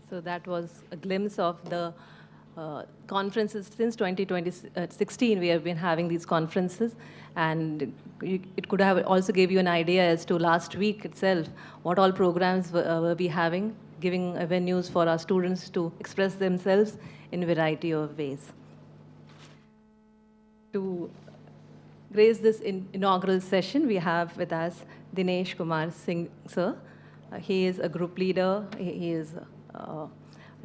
So that was a glimpse of the conferences. Since 2016, we have been having these conferences, and it could have also gave you an idea as to last week itself, what all programs were we having, giving venues for our students to express themselves in a variety of ways. To grace this inaugural session, we have with us Dinesh Kumar Singh, sir. He is a group leader. He is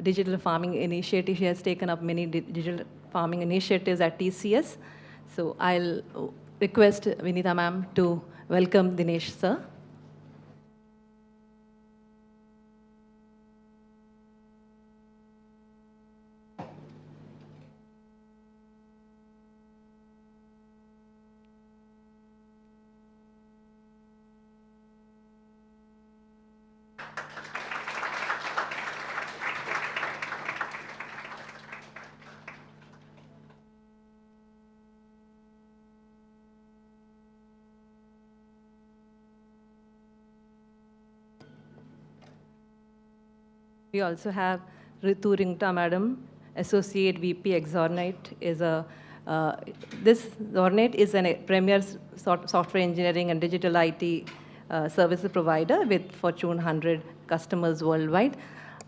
digital farming initiative. He has taken up many digital farming initiatives at TCS. So I'll request Vinita ma'am to welcome Dinesh, sir. We also have Ritu Ringta Madam, Associate VP Exornite. This Zornate is a premier software engineering and digital IT service provider with Fortune 100 customers worldwide.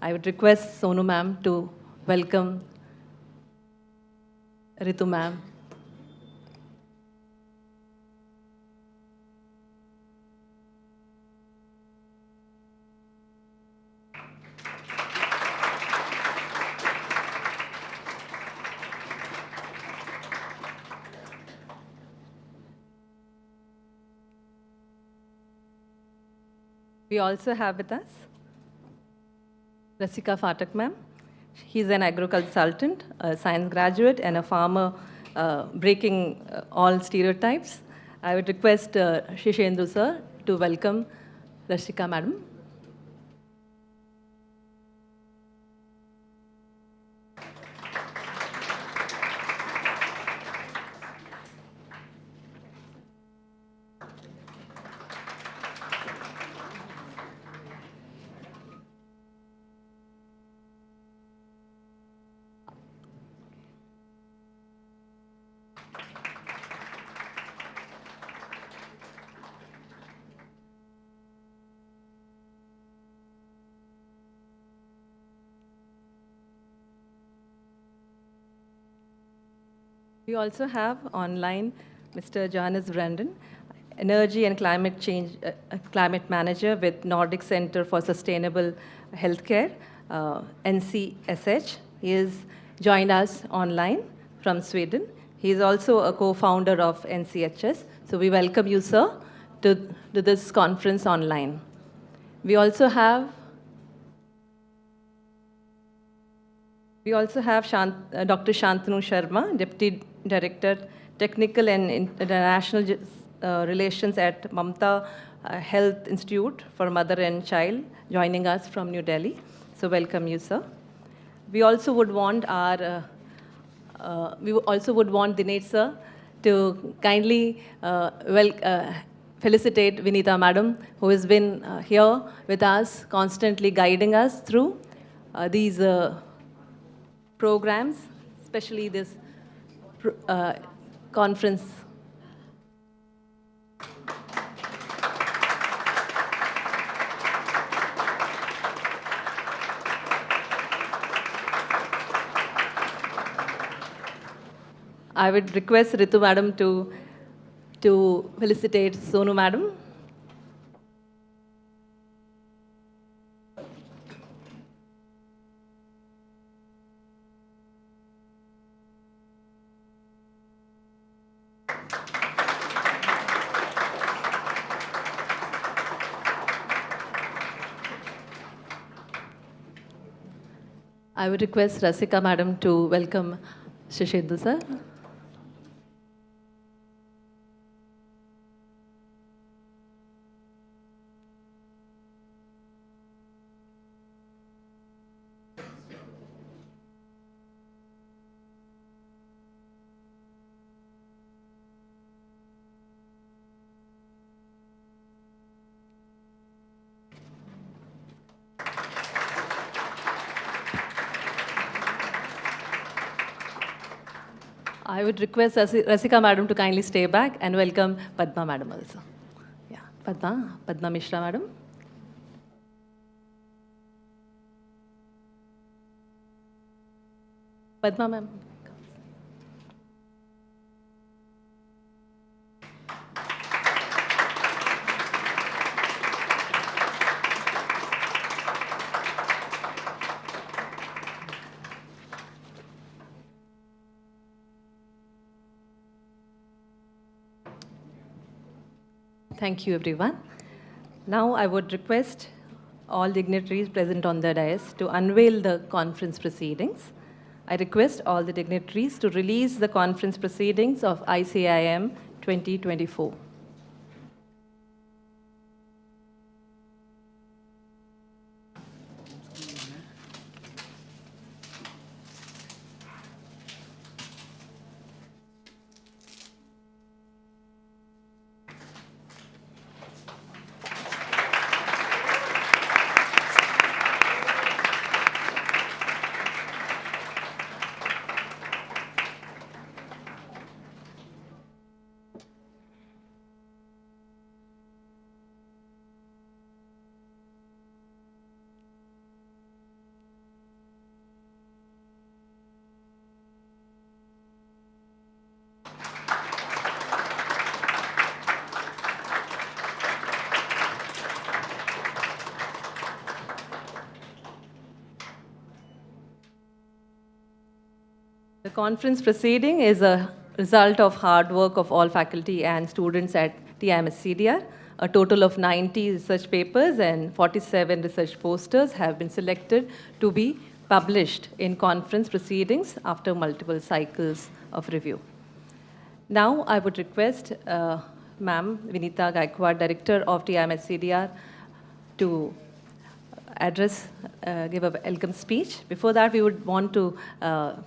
I would request Sonu ma'am to welcome Ritu ma'am. We also have with us Rasika Fatak ma'am. He's an agro consultant, a science graduate, and a farmer breaking all stereotypes. I would request Shishendu sir to welcome Rasika madam. We also have online Mr. Johannes Brandon, Energy and Climate Change Climate Manager with Nordic Center for Sustainable Healthcare, NCSH. He has joined us online from Sweden. He is also a co-founder of NCHS. So we welcome you, sir, to this conference online. We also have Dr. Shantanu Sharma, Deputy Director, Technical and International Relations at Mamta Health Institute for Mother and Child, joining us from New Delhi. So welcome you, sir. We also would want Dinesh sir to kindly felicitate Vinita madam, who has been here with us, constantly guiding us through these programs, especially this conference. I would request Ritu madam to felicitate Sonu madam. I would request Rasika madam to welcome Shishendu sir. I would request Rasika Madam to kindly stay back and welcome Padma Madam also. Yeah, Padma Mishra Madam. Padma Ma'am. Thank you, everyone. Now I would request all dignitaries present on the dais to unveil the conference proceedings. I request all the dignitaries to release the conference proceedings of ICIM 2024. The conference proceeding is a result of hard work of all faculty and students at TIMSCDR. A total of 90 research papers and 47 research posters have been selected to be published in conference proceedings after multiple cycles of review. Now I would request Ma'am Vinita Gaikwad, Director of TIMSCDR, to address, give a welcome speech. Before that, we would want to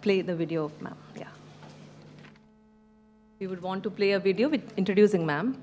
play the video of Ma'am. Yeah. We would want to play a video with introducing Ma'am.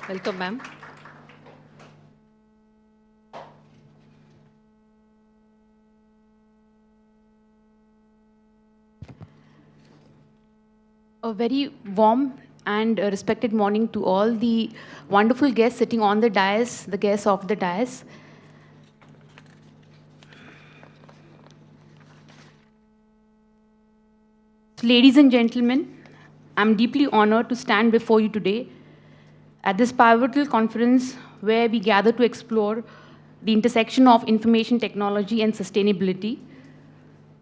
Welcome, ma'am. A very warm and respected morning to all the wonderful guests sitting on the dais, the guests of the dais. Ladies and gentlemen, I'm deeply honored to stand before you today at this pivotal conference where we gather to explore the intersection of information technology and sustainability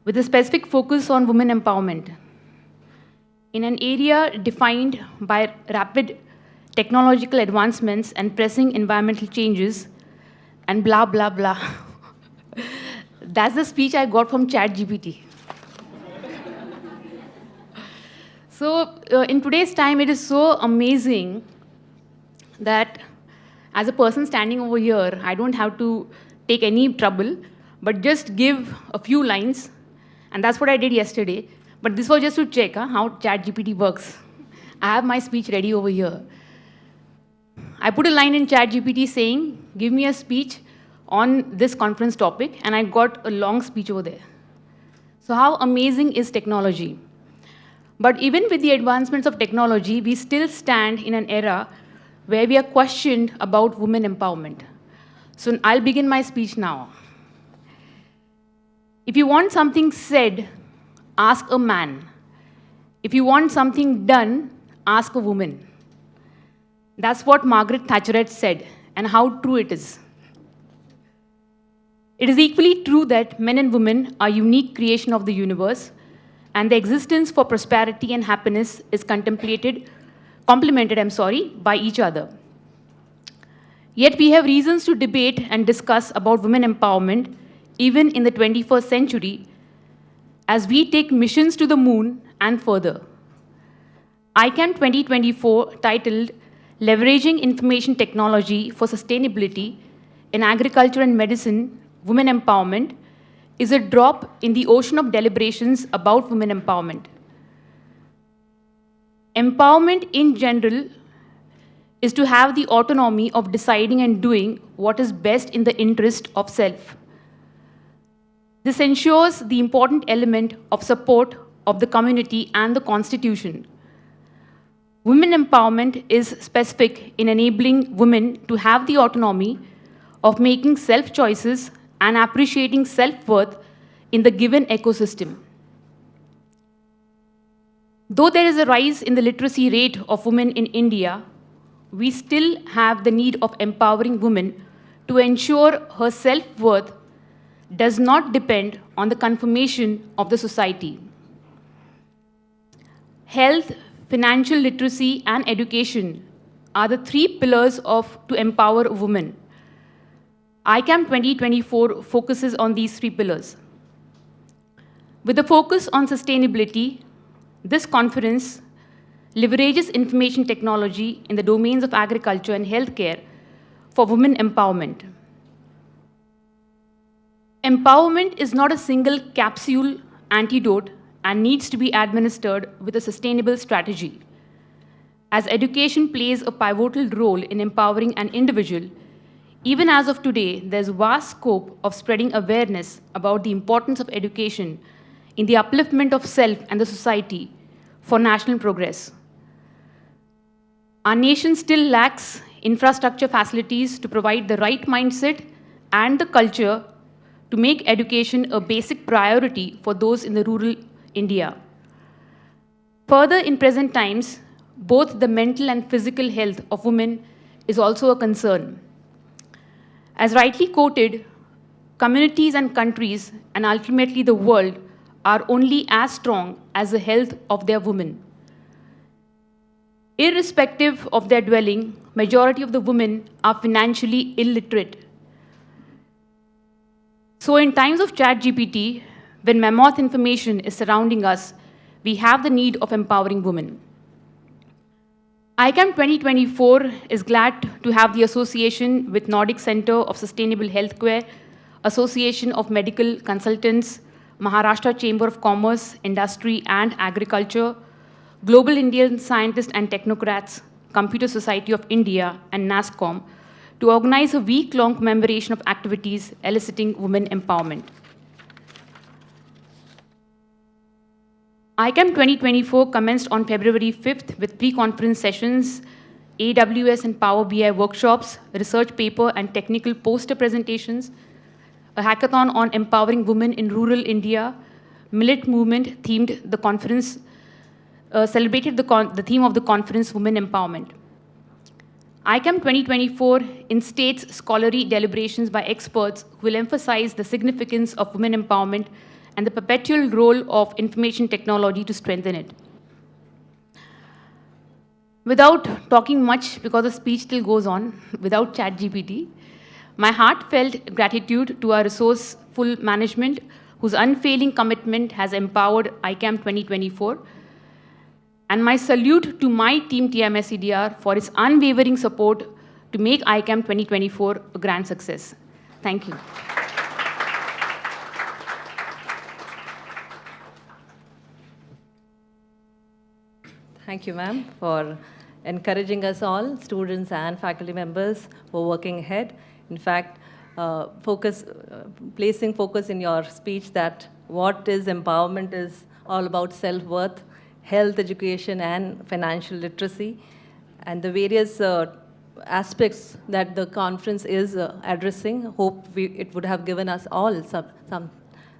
with a specific focus on women empowerment. In an area defined by rapid technological advancements and pressing environmental changes and blah, blah, blah. That's the speech I got from ChatGPT. So in today's time, it is so amazing that as a person standing over here, I don't have to take any trouble, but just give a few lines. And that's what I did yesterday. But this was just to check how ChatGPT works. I have my speech ready over here. I put a line in ChatGPT saying, give me a speech on this conference topic, and I got a long speech over there. So how amazing is technology? But even with the advancements of technology, we still stand in an era where we are questioned about women empowerment. So I'll begin my speech now. If you want something said, ask a man. If you want something done, ask a woman. That's what Margaret Thatcher said, and how true it is. It is equally true that men and women are unique creation of the universe, and their existence for prosperity and happiness is complemented by each other. Yet we have reasons to debate and discuss about women empowerment even in the 21st century as we take missions to the moon and further. ICAM 2024, titled Leveraging Information Technology for Sustainability in Agriculture and Medicine, Women Empowerment, is a drop in the ocean of deliberations about women empowerment. Empowerment in general is to have the autonomy of deciding and doing what is best in the interest of self. This ensures the important element of support of the community and the Constitution. Women empowerment is specific in enabling women to have the autonomy of making self-choices and appreciating self-worth in the given ecosystem. Though there is a rise in the literacy rate of women in India, we still have the need of empowering women to ensure her self-worth does not depend on the conformation of the society. Health, financial literacy, and education are the three pillars to empower a woman. ICAM 2024 focuses on these three pillars. With a focus on sustainability, this conference leverages information technology in the domains of agriculture and healthcare for women empowerment. Empowerment is not a single capsule antidote and needs to be administered with a sustainable strategy. As education plays a pivotal role in empowering an individual, even as of today, there's vast scope of spreading awareness about the importance of education in the upliftment of self and the society for national progress. Our nation still lacks infrastructure facilities to provide the right mindset and the culture to make education a basic priority for those in the rural India. Further, in present times, both the mental and physical health of women is also a concern. As rightly quoted, communities and countries, and ultimately the world, are only as strong as the health of their women. Irrespective of their dwelling, majority of the women are financially illiterate. So in times of ChatGPT, when mammoth information is surrounding us, we have the need of empowering women. ICAM 2024 is glad to have the association with Nordic Center of Sustainable Healthcare, Association of Medical Consultants, Maharashtra Chamber of Commerce, Industry and Agriculture, Global Indian Scientists and Technocrats, Computer Society of India, and NASSCOM to organize a week-long commemoration of activities eliciting women empowerment. ICAM 2024 commenced on February 5th with pre-conference sessions, AWS and Power BI workshops, research paper and technical poster presentations, a hackathon on empowering women in rural India, millet movement themed the conference, celebrated the theme of the conference, Women Empowerment. ICAM 2024 instates scholarly deliberations by experts who will emphasize the significance of women empowerment and the perpetual role of information technology to strengthen it. Without talking much, because the speech still goes on, without ChatGPT, my heartfelt gratitude to our resourceful management whose unfailing commitment has empowered ICAM 2024, and my salute to my team TIMSCDR for its unwavering support to make ICAM 2024 a grand success. Thank you. Thank you, ma'am, for encouraging us all, students and faculty members, for working ahead. In fact, placing focus in your speech that what is empowerment is all about self-worth, health, education, and financial literacy, and the various aspects that the conference is addressing. Hope it would have given us all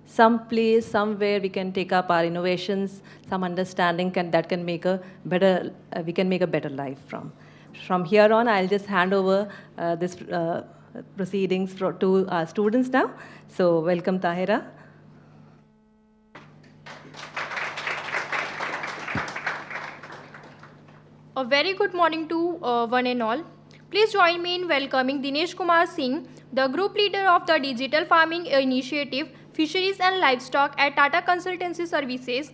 some place, somewhere we can take up our innovations, some understanding that can make a better, we can make a better life from. From here on, I'll just hand over this proceedings to our students now. So welcome, Tahira. A very good morning to one and all. Please join me in welcoming Dinesh Kumar Singh, the group leader of the Digital Farming Initiative, Fisheries and Livestock at Tata Consultancy Services.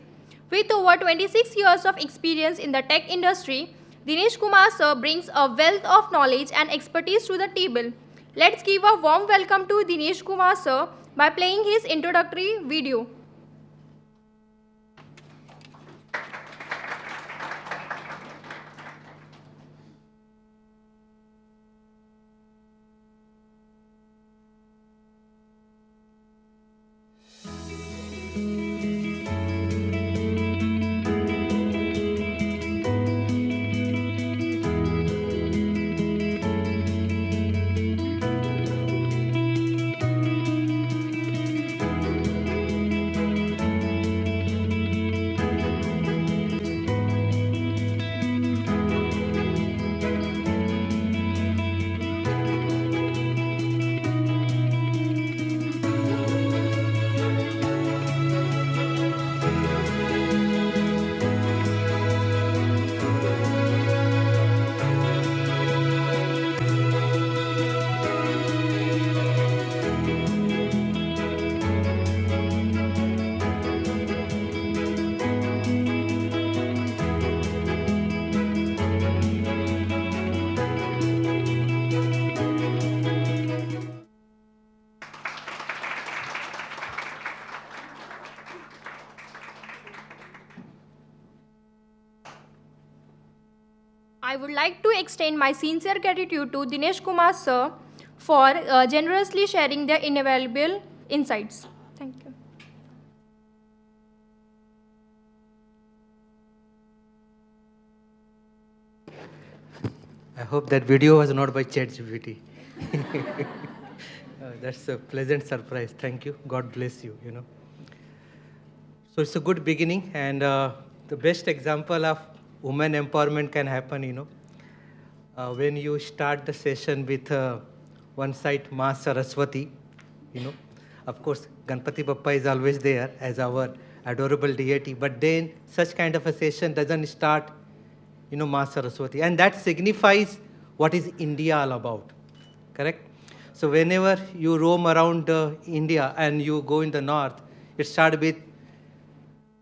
With over 26 years of experience in the tech industry, Dinesh Kumar sir brings a wealth of knowledge and expertise to the table. Let's give a warm welcome to Dinesh Kumar sir by playing his introductory video. I would like to extend my sincere gratitude to Dinesh Kumar sir for generously sharing their invaluable insights. Thank you. I hope that video was not by ChatGPT. That's a pleasant surprise. Thank you. God bless you, So it's a good beginning, and the best example of women empowerment can happen, when you start the session with one side Ma Saraswati, Of course, Ganpati Bappa is always there as our adorable deity, but then such kind of a session doesn't start, Ma Saraswati. And that signifies what is India all about, correct? So whenever you roam around India and you go in the north, it starts with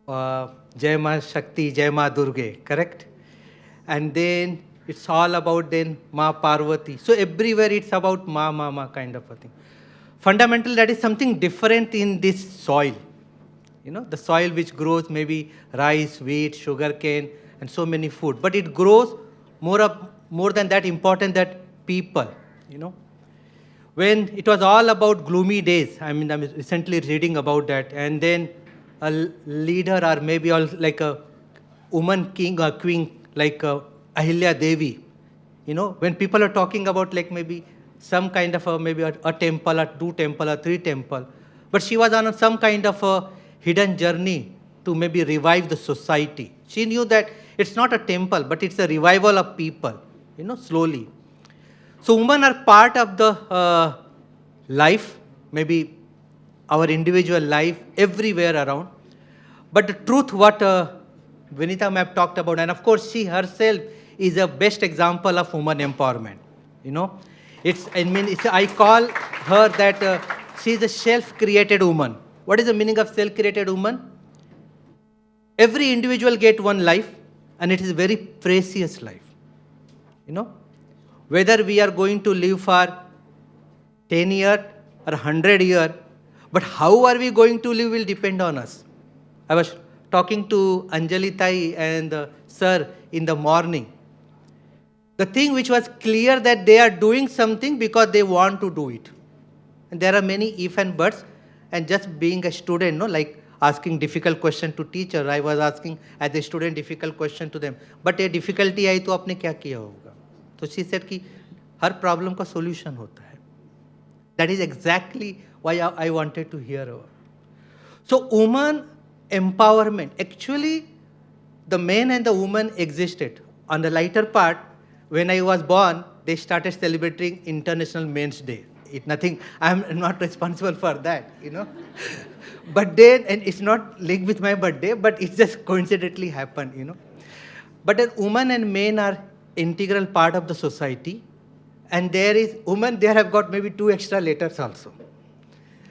Jai Ma Shakti, Jai Ma Durga, correct? And then it's all about then Ma Parvati. So everywhere it's about Ma kind of a thing. Fundamental, that is something different in this soil. The soil which grows maybe rice, wheat, sugarcane, and so many food. But it grows more than that important, that people, When it was all about gloomy days, I'm recently reading about that, and then a leader or maybe like a woman king or queen like Ahilya Devi, when people are talking about like maybe some kind of maybe a temple or two temple or three temple, but she was on some kind of a hidden journey to maybe revive the society. She knew that it's not a temple, but it's a revival of people, slowly. So women are part of the life, maybe our individual life, everywhere around. But the truth, what Vinita ma'am talked about, and of course she herself is a best example of woman empowerment. I call her that she is a self-created woman. What is the meaning of self-created woman? Every individual get one life, and it is a very precious life. Whether we are going to live for 10 years or 100 years, but how are we going to live will depend on us. I was talking to Anjali Tai and sir in the morning. The thing which was clear that they are doing something because they want to do it. And there are many if and buts, and just being a student, like asking difficult question to teacher, I was asking as a student difficult question to them. But a difficulty आई तो आपने क्या किया होगा? So she said कि हर problem का solution होता है. That is exactly why I wanted to hear about. So woman empowerment, actually the man and the woman existed. On the lighter part, when I was born, they started celebrating International Men's Day. Nothing, I'm not responsible for that, you know. But then, and it's not linked with my birthday, but it just coincidentally happened, you know. But then woman and men are integral part of the society. And there is woman, there have got maybe 2 extra letters also.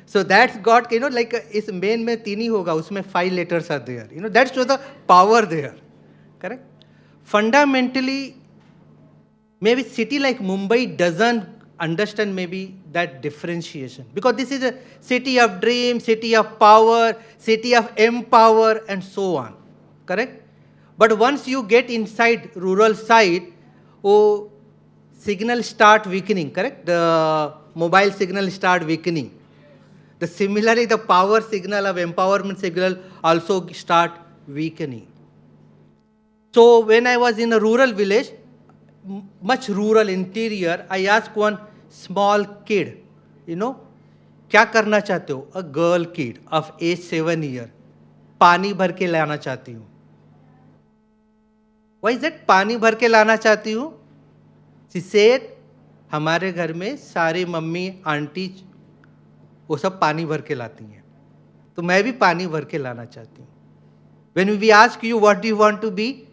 So that's got, you know, like इस main में 3 ही होगा, उसमें 5 letters are there. You know, that shows the power there. Correct? Fundamentally, maybe city like Mumbai doesn't understand maybe that differentiation. Because this is a city of dreams, city of power, city of empower, and so on. Correct? But once you get inside rural side, oh, signal start weakening, correct? The mobile signal start weakening. Similarly, the power signal of empowerment signal also start weakening. So when I was in a rural village, much rural interior, I asked one small kid, you know, क्या करना चाहते हो? A girl kid of age 7 years. पानी भर के लाना चाहती हूँ. Why is that? पानी भर के लाना चाहती हूँ? She said, हमारे घर में सारी मम्मी आंटी वो सब पानी भर के लाती हैं, तो मैं भी पानी भर के लाना चाहती हूँ. When we ask you what do you want to be,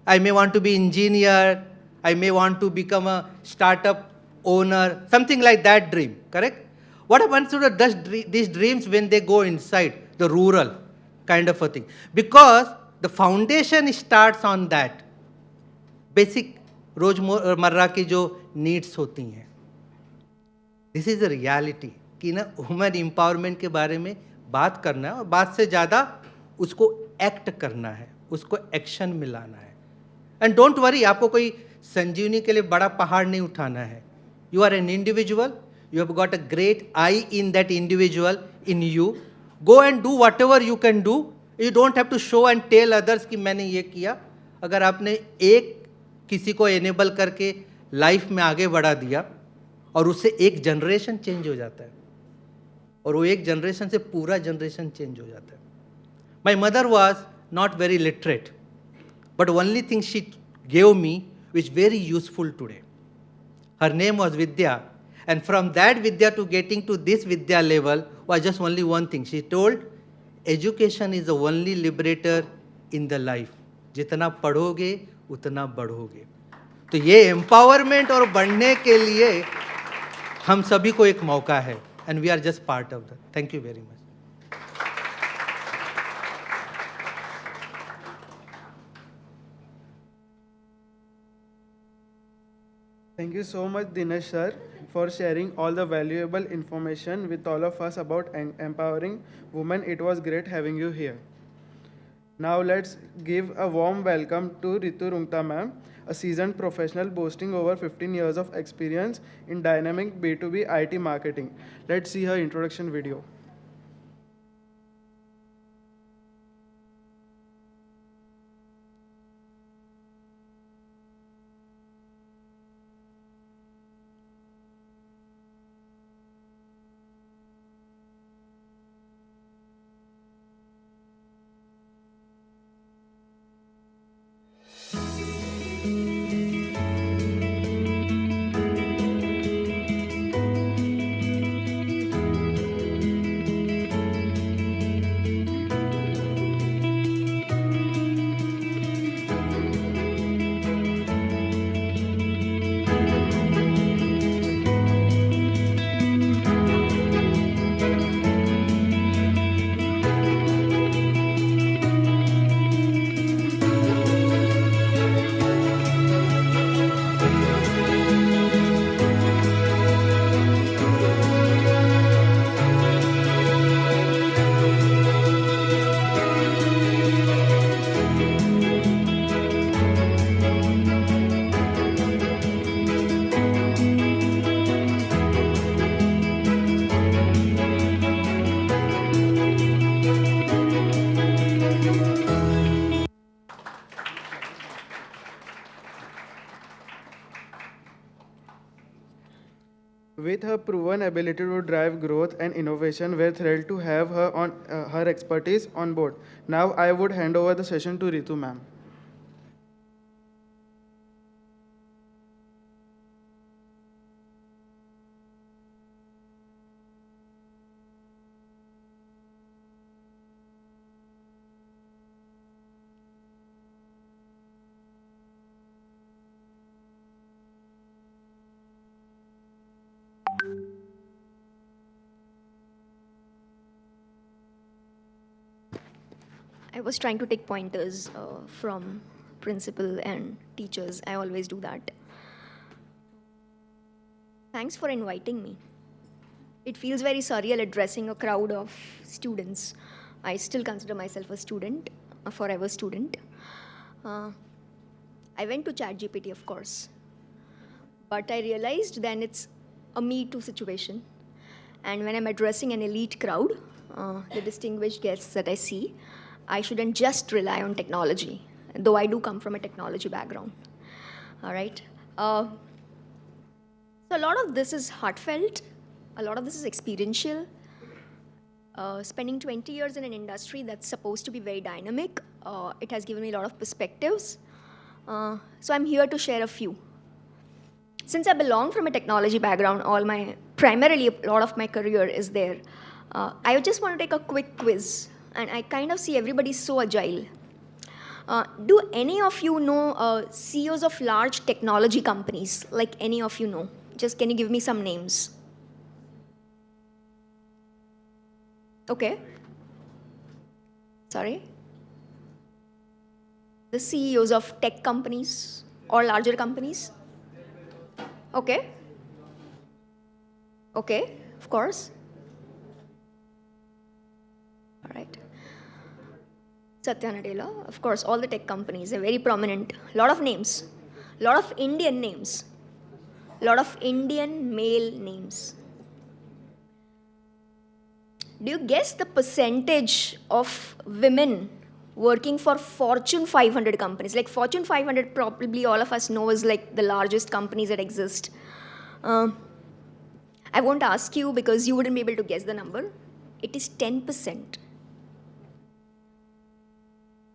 I may want to be engineer, I may want to become a startup owner, something like that dream, correct? What happens to these dreams when they go inside the rural kind of a thing? Because the foundation starts on that basic रोजमर्रा की जो needs होती हैं. This is the reality कि ना human empowerment के बारे में बात करना है और बात से ज़्यादा उसको एक्ट करना है, उसको एक्शन में लाना है. एंड डोंट वरी, आपको कोई संजीवनी के लिए बड़ा पहाड़ नहीं उठाना है. You are an individual, you have got a great eye in that individual in you. Go and do whatever you can do. You don't have to show and tell others कि मैंने ये किया. अगर आपने एक किसी को enable करके लाइफ में आगे बढ़ा दिया और उससे एक जनरेशन चेंज हो जाता है, और वो एक जनरेशन से पूरा जनरेशन चेंज हो जाता है. My mother was not very literate, but only thing she gave me which very useful today. Her name was Vidya, and from that Vidya to getting to this Vidya level was just only one thing. She told, education is the only liberator in the life. जितना पढ़ोगे उतना बढ़ोगे. तो ये empowerment और बढ़ने के लिए हम सभी को एक मौका है, and we are just part of that. Thank you very much. Thank you so much, Dinesh sir, for sharing all the valuable information with all of us about empowering women. It was great having you here. Now let's give a warm welcome to Ritu Rungta ma'am, a seasoned professional boasting over 15 years of experience in dynamic B2B IT marketing. Let's see her introduction video. With her proven ability to drive growth and innovation, we're thrilled to have her on her expertise on board. Now I would hand over the session to Ritu ma'am. I was trying to take pointers from principal and teachers. I always do that. Thanks for inviting me. It feels very surreal addressing a crowd of students. I still consider myself a student, a forever student. I went to ChatGPT, of course. But I realized then it's a Me Too situation. And when I'm addressing an elite crowd, the distinguished guests that I see, I shouldn't just rely on technology, though I do come from a technology background. All right. So a lot of this is heartfelt. A lot of this is experiential. Spending 20 years in an industry that's supposed to be very dynamic, it has given me a lot of perspectives. So I'm here to share a few. Since I belong from a technology background, primarily a lot of my career is there. I just want to take a quick quiz. And I kind of see everybody so agile. Do any of you know CEOs of large technology companies? Like any of you know? Just can you give me some names? Okay. Sorry? The CEOs of tech companies or larger companies? Okay. Okay, of course. All right. Satya Nadella, of course, all the tech companies are very prominent. A lot of names, a lot of Indian names, a lot of Indian male names. Do you guess the percentage of women working for Fortune 500 companies? Like Fortune 500, probably all of us know is like the largest companies that exist. I won't ask you because you wouldn't be able to guess the number. It is 10%.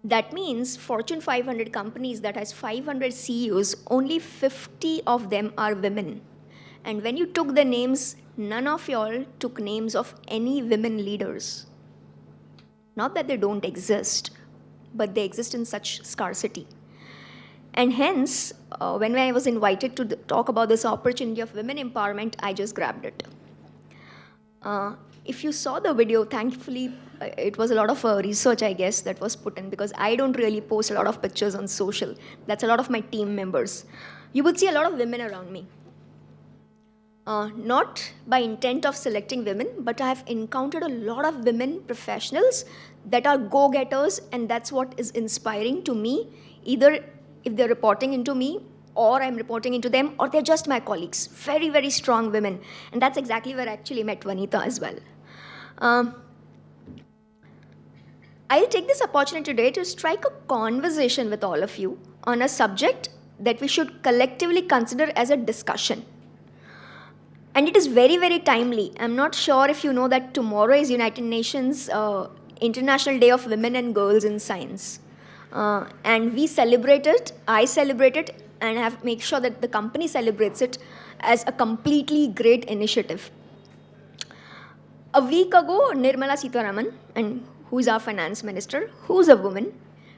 That means Fortune 500 companies that has 500 CEOs, only 50 of them are women. And when you took the names, none of y'all took names of any women leaders. Not that they don't exist, but they exist in such scarcity. And hence, when I was invited to talk about this opportunity of women empowerment, I just grabbed it. If you saw the video, thankfully, it was a lot of research, I guess, that was put in because I don't really post a lot of pictures on social. That's a lot of my team members. You would see a lot of women around me. Not by intent of selecting women, but I have encountered a lot of women professionals that are go-getters, and that's what is inspiring to me, either if they're reporting into me or I'm reporting into them, or they're just my colleagues. Very, very strong women. And that's exactly where I actually met Vanita as well. I'll take this opportunity today to strike a conversation with all of you on a subject that we should collectively consider as a discussion. And it is very, very timely. I'm not sure if you know that tomorrow is United Nations International Day of Women and Girls in Science. And we celebrate it, I celebrate it, and have make sure that the company celebrates it as a completely great initiative. A week ago, Nirmala Sitharaman, and who is our finance minister, who's a woman,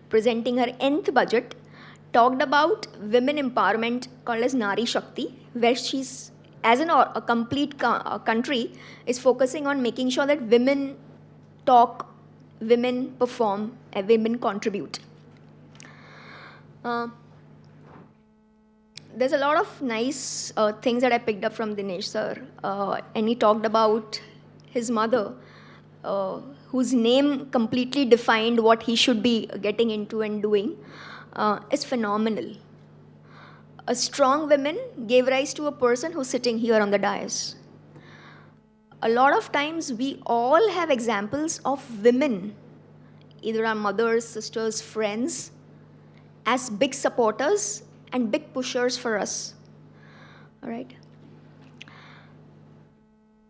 presenting her nth budget, talked about women empowerment called as Nari Shakti, where she's, as a complete country, is focusing on making sure that women talk, women perform, and women contribute. There's a lot of nice things that I picked up from Dinesh sir, and he talked about his mother, whose name completely defined what he should be getting into and doing, is phenomenal. A strong woman gave rise to a person who's sitting here on the dais. A lot of times we all have examples of women, either our mothers, sisters, friends, as big supporters and big pushers for us. All right.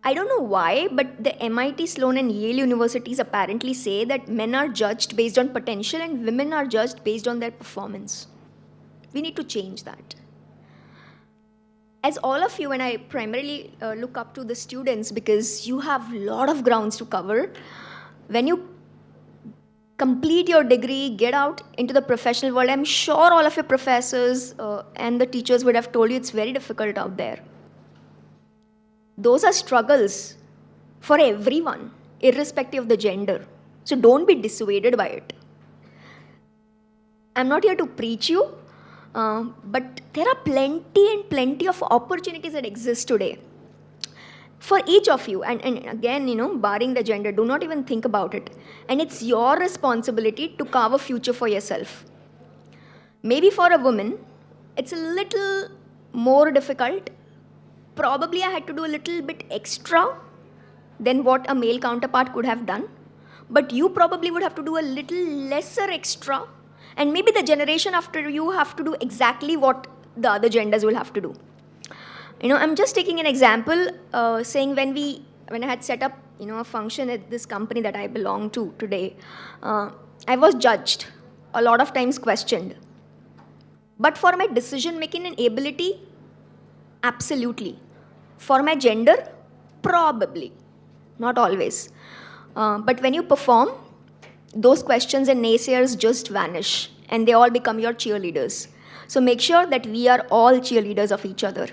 I don't know why, but the MIT, Sloan, and Yale universities apparently say that men are judged based on potential and women are judged based on their performance. We need to change that. As all of you, and I primarily look up to the students because you have a lot of grounds to cover. When you complete your degree, get out into the professional world, I'm sure all of your professors and the teachers would have told you it's very difficult out there. Those are struggles for everyone, irrespective of the gender. So don't be dissuaded by it. I'm not here to preach you, but there are plenty of opportunities that exist today for each of you. And again, barring the gender, do not even think about it. And it's your responsibility to carve a future for yourself. Maybe for a woman, it's a little more difficult. Probably I had to do a little bit extra than what a male counterpart could have done. But you probably would have to do a little lesser extra. And maybe the generation after you have to do exactly what the other genders will have to do. I'm just taking an example, saying when I had set up, a function at this company that I belong to today, I was judged, a lot of times questioned. But for my decision-making and ability, absolutely. For my gender, probably. Not always. But when you perform, those questions and naysayers just vanish and they all become your cheerleaders. So make sure that we are all cheerleaders of each other.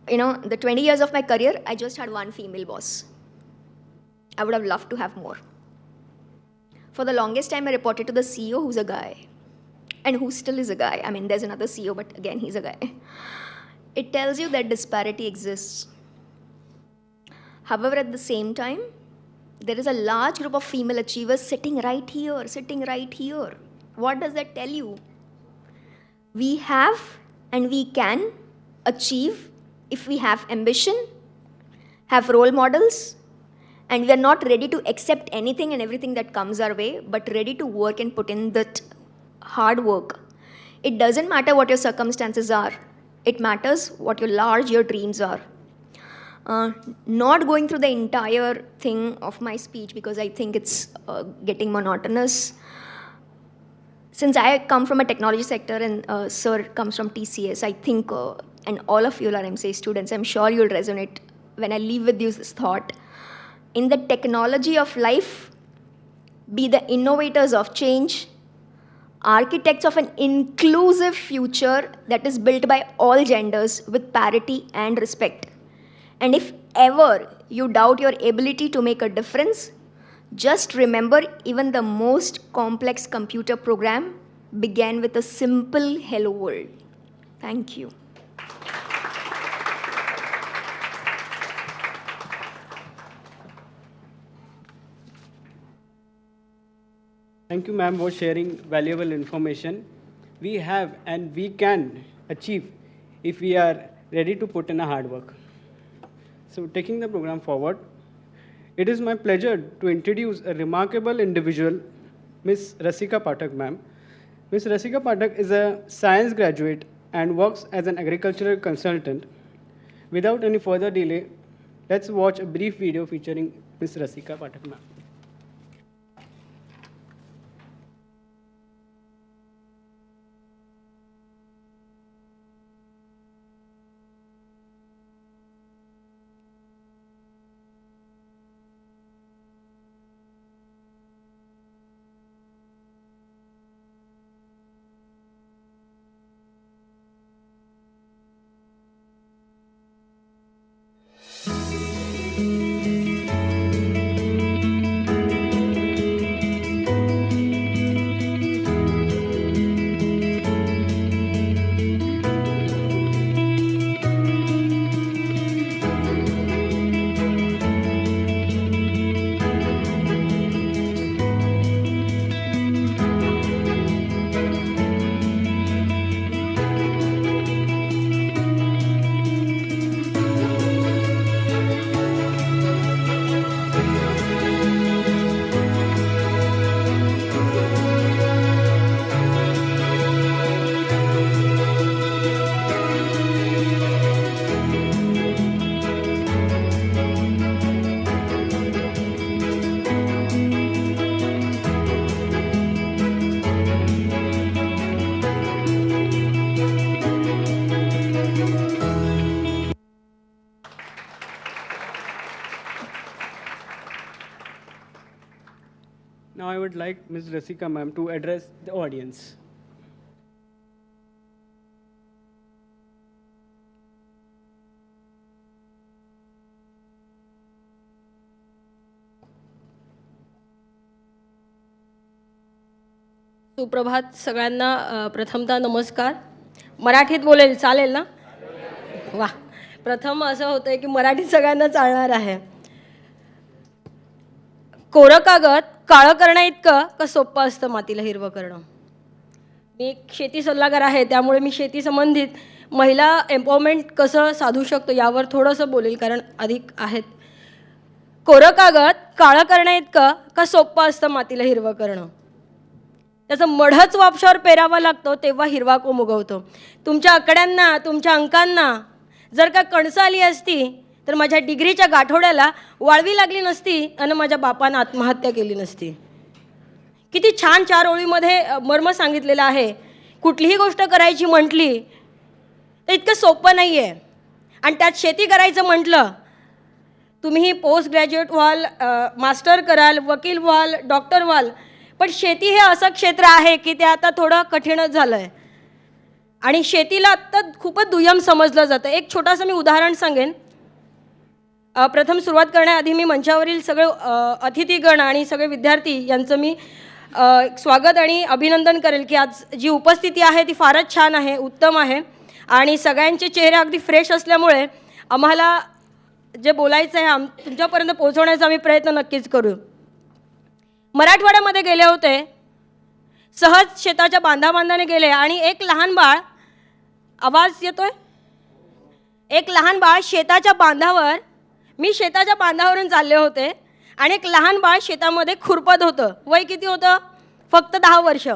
The 20 years of my career, I just had one female boss. I would have loved to have more. For the longest time, I reported to the CEO, who's a guy. And who still is a guy. I mean, there's another CEO, but again, he's a guy. It tells you that disparity exists. However, at the same time, there is a large group of female achievers sitting right here. What does that tell you? We have and we can achieve if we have ambition, have role models, and we are not ready to accept anything and everything that comes our way, but ready to work and put in that hard work. It doesn't matter what your circumstances are. It matters what your dreams are. Not going through the entire thing of my speech because I think it's getting monotonous. Since I come from a technology sector and Sir comes from TCS, I think, and all of you are MCA students, I'm sure you'll resonate when I leave with you this thought. In the technology of life, be the innovators of change, architects of an inclusive future that is built by all genders with parity and respect. And if ever you doubt your ability to make a difference, just remember even the most complex computer program began with a simple hello world. Thank you. Thank you, ma'am, for sharing valuable information. We have and we can achieve if we are ready to put in a hard work. So taking the program forward, it is my pleasure to introduce a remarkable individual, Ms. Rasika Pathak, ma'am. Ms. Rasika Pathak is a science graduate and works as an agricultural consultant. Without any further delay, let's watch a brief video featuring Ms. Rasika Pathak, ma'am. Now I would like Ms. Rasika ma'am to address the audience. सुप्रभात सगळ्यांना. प्रथमतः नमस्कार. मराठीत बोलेल चालेल ना? वा, प्रथम असं होतं आहे की मराठीत सगळ्यांना चालणार आहे. कोरं कागद काळं करणं इतकं का सोपं असतं मातीला हिरवं करणं. मी एक शेती सल्लागार आहे, त्यामुळे मी शेती संबंधित महिला एम्पॉवरमेंट कसं साधू शकतो यावर थोडंसं बोलेल, कारण अधिक आहेत. कोरं कागद काळं करणं इतकं का सोपं असतं मातीला हिरवं करणं. त्याचं मढच वापशावर पेरावा लागतो, तेव्हा हिरवा कोंब उगवतो. तुमच्या आकड्यांना, तुमच्या अंकांना जर का कणसं आली असती तर माझ्या डिग्रीच्या गाठोड्याला वाळवी लागली नसती आणि माझ्या बापानं आत्महत्या केली नसती. किती छान 4 ओळीमध्ये मर्म सांगितलेलं आहे. कुठलीही गोष्ट करायची म्हटली तर इतकं सोपं नाही आहे. आणि त्यात शेती करायचं म्हटलं, तुम्ही पोस्ट ग्रॅज्युएट व्हाल, मास्टर कराल, वकील व्हाल, डॉक्टर व्हाल, पण शेती हे असं क्षेत्र आहे की ते आता थोडं कठीणच झालं आहे. आणि शेतीला आत्ता खूपच दुय्यम समजलं जातं. एक छोटंसं मी उदाहरण सांगेन. प्रथम सुरुवात करण्याआधी मी मंचावरील सगळे अतिथीगण आणि सगळे विद्यार्थी यांचं मी स्वागत आणि अभिनंदन करेल की आज जी उपस्थिती आहे ती फारच छान आहे, उत्तम आहे. आणि सगळ्यांचे चेहरे अगदी फ्रेश असल्यामुळे आम्हाला जे बोलायचं आहे तुमच्यापर्यंत पोहोचवण्याचा आम्ही प्रयत्न नक्कीच करू. मराठवाड्यामध्ये गेले होते, सहज शेताच्या बांधाबांधाने गेले आणि एक लहान बाळ, आवाज येतोय, एक लहान बाळ शेताच्या बांधावर, मी शेताच्या बांधावरून चालले होते आणि एक लहान बाळ शेतामध्ये खुरपत होतं. वय किती होतं? फक्त 10 वर्ष.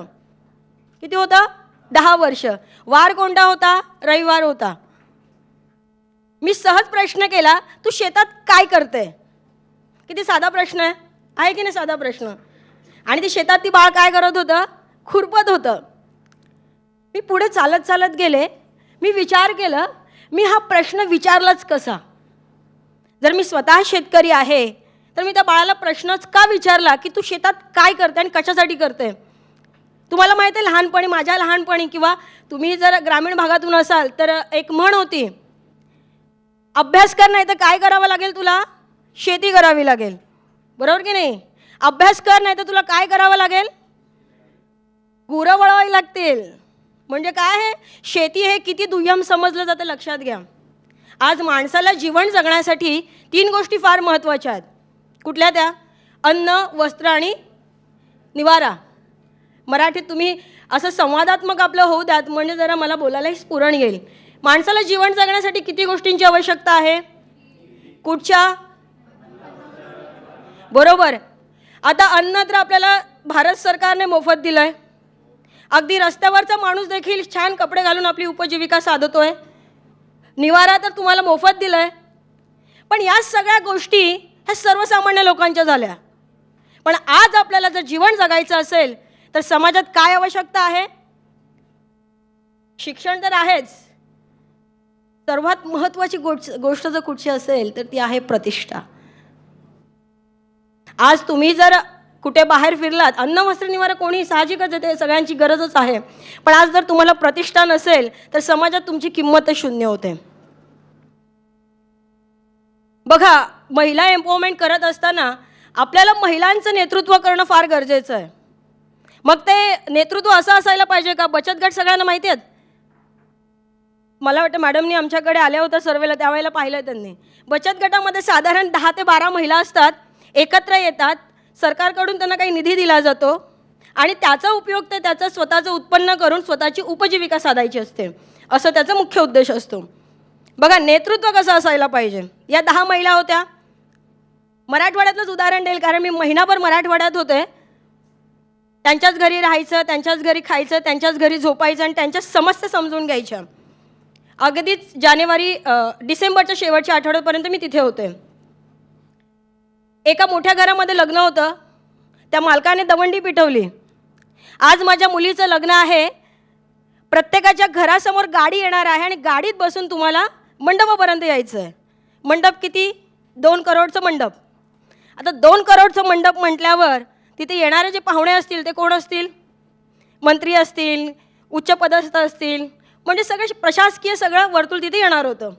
किती होतं? 10 वर्ष. वार कोणता होता? रविवार होता. मी सहज प्रश्न केला, तू शेतात काय करते? किती साधा प्रश्न आहे की नाही? साधा प्रश्न. आणि ते शेतात ती बाळ काय करत होतं? खुरपत होतं. मी पुढे चालत चालत गेले. मी विचार केलं, मी हा प्रश्न विचारलाच कसा? जर मी स्वतः शेतकरी आहे तर मी त्या बाळाला प्रश्नच का विचारला की तू शेतात काय करते आणि कशासाठी करते? तुम्हाला माहिती आहे, लहानपणी, माझ्या लहानपणी किंवा तुम्ही जर ग्रामीण भागातून असाल तर एक म्हण होती, अभ्यास कर नाही तर काय करावं लागेल तुला? शेती करावी लागेल. बरोबर की नाही? अभ्यास कर नाही तर तुला काय करावं लागेल? गुरं वळवावी लागतील. म्हणजे काय आहे? शेती हे किती दुय्यम समजलं जातं लक्षात घ्या. आज माणसाला जीवन जगण्यासाठी 3 गोष्टी फार महत्त्वाच्या आहेत. कुठल्या त्या? अन्न, वस्त्र आणि निवारा. मराठीत तुम्ही असं संवादात्मक आपलं होऊ द्यात म्हणजे जरा मला बोलायलाही स्फुरण येईल. माणसाला जीवन जगण्यासाठी किती गोष्टींची आवश्यकता आहे? कुठच्या? बरोबर. आता अन्न तर आपल्याला भारत सरकारने मोफत दिलं आहे. अगदी रस्त्यावरचा माणूस देखील छान कपडे घालून आपली उपजीविका साधतोय. निवारा तर तुम्हाला मोफत दिलं आहे. पण या सगळ्या गोष्टी ह्या सर्वसामान्य लोकांच्या झाल्या. पण आज आपल्याला जर जीवन जगायचं असेल तर समाजात काय आवश्यकता आहे? शिक्षण तर आहेच. सर्वात महत्त्वाची गोष्ट जर कुठची असेल तर ती आहे प्रतिष्ठा. आज तुम्ही जर कुठे बाहेर फिरलात, अन्न वस्त्र निवारा कोणी साहजिकच आहे, ते सगळ्यांची गरजच आहे. पण आज जर तुम्हाला प्रतिष्ठा नसेल तर समाजात तुमची किंमत शून्य होते. बघा, महिला एम्पॉवरमेंट करत असताना आपल्याला महिलांचं नेतृत्व करणं फार गरजेचं आहे. मग ते नेतृत्व असं असायला पाहिजे का? बचत गट सगळ्यांना माहिती आहेत. मला वाटतं मॅडमनी आमच्याकडे आल्या होत्या सर्वेला, त्यावेळेला पाहिलं त्यांनी. बचत गटामध्ये साधारण 10 ते 12 महिला असतात, एकत्र येतात, सरकारकडून त्यांना काही निधी दिला जातो आणि त्याचा उपयोग ते त्याचं स्वतःचं उत्पन्न करून स्वतःची उपजीविका साधायची असते, असं त्याचा मुख्य उद्देश असतो. बघा, नेतृत्व कसं असायला पाहिजे. या 10 महिला होत्या. मराठवाड्यातलंच उदाहरण देईल, कारण मी महिनाभर मराठवाड्यात होते. त्यांच्याच घरी राहायचं, त्यांच्याच घरी खायचं, त्यांच्याच घरी झोपायचं आणि त्यांच्याच समस्या समजून घ्यायच्या. अगदीच डिसेंबरच्या शेवटच्या आठवड्यापर्यंत मी तिथे होते. एका मोठ्या घरामध्ये लग्न होतं. त्या मालकाने दवंडी पिटवली. आज माझ्या मुलीचं लग्न आहे. प्रत्येकाच्या घरासमोर गाडी येणार आहे आणि गाडीत बसून तुम्हाला मंडपापर्यंत यायचं आहे. मंडप किती? 2 करोडचं मंडप. आता 2 करोडचं मंडप म्हटल्यावर तिथे येणारे जे पाहुणे असतील ते कोण असतील? मंत्री असतील, उच्च पदस्थ असतील, म्हणजे सगळं प्रशासकीय सगळं वर्तुळ तिथे येणार होतं.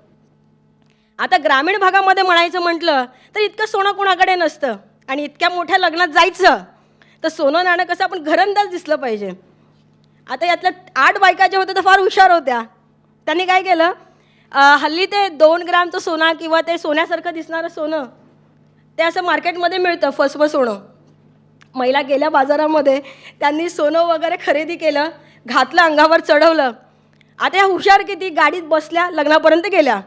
आता ग्रामीण भागामध्ये म्हणायचं म्हटलं तर इतकं सोनं कोणाकडे नसतं आणि इतक्या मोठ्या लग्नात जायचं तर सोनं नाणं कसं आपण घरंदाज दिसलं पाहिजे. आता यातल्या 8 बायका ज्या होत्या त्या फार हुशार होत्या. त्यांनी काय केलं, हल्ली ते 2 ग्रामचं सोनं किंवा ते सोन्यासारखं दिसणारं सोनं ते असं मार्केटमध्ये मिळतं, फसवं सोनं. महिला गेल्या बाजारामध्ये, त्यांनी सोनं वगैरे खरेदी केलं, घातलं, अंगावर चढवलं. आता ह्या हुशार किती, गाडीत बसल्या, लग्नापर्यंत गेल्या.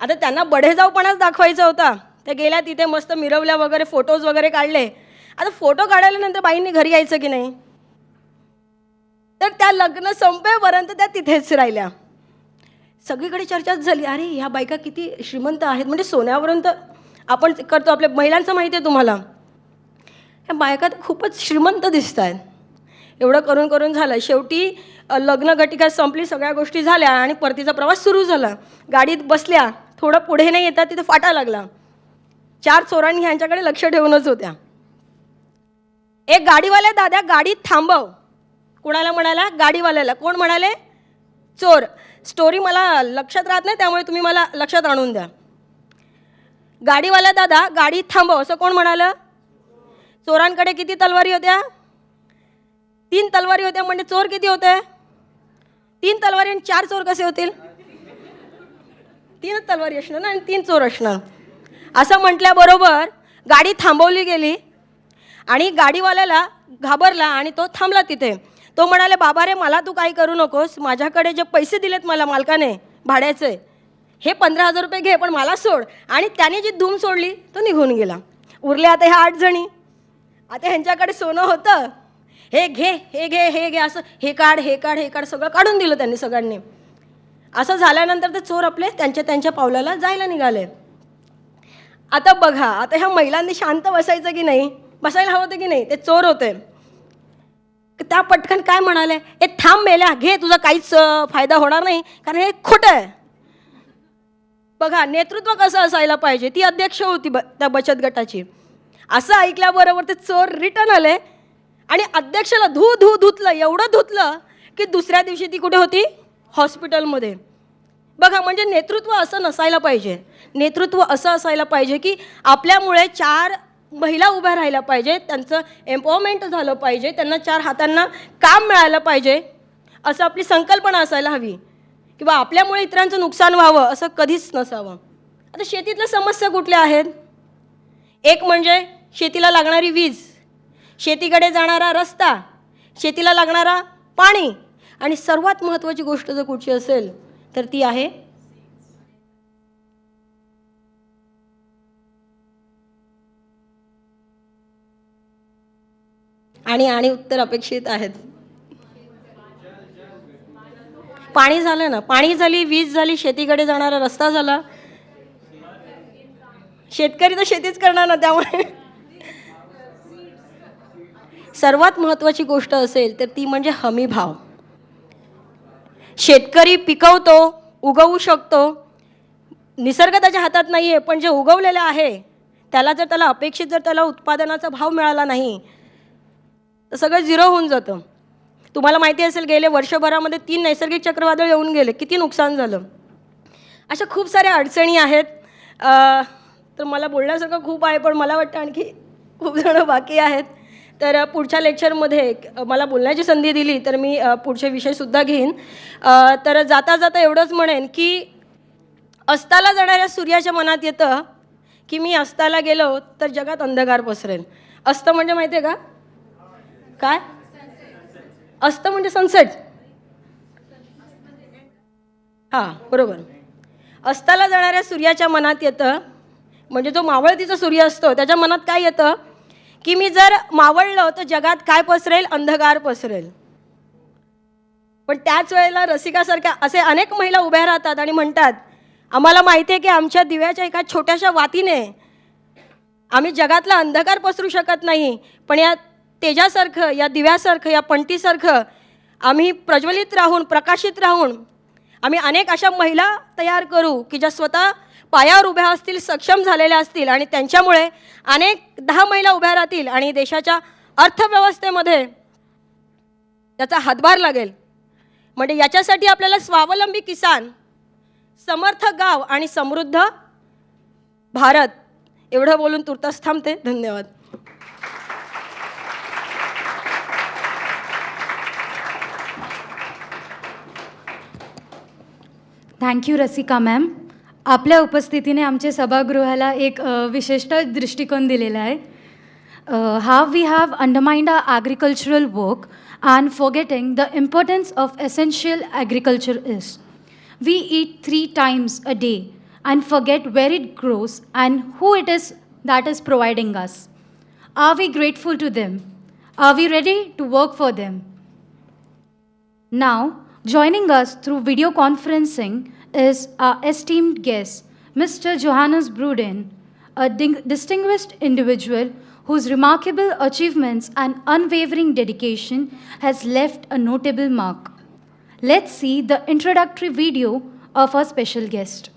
आता त्यांना बढेजावपणाच दाखवायचा होता. त्या गेल्या तिथे मस्त मिरवल्या वगैरे, फोटोज वगैरे काढले. आता फोटो काढल्यानंतर बाईंनी घरी यायचं की नाही? तर त्या लग्न संपेपर्यंत त्या तिथेच राहिल्या. सगळीकडे चर्चाच झाली, अरे ह्या बायका किती श्रीमंत आहेत, म्हणजे सोन्यावरून तर आपण करतो, आपल्या महिलांचं माहिती आहे तुम्हाला, ह्या बायका तर खूपच श्रीमंत दिसत आहेत. एवढं करून करून झालं. शेवटी लग्न घटिका संपली, सगळ्या गोष्टी झाल्या आणि परतीचा प्रवास सुरू झाला. गाडीत बसल्या, थोडं पुढे नाही येतात तिथे फाटा लागला. 4 चोरांनी ह्यांच्याकडे लक्ष ठेवूनच होत्या. एक गाडीवाल्या दादा, गाडी थांबव. कोणाला म्हणाला? गाडीवाल्याला. कोण म्हणाले? चोर. स्टोरी मला लक्षात राहत नाही, त्यामुळे तुम्ही मला लक्षात आणून द्या. गाडीवाला दादा, गाडी थांबव, असं कोण म्हणालं? चोरांकडे किती तलवारी होत्या? 3 तलवारी होत्या. म्हणजे चोर किती होते? 3 तलवारी. आणि 4 चोर कसे होतील? 3 तलवारी असणार ना आणि 3 चोर असणार. असं म्हटल्याबरोबर गाडी थांबवली गेली आणि गाडीवाल्याला घाबरला आणि तो थांबला तिथे. तो म्हणाले, बाबा रे, मला तू काही करू नकोस, माझ्याकडे जे पैसे दिलेत मला मालकाने भाड्याचे, हे 15,000 रुपये घे, पण मला सोड. आणि त्याने जी धूम सोडली तो निघून गेला. उरले आता ह्या 8 जणी. आता ह्यांच्याकडे सोनं होतं, हे घे, हे घे, हे घे, असं हे काढ, हे काढ, हे काढ, सगळं काढून दिलं त्यांनी सगळ्यांनी. असं झाल्यानंतर ते चोर आपले त्यांच्या पावलाला जायला निघाले. आता बघा, आता ह्या महिलांनी शांत बसायचं की नाही? बसायला हवं होतं की नाही? ते चोर होते. त्या पटकन काय म्हणाले, ए थांब मेल्या, घे, तुझा काहीच फायदा होणार नाही, कारण हे खोटं आहे. बघा, नेतृत्व कसं असायला पाहिजे. ती अध्यक्ष होती त्या बचत गटाची. असं ऐकल्याबरोबर ते चोर रिटर्न आले आणि अध्यक्षाला धुतलं, एवढं धुतलं की दुसऱ्या दिवशी ती कुठे होती? हॉस्पिटलमध्ये. बघा, म्हणजे नेतृत्व असं नसायला पाहिजे. नेतृत्व असं असायला पाहिजे की आपल्यामुळे 4 महिला उभ्या राहिल्या पाहिजे, त्यांचं एम्पॉवरमेंट झालं पाहिजे, त्यांना 4 हातांना काम मिळालं पाहिजे, असं आपली संकल्पना असायला हवी. किंवा आपल्यामुळे इतरांचं नुकसान व्हावं असं कधीच नसावं. आता शेतीतल्या समस्या कुठल्या आहेत? एक म्हणजे शेतीला लागणारी वीज, शेतीकडे जाणारा रस्ता, शेतीला लागणारा पाणी, आणि सर्वात महत्त्वाची गोष्ट जर कुठची असेल तर ती आहे आणि उत्तर अपेक्षित आहेत. पाणी झालं ना, पाणी झाली, वीज झाली, शेतीकडे जाणारा रस्ता झाला. शेतकरी तर शेतीच करणार ना, त्यामुळे सर्वात महत्त्वाची गोष्ट असेल तर ती म्हणजे हमी भाव. शेतकरी पिकवतो, उगवू शकतो, निसर्ग त्याच्या हातात नाही आहे, पण जे उगवलेलं आहे त्याला जर त्याला अपेक्षित जर त्याला उत्पादनाचा भाव मिळाला नाही तर सगळं झिरो होऊन जातं. तुम्हाला माहिती असेल, गेले वर्षभरामध्ये 3 नैसर्गिक चक्रीवादळ येऊन गेले, किती नुकसान झालं. अशा खूप साऱ्या अडचणी आहेत. तर मला बोलण्यासारखं खूप आहे, पण मला वाटतं आणखी खूप जणं बाकी आहेत. तर पुढच्या लेक्चरमध्ये मला बोलण्याची संधी दिली तर मी पुढचे विषयसुद्धा घेईन. तर जाता जाता एवढंच म्हणेन की अस्ताला जाणाऱ्या सूर्याच्या मनात येतं की मी अस्ताला गेलो तर जगात अंधकार पसरेल. अस्त म्हणजे माहिती आहे का काय? अस्त म्हणजे सनसेट. हां, बरोबर. अस्ताला जाणाऱ्या सूर्याच्या मनात येतं, म्हणजे जो मावळतीचा सूर्य असतो त्याच्या मनात काय येतं की मी जर मावळलो तर जगात काय पसरेल? अंधकार पसरेल. पण त्याच वेळेला रसिकासारख्या असे अनेक महिला उभ्या राहतात आणि म्हणतात, आम्हाला माहिती आहे की आमच्या दिव्याच्या एका छोट्याशा वातीने आम्ही जगातला अंधकार पसरू शकत नाही, पण या तेजासारखं, या दिव्यासारखं, या पणतीसारखं आम्ही प्रज्वलित राहून, प्रकाशित राहून आम्ही अनेक अशा महिला तयार करू की ज्या स्वतः पायावर उभ्या असतील, सक्षम झालेल्या असतील, आणि त्यांच्यामुळे अनेक 10 महिला उभ्या राहतील आणि देशाच्या अर्थव्यवस्थेमध्ये त्याचा हातभार लागेल. म्हणजे याच्यासाठी आपल्याला स्वावलंबी किसान, समर्थ गाव आणि समृद्ध भारत एवढं बोलून तुर्तास थांबते. धन्यवाद. Thank you Rasika ma'am. आपल्या उपस्थितीने आमच्या सभागृहाला एक विशिष्ट दृष्टिकोन दिलेला आहे. How we have undermined a agricultural work and forgetting the importance of essential agriculture is. We eat 3 times a day and forget where it grows and who it is that is providing us. Are we grateful to them? Are we ready to work for them? Now, joining us through video conferencing is our esteemed guest, Mr. Johannes Bruden, a distinguished individual whose remarkable achievements and unwavering dedication has left a notable mark. Let's see the introductory video of our special guest.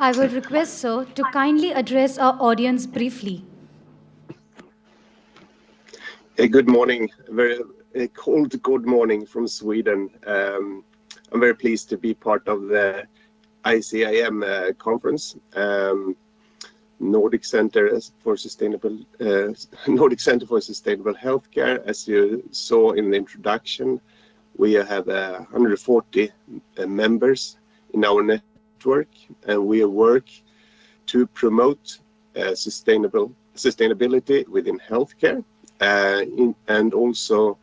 I would request, sir, to kindly address our audience briefly. Good morning, a cold good morning from Sweden. I'm very pleased to be part of the ICIM conference, Nordic Center for Sustainable Healthcare. As you saw in the introduction, we have 140 members in our network, and we work to promote sustainability within healthcare. And also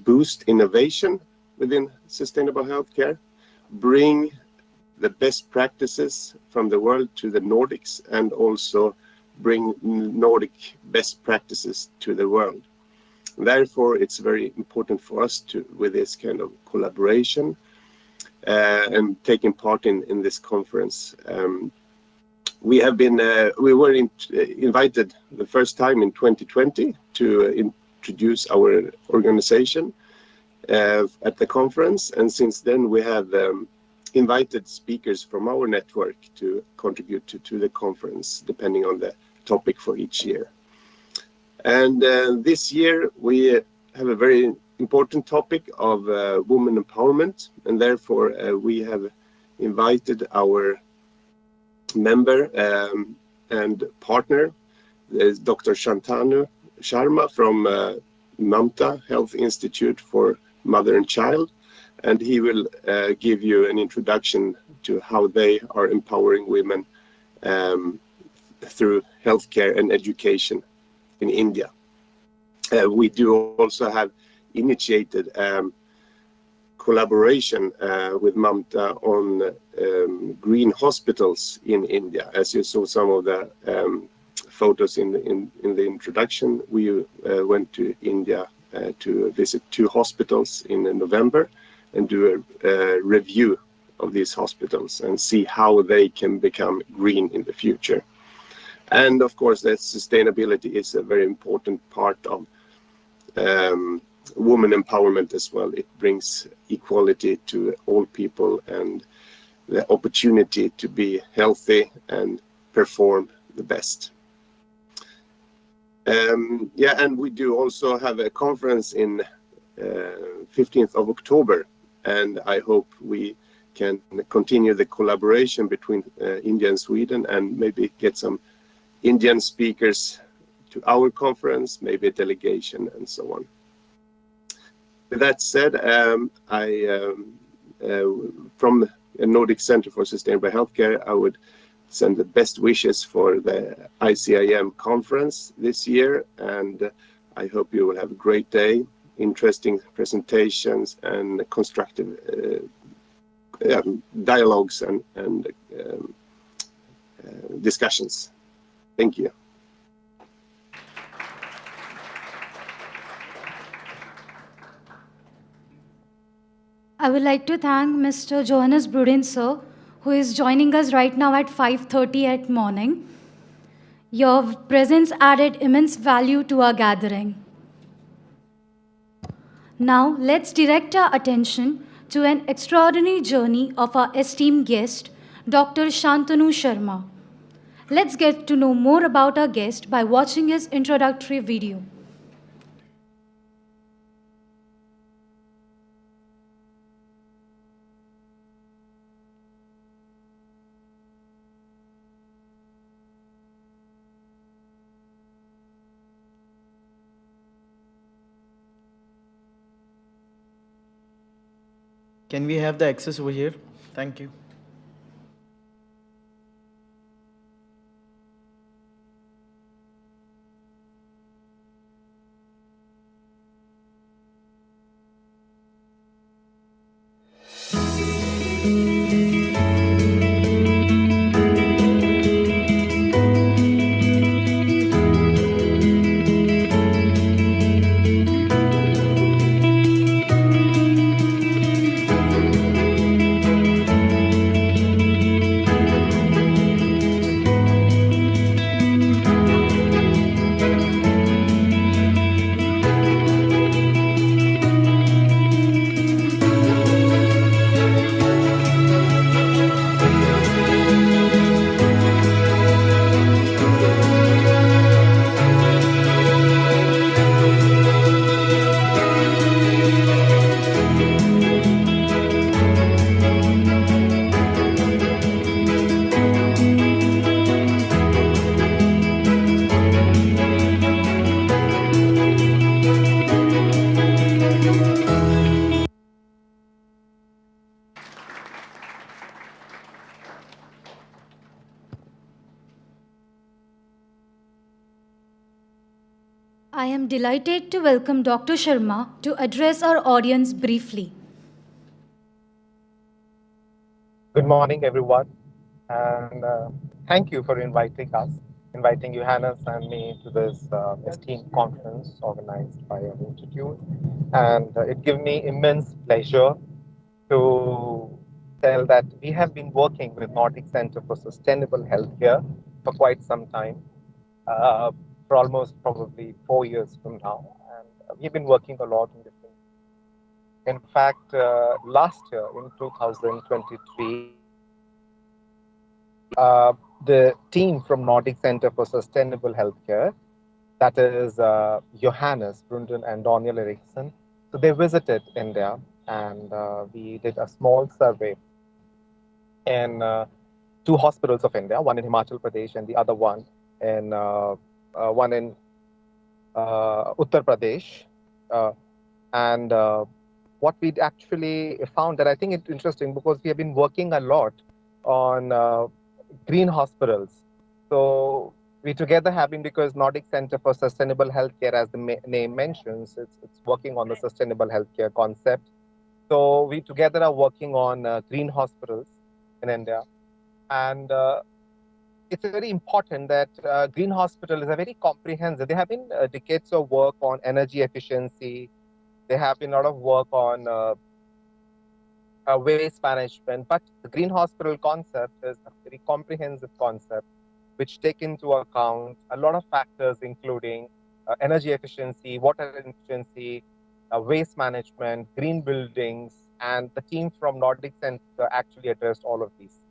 boost innovation within sustainable healthcare, bring the best practices from the world to the Nordics, and also bring Nordic best practices to the world. Therefore, it's very important for us with this kind of collaboration and taking part in this conference. We were invited the first time in 2020 to introduce our organization at the conference, and since then we have invited speakers from our network to contribute to the conference, depending on the topic for each year. And this year we have a very important topic of women empowerment, and therefore we have invited our member and partner is Dr. Shantanu Sharma from Mamta Health Institute for Mother and Child, and he will give you an introduction to how they are empowering women through healthcare and education in India. We do also have initiated collaboration with Mamta on green hospitals in India. As you saw some of the photos in the introduction, we went to India to visit 2 hospitals in November and do a review of these hospitals and see how they can become green in the future. And of course, that sustainability is a very important part of women empowerment as well. It brings equality to all people and the opportunity to be healthy and perform the best. Yeah, and we do also have a conference in 15th of October, and I hope we can continue the collaboration between India and Sweden and maybe get some Indian speakers to our conference, maybe a delegation and so on. With that said, from the Nordic Center for Sustainable Healthcare, I would send the best wishes for the ICIM conference this year, and I hope you will have a great day, interesting presentations and constructive dialogues and discussions. Thank you. I would like to thank Mr. Johannes Brudin, sir, who is joining us right now at 5:30 at morning. Your presence added immense value to our gathering. Now, let's direct our attention to an extraordinary journey of our esteemed guest, Dr. Shantanu Sharma. Let's get to know more about our guest by watching his introductory video. Can we have the access over here? Thank you. I am delighted to welcome Dr. Sharma to address our audience briefly. Good morning, everyone, and thank you for inviting Johannes and me to this esteemed conference organized by our institute. And it gives me immense pleasure to tell that we have been working with Nordic Center for Sustainable Healthcare for quite some time, for almost probably 4 years from now. And we've been working a lot in different. In fact, last year in 2023, the team from Nordic Center for Sustainable Healthcare, that is Johannes Brudin and Daniel Eriksson, so they visited India, and we did a small survey in 2 hospitals of India, one in Himachal Pradesh and the other one in Uttar Pradesh. And what we actually found, that I think it's interesting, because we have been working a lot on green hospitals. So we together have been, because Nordic Center for Sustainable Healthcare, as the name mentions, it's working on the sustainable healthcare concept. So we together are working on green hospitals in India. And it's very important that Green Hospital is a very comprehensive. There have been decades of work on energy efficiency. There have been a lot of work on waste management, but the Green Hospital concept is a very comprehensive concept which take into account a lot of factors, including energy efficiency, water efficiency, waste management, green buildings, and the team from Nordic Center actually addressed all of these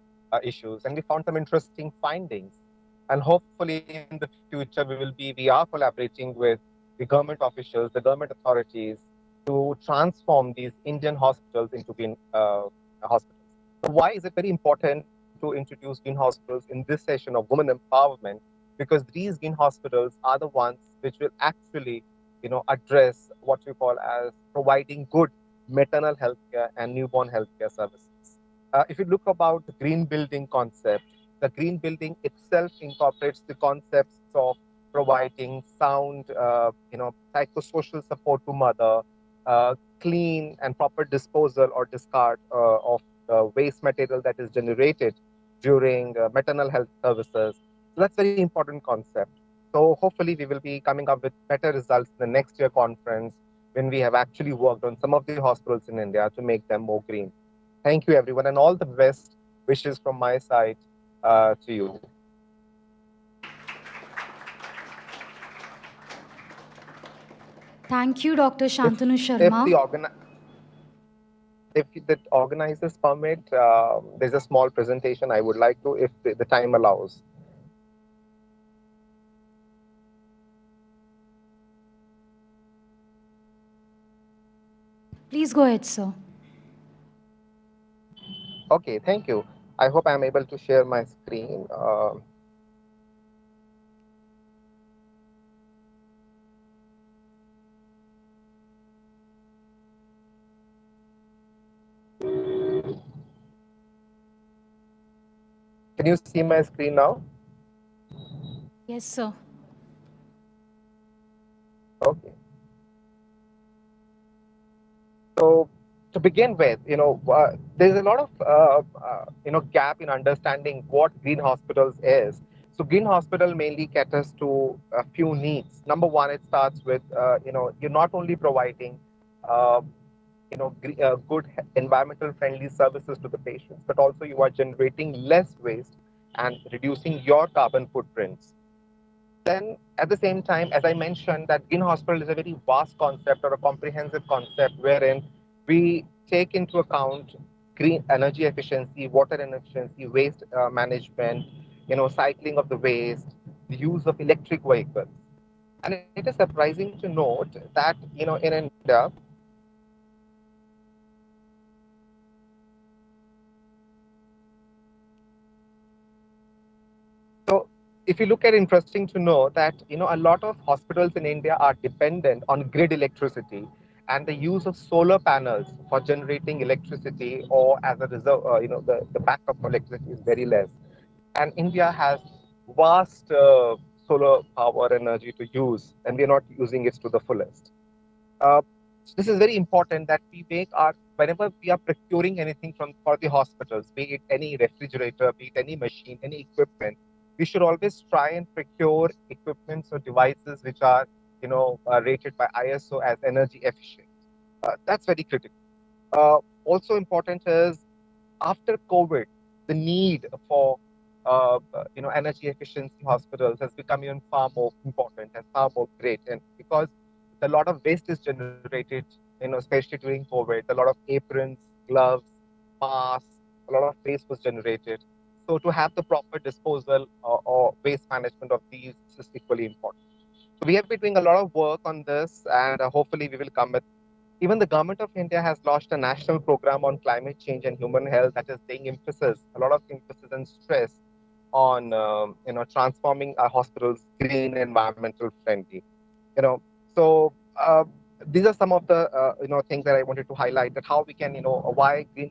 issues, and we found some interesting findings. And hopefully, in the future, we are collaborating with the government officials, the government authorities, to transform these Indian hospitals into green hospitals. So why is it very important to introduce green hospitals in this session of women empowerment? Because these green hospitals are the ones which will actually, address what we call as providing good maternal health care and newborn health care services. If you look about the green building concept, the green building itself incorporates the concepts of providing sound, psychosocial support to mother, clean and proper disposal or discard of waste material that is generated during maternal health services. So that's a very important concept. So hopefully we will be coming up with better results in the next year conference when we have actually worked on some of the hospitals in India to make them more green. Thank you, everyone, and all the best wishes from my side to you. Thank you, Dr. Shantanu Sharma. If the organizers permit, there's a small presentation I would like to, if the time allows. Please go ahead, sir. Okay, thank you. I hope I'm able to share my screen. Can you see my screen now? Yes, sir. Okay. So to begin with, there's a lot of gap in understanding what green hospitals is. So green hospital mainly caters to a few needs. Number one, it starts with you're not only providing good environmental friendly services to the patients, but also you are generating less waste and reducing your carbon footprints. Then at the same time, as I mentioned, that green hospital is a very vast concept or a comprehensive concept wherein we take into account green energy efficiency, water efficiency, waste management, cycling of the waste, the use of electric vehicles. And it is surprising to note that, in India, so if you look at, interesting to know that, a lot of hospitals in India are dependent on grid electricity, and the use of solar panels for generating electricity or as a reserve, the backup for electricity is very less. And India has vast solar power energy to use, and we are not using it to the fullest. This is very important that we make whenever we are procuring anything for the hospitals, be it any refrigerator, be it any machine, any equipment, we should always try and procure equipments or devices which are, rated by ISO as energy efficient. That's very critical. Also important is, after COVID, the need for energy efficiency hospitals has become even far more important and far more great. And because a lot of waste is generated, especially during COVID, a lot of aprons, gloves, masks, a lot of waste was generated. So to have the proper disposal or waste management of these is equally important. So we have been doing a lot of work on this, and hopefully we will come with. Even the government of India has launched a national program on climate change and human health that is laying a lot of emphasis and stress on transforming our hospitals green, environmental friendly. So these are some of the things that I wanted to highlight, that how we can why green,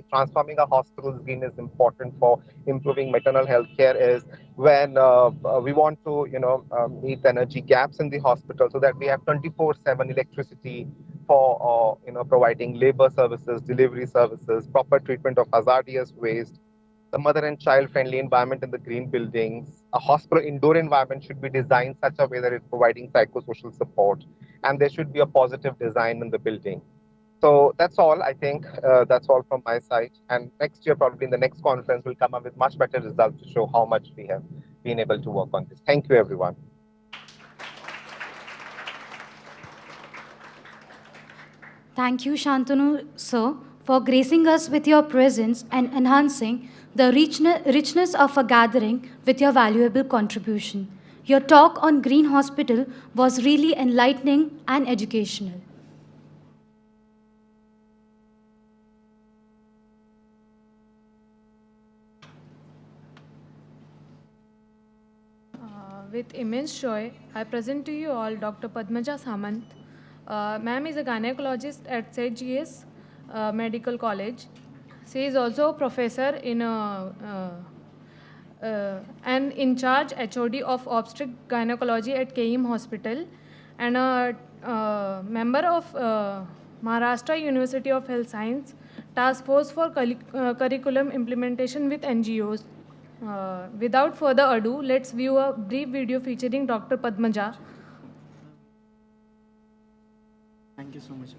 transforming our hospitals green is important for improving maternal health care is when we want to meet energy gaps in the hospital, so that we have 24/7 electricity for providing labor services, delivery services, proper treatment of hazardous waste. the mother and child friendly environment in the green buildings. A hospital indoor environment should be designed such a way that it's providing psychosocial support, and there should be a positive design in the building. So that's all, I think. That's all from my side. And next year, probably in the next conference, we'll come up with much better results to show how much we have been able to work on this. Thank you, everyone. Thank you, Shantanu, sir, for gracing us with your presence and enhancing the richness of a gathering with your valuable contribution. Your talk on Green Hospital was really enlightening and educational. With immense joy, I present to you all Dr. Padmaja Samant. Ma'am is a gynecologist at ZGS Medical College. She is also a professor in and in charge HOD of obstetric gynecology at KEM Hospital, and a member of Maharashtra University of Health Science Task Force for Curriculum Implementation with NGOs. Without further ado, let's view a brief video featuring Dr. Padmaja. Thank you so much.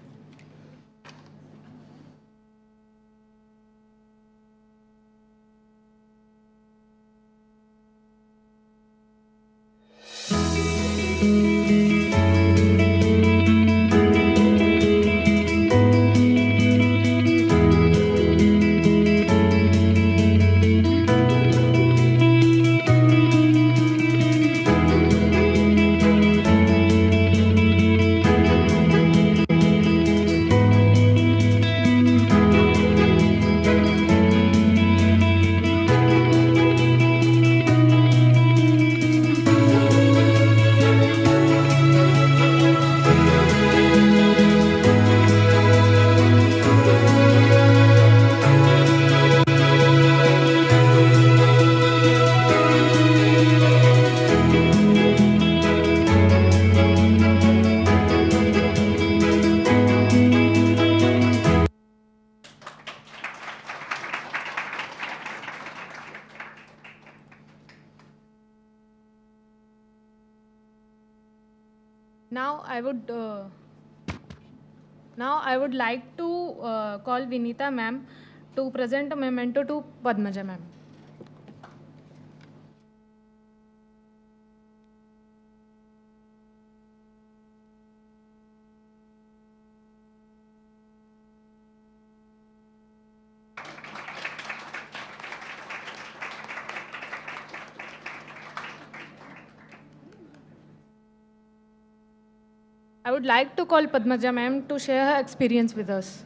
Now I would like to call Vinita ma'am to present a memento to Padmaja ma'am. I would like to call Padmaja ma'am to share her experience with us.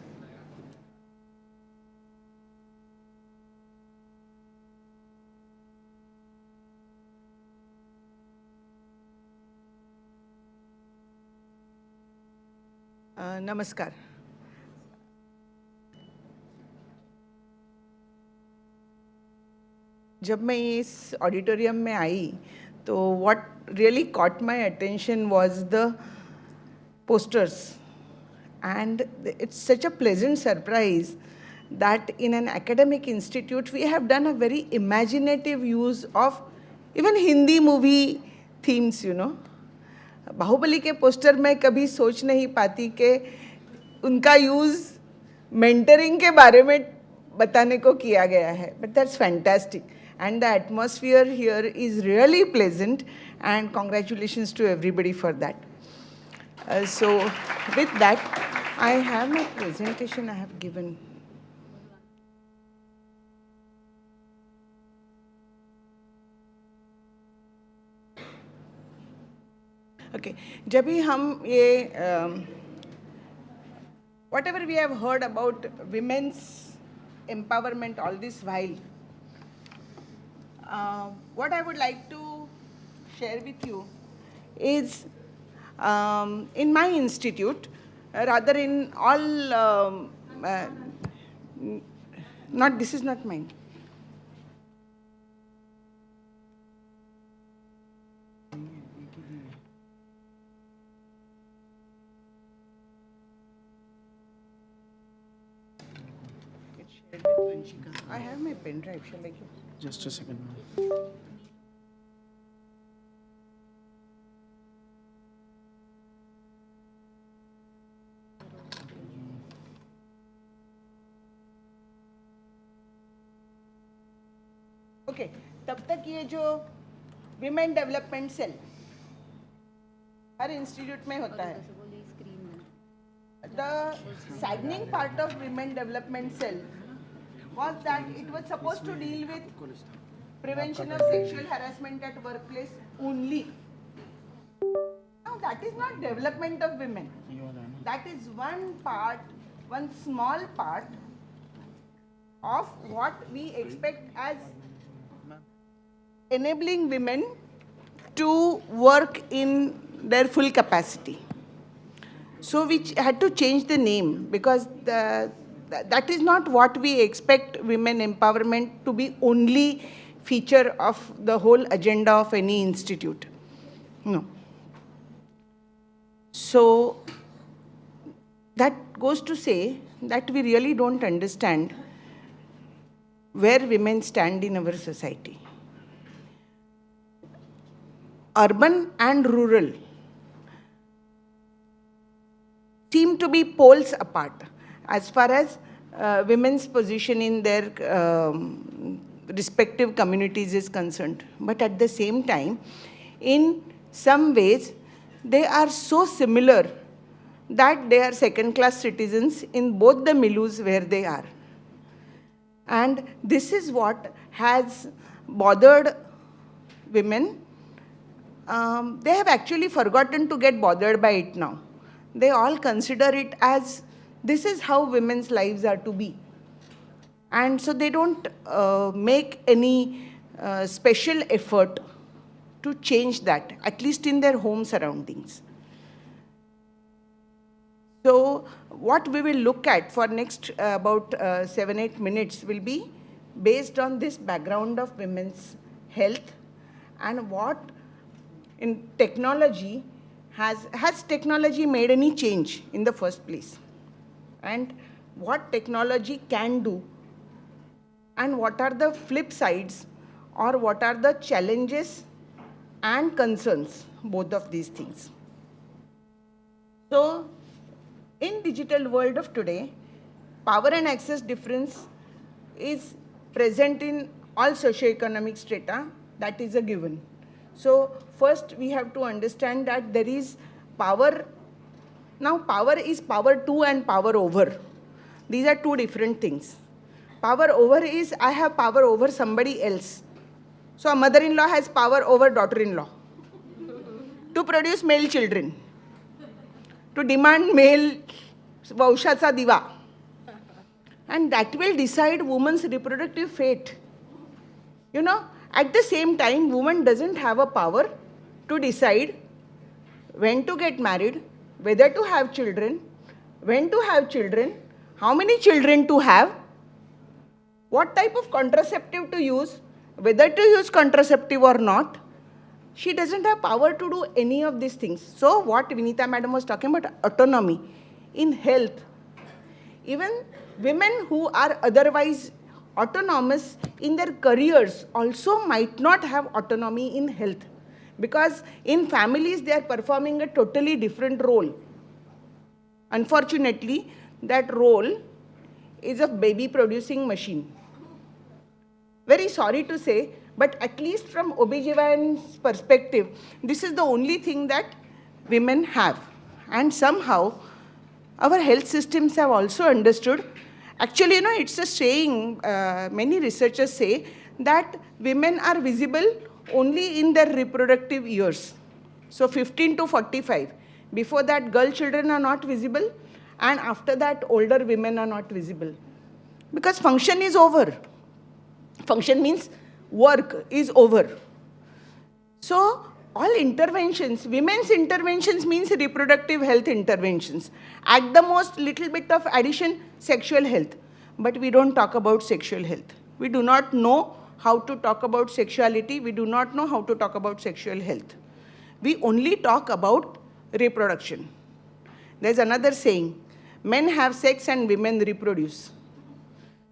नमस्कार. जब मैं इस auditorium में आई तो what really caught my attention was the posters, and it's such a pleasant surprise that in an academic institute we have done a very imaginative use of even Hindi movie themes, you know. Baahubali के poster में कभी सोच नहीं पाती कि उनका use mentoring के बारे में बताने को किया गया है, but that's fantastic, and the atmosphere here is really pleasant, and congratulations to everybody for that. So with that, I have my presentation I have given. Okay, जब भी हम ये whatever we have heard about women's empowerment all this while, what I would like to share with you is in my institute, rather in all, this is not mine. I have my pen drive. Shall I give? Just a second, ma'am. Okay, तब तक ये जो women development cell हर institute में होता है. The saddening part of women development cell was that it was supposed to deal with prevention of sexual harassment at workplace only. Now that is not development of women. That is one part, one small part of what we expect as enabling women to work in their full capacity. So we had to change the name because that is not what we expect women empowerment to be only feature of the whole agenda of any institute. No. So that goes to say that we really don't understand where women stand in our society. Urban and rural seem to be poles apart as far as women's position in their respective communities is concerned. But at the same time, in some ways, they are so similar that they are second-class citizens in both the milieus where they are. And this is what has bothered women. They have actually forgotten to get bothered by it now. They all consider it as this is how women's lives are to be. And so they don't make any special effort to change that, at least in their home surroundings. So what we will look at for next about 7-8 minutes will be based on this background of women's health and what in technology has technology made any change in the first place, and what technology can do, and what are the flip sides or what are the challenges and concerns, both of these things. So in digital world of today, power and access difference is present in all socioeconomic strata. That is a given. So first we have to understand that there is power. Now power is power to and power over. These are two different things. Power over is I have power over somebody else. So a mother-in-law has power over daughter-in-law to produce male children, to demand male vaushacha diva. And that will decide woman's reproductive fate. You know, at the same time, woman doesn't have a power to decide when to get married, whether to have children, when to have children, how many children to have, what type of contraceptive to use, whether to use contraceptive or not. She doesn't have power to do any of these things. So what Vinita madam was talking about, autonomy in health. Even women who are otherwise autonomous in their careers also might not have autonomy in health, because in families they are performing a totally different role. Unfortunately, that role is a baby producing machine. Very sorry to say, but at least from OBGYN's perspective, this is the only thing that women have. And somehow our health systems have also understood. Actually, you know, it's a saying, many researchers say that women are visible only in their reproductive years. So 15 to 45. Before that, girl children are not visible, and after that, older women are not visible. Because function is over. Function means work is over. So all interventions, women's interventions means reproductive health interventions. At the most, little bit of addition, sexual health. But we don't talk about sexual health. We do not know how to talk about sexuality. We do not know how to talk about sexual health. We only talk about reproduction. There's another saying, men have sex and women reproduce.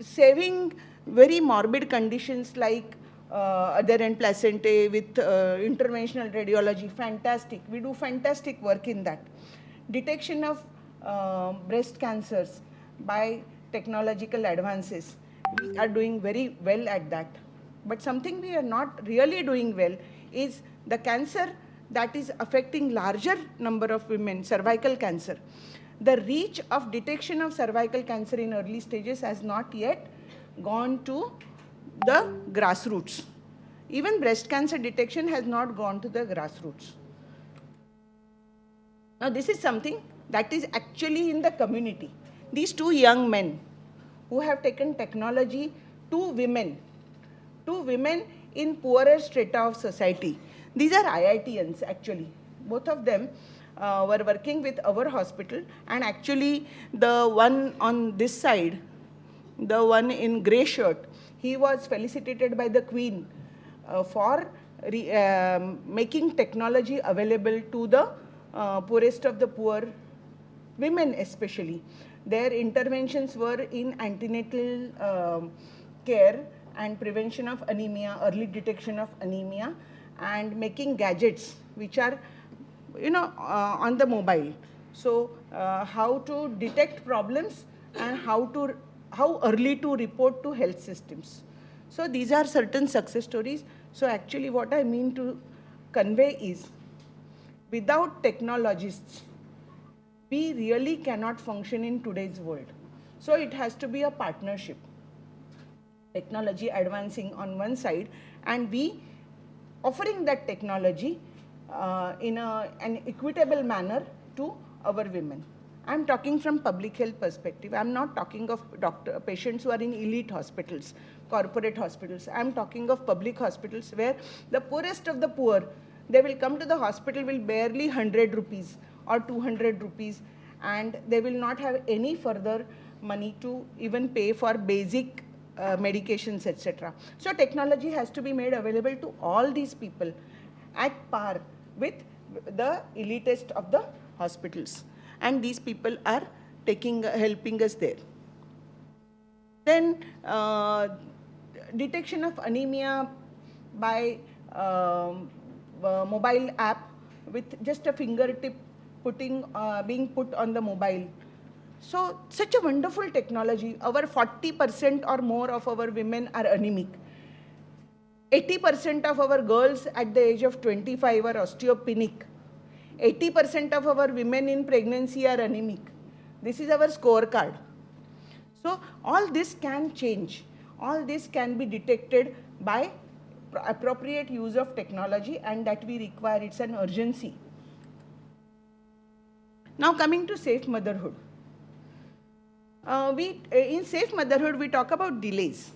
saving very morbid conditions like other end placentae with interventional radiology, fantastic. We do fantastic work in that. Detection of breast cancers by technological advances, we are doing very well at that. But something we are not really doing well is the cancer that is affecting larger number of women, cervical cancer. The reach of detection of cervical cancer in early stages has not yet gone to the grassroots. Even breast cancer detection has not gone to the grassroots. Now this is something that is actually in the community. These two young men who have taken technology to women in poorer strata of society. These are IITians actually. Both of them were working with our hospital, and actually the one on this side, the one in grey shirt, he was felicitated by the Queen for making technology available to the poorest of the poor women especially. Their interventions were in antenatal care and prevention of anemia, early detection of anemia, and making gadgets which are on the mobile. So how to detect problems and how early to report to health systems. So these are certain success stories. So actually what I mean to convey is, without technologists, we really cannot function in today's world. So it has to be a partnership. Technology advancing on one side, and we offering that technology in an equitable manner to our women. I'm talking from public health perspective. I'm not talking of patients who are in elite hospitals, corporate hospitals. I'm talking of public hospitals where the poorest of the poor, they will come to the hospital with barely 100 rupees or 200 rupees, and they will not have any further money to even pay for basic medications, etc. So technology has to be made available to all these people at par with the elitist of the hospitals, and these people are helping us there. Then detection of anemia by mobile app with just a fingertip being put on the mobile. So such a wonderful technology. Our 40% or more of our women are anemic. 80% of our girls at the age of 25 are osteopenic. 80% of our women in pregnancy are anemic. This is our scorecard. So all this can change. All this can be detected by appropriate use of technology, and that we require. It's an urgency. Now coming to safe motherhood. In safe motherhood, we talk about delays.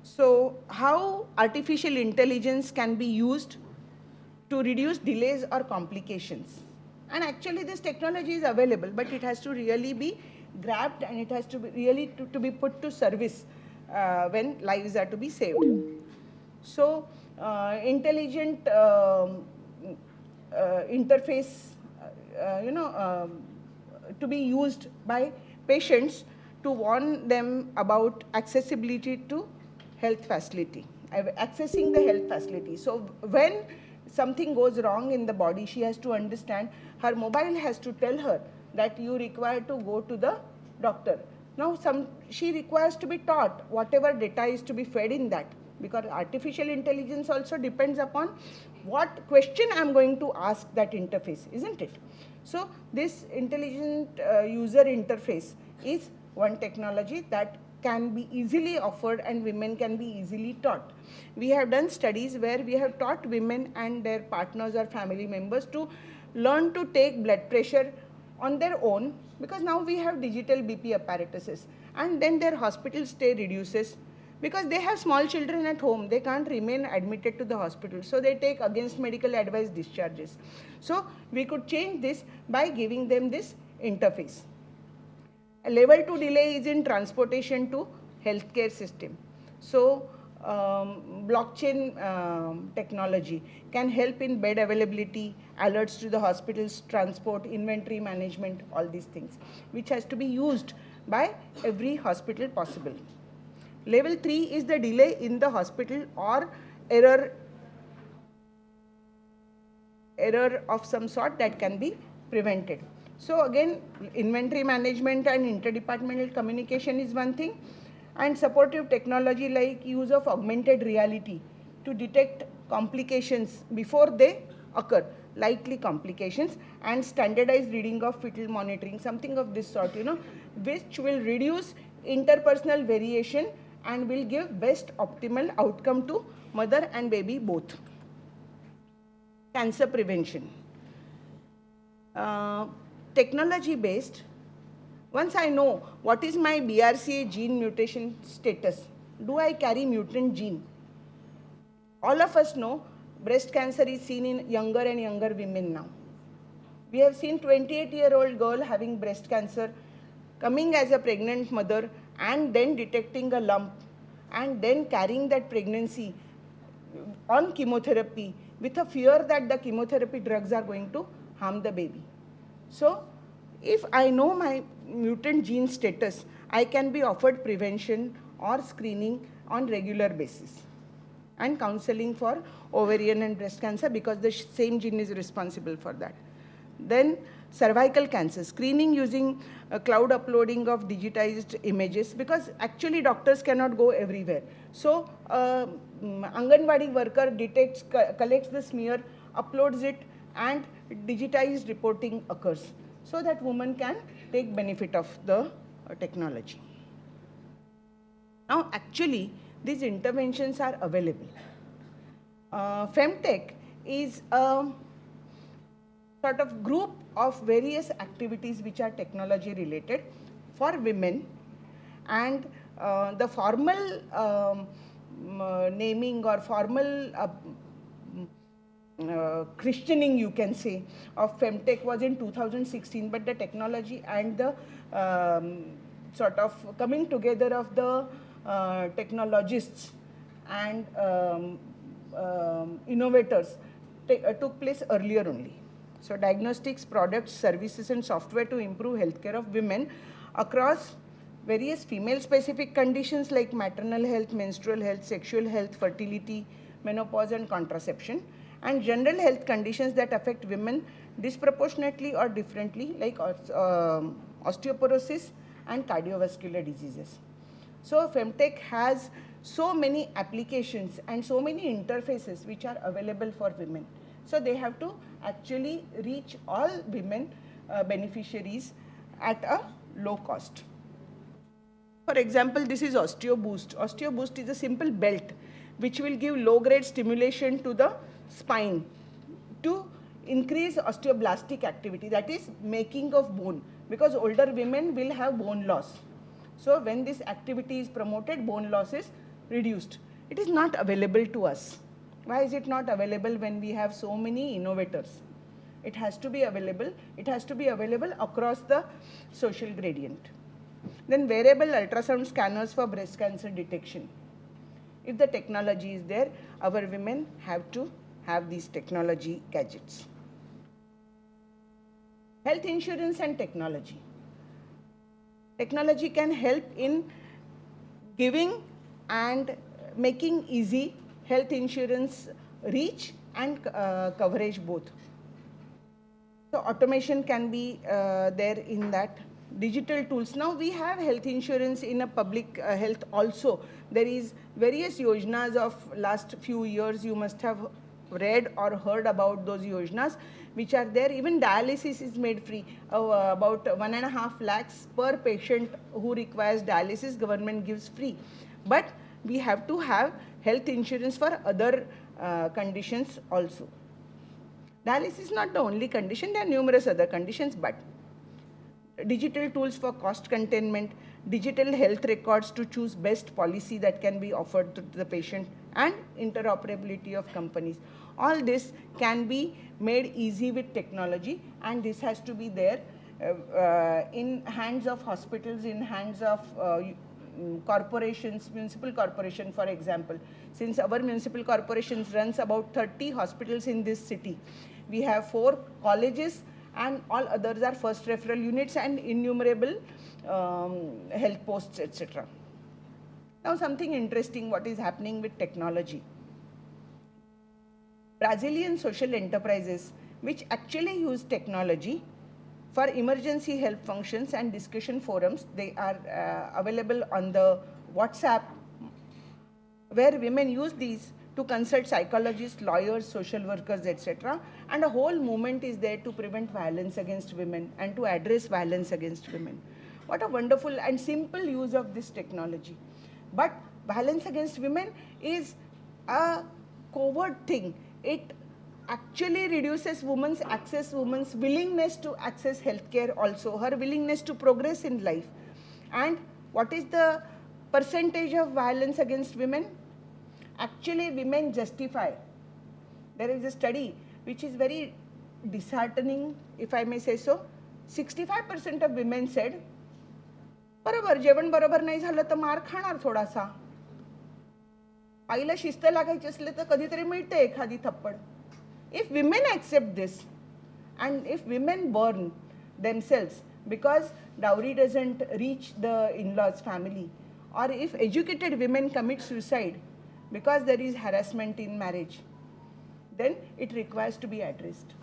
So how artificial intelligence can be used to reduce delays or complications. And actually this technology is available, but it has to really be grabbed, and it has to be really to be put to service when lives are to be saved. So intelligent interface, to be used by patients to warn them about accessibility to health facility, accessing the health facility. So when something goes wrong in the body, she has to understand, her mobile has to tell her that you require to go to the doctor. Now she requires to be taught whatever data is to be fed in that, because artificial intelligence also depends upon what question I'm going to ask that interface, isn't it? So this intelligent user interface is one technology that can be easily offered and women can be easily taught. We have done studies where we have taught women and their partners or family members to learn to take blood pressure on their own, because now we have digital BP apparatuses, and then their hospital stay reduces because they have small children at home. They can't remain admitted to the hospital, so they take against medical advice discharges. So we could change this by giving them this interface. A level 2 delay is in transportation to healthcare system. So blockchain technology can help in bed availability, alerts to the hospitals, transport, inventory management, all these things, which has to be used by every hospital possible. Level 3 is the delay in the hospital or error of some sort that can be prevented. So again, inventory management and interdepartmental communication is one thing, and supportive technology like use of augmented reality to detect complications before they occur, likely complications, and standardized reading of fetal monitoring, something of this sort, which will reduce interpersonal variation and will give best optimal outcome to mother and baby both. Cancer prevention. Technology based, once I know what is my BRCA gene mutation status, do I carry mutant gene? All of us know breast cancer is seen in younger and younger women now. We have seen 28-year-old girl having breast cancer, coming as a pregnant mother and then detecting a lump and then carrying that pregnancy on chemotherapy with a fear that the chemotherapy drugs are going to harm the baby. So if I know my mutant gene status, I can be offered prevention or screening on regular basis and counseling for ovarian and breast cancer because the same gene is responsible for that. Then cervical cancer, screening using cloud uploading of digitized images, because actually doctors cannot go everywhere. So Anganwadi worker detects, collects the smear, uploads it, and digitized reporting occurs so that woman can take benefit of the technology. Now actually these interventions are available. Femtech is a sort of group of various activities which are technology related for women, and the formal naming or formal christening, you can say, of Femtech was in 2016, but the technology and the sort of coming together of the technologists and innovators took place earlier only. So diagnostics, products, services and software to improve healthcare of women across various female-specific conditions like maternal health, menstrual health, sexual health, fertility, menopause and contraception, and general health conditions that affect women disproportionately or differently like osteoporosis and cardiovascular diseases. So Femtech has so many applications and so many interfaces which are available for women. So they have to actually reach all women beneficiaries at a low cost. For example, this is OsteoBoost. OsteoBoost is a simple belt which will give low-grade stimulation to the spine to increase osteoblastic activity, that is making of bone, because older women will have bone loss. So when this activity is promoted, bone loss is reduced. It is not available to us. Why is it not available when we have so many innovators? It has to be available. It has to be available across the social gradient. Then wearable ultrasound scanners for breast cancer detection. If the technology is there, our women have to have these technology gadgets. Health insurance and technology. Technology can help in giving and making easy health insurance reach and coverage both. So automation can be there in that. Digital tools. Now we have health insurance in a public health also. There is various yojnas of last few years. You must have read or heard about those yojnas which are there. Even dialysis is made free. About 1.5 lakhs per patient who requires dialysis, government gives free. But we have to have health insurance for other conditions also. Dialysis is not the only condition. There are numerous other conditions, but digital tools for cost containment, digital health records to choose best policy that can be offered to the patient, and interoperability of companies. All this can be made easy with technology, and this has to be there in hands of hospitals, in hands of corporations, municipal corporation for example. Since our municipal corporations runs about 30 hospitals in this city, we have 4 colleges and all others are first referral units and innumerable health posts, etc. Now something interesting what is happening with technology. Brazilian social enterprises which actually use technology for emergency help functions and discussion forums, they are available on the WhatsApp, where women use these to consult psychologists, lawyers, social workers, etc. And a whole movement is there to prevent violence against women and to address violence against women. What a wonderful and simple use of this technology. But violence against women is a covert thing. It actually reduces women's access, women's willingness to access healthcare also, her willingness to progress in life. And what is the percentage of violence against women? Actually, women justify. There is a study which is very disheartening, if I may say so. 65% of women said, बरोबर जेवण बरोबर नाही झालं तर मार खाणार थोडासा. आईला शिस्त लागायची असले तर कधीतरी मिळते एखादी थप्पड. If women accept this and if women burn themselves because dowry doesn't reach the in-laws family, or if educated women commit suicide because there is harassment in marriage, then it requires to be addressed.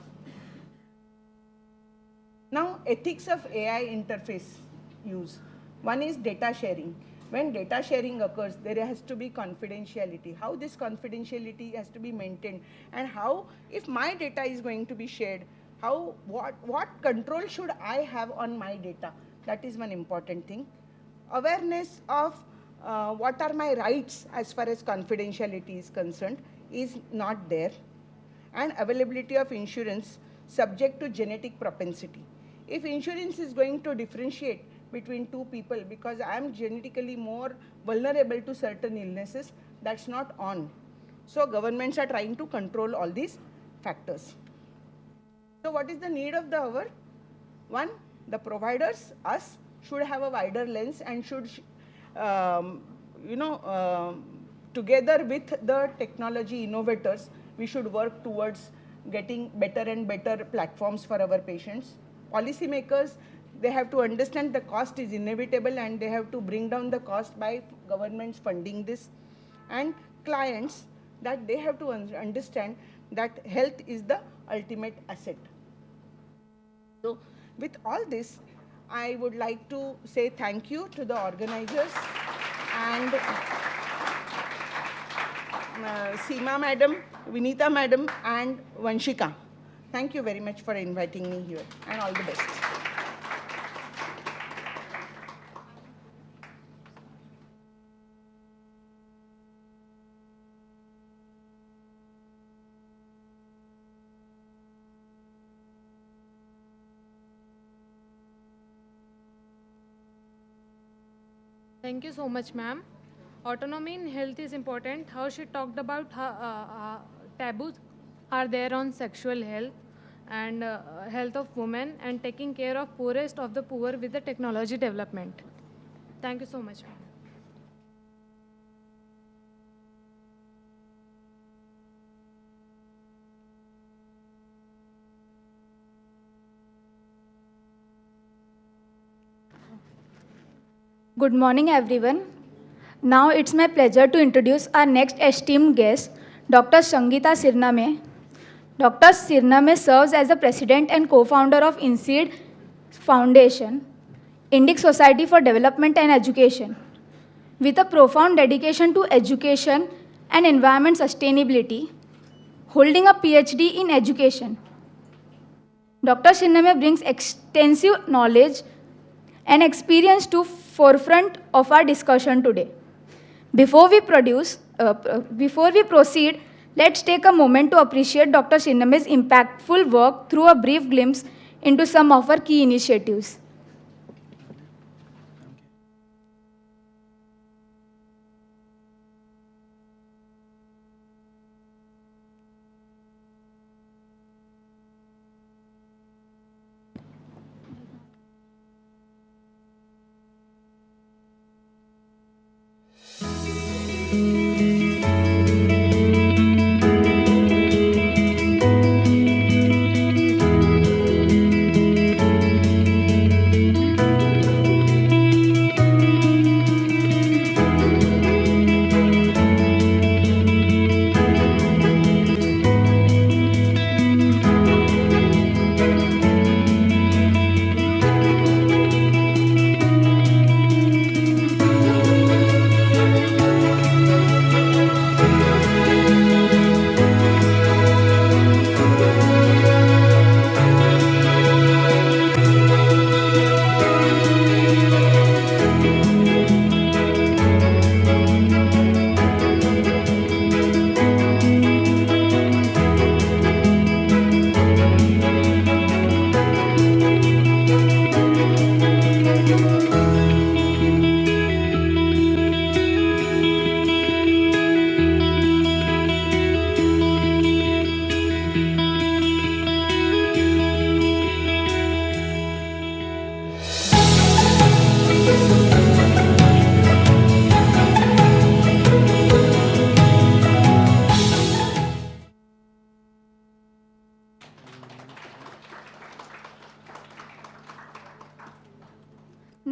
Now, ethics of AI interface use. One is data sharing. When data sharing occurs, there has to be confidentiality. How this confidentiality has to be maintained, and how, if my data is going to be shared, how, what control should I have on my data? That is one important thing. Awareness of what are my rights as far as confidentiality is concerned is not there. And availability of insurance subject to genetic propensity. If insurance is going to differentiate between two people because I am genetically more vulnerable to certain illnesses, that's not on. So governments are trying to control all these factors. So what is the need of the hour? One, the providers, us, should have a wider lens and should, together with the technology innovators, we should work towards getting better and better platforms for our patients. Policymakers, they have to understand the cost is inevitable and they have to bring down the cost by governments funding this. And clients, that they have to understand that health is the ultimate asset. So with all this, I would like to say thank you to the organizers and Seema madam, Vinita madam and Vanshika. Thank you very much for inviting me here and all the best. Thank you so much, ma'am. Autonomy in health is important. How she talked about how taboos are there on sexual health and health of women and taking care of poorest of the poor with the technology development. Thank you so much, ma'am. Good morning, everyone. Now it's my pleasure to introduce our next esteemed guest, Dr. Sangeeta Sirname. Dr. Sirname serves as the president and co-founder of INSEED Foundation, Indic Society for Development and Education. With a profound dedication to education and environment sustainability, holding a PhD in education, Dr. Sirname brings extensive knowledge and experience to forefront of our discussion today. Before we proceed, let's take a moment to appreciate Dr. Sirname's impactful work through a brief glimpse into some of our key initiatives.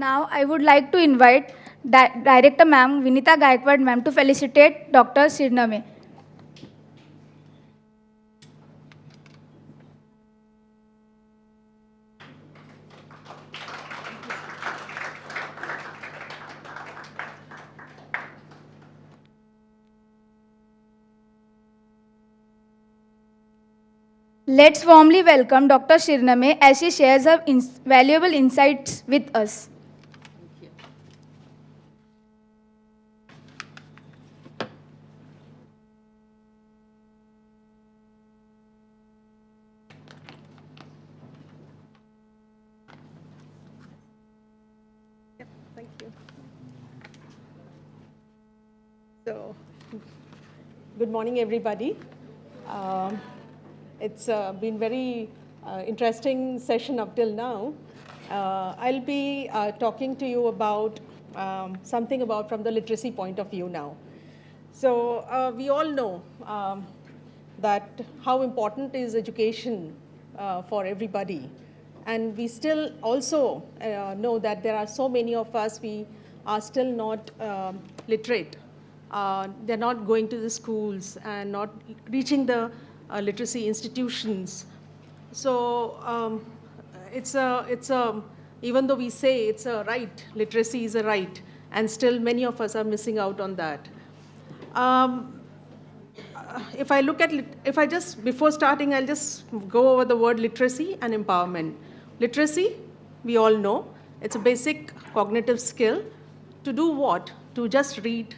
Now I would like to invite Director Ma'am Vinita Gaikwad Ma'am to felicitate Dr. Sirname. Let's warmly welcome Dr. Sirname as she shares her valuable insights with us. Thank you. So, good morning, everybody. It's been very interesting session up till now. I'll be talking to you about something about from the literacy point of view now. So we all know that how important is education for everybody. And we still also know that there are so many of us, we are still not literate. They're not going to the schools and not reaching the literacy institutions. So even though we say it's a right, literacy is a right, and still many of us are missing out on that. Before starting, I'll just go over the word literacy and empowerment. Literacy, we all know, it's a basic cognitive skill. To do what? To just read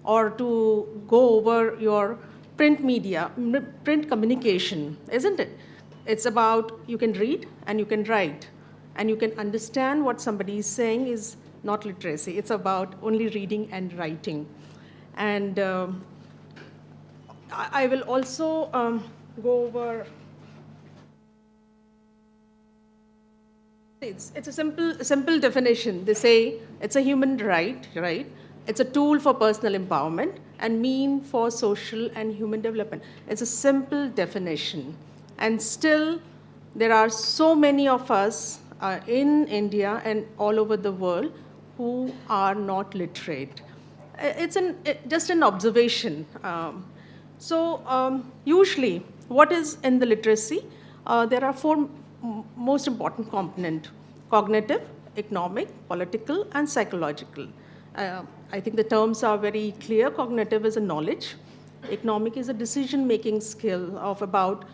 or to go over your print media, print communication, isn't it? It's about you can read and you can write and you can understand what somebody is saying is not literacy. It's about only reading and writing. And I will also go over. It's a simple definition. They say it's a human right? It's a tool for personal empowerment and mean for social and human development. It's a simple definition. And still, there are so many of us in India and all over the world who are not literate. It's just an observation. Usually, what is in the literacy? There are four most important components: cognitive, economic, political, and psychological. I think the terms are very clear. Cognitive is a knowledge. Economic is a decision-making skill of about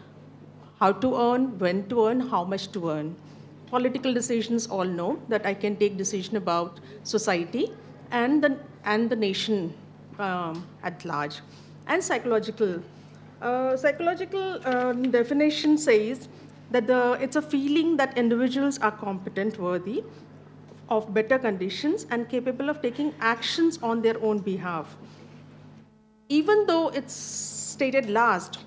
how to earn, when to earn, how much to earn. Political decisions, all know that I can take decision about society and the nation at large. And psychological. Psychological definition says that it's a feeling that individuals are competent, worthy of better conditions, and capable of taking actions on their own behalf. Even though it's stated last,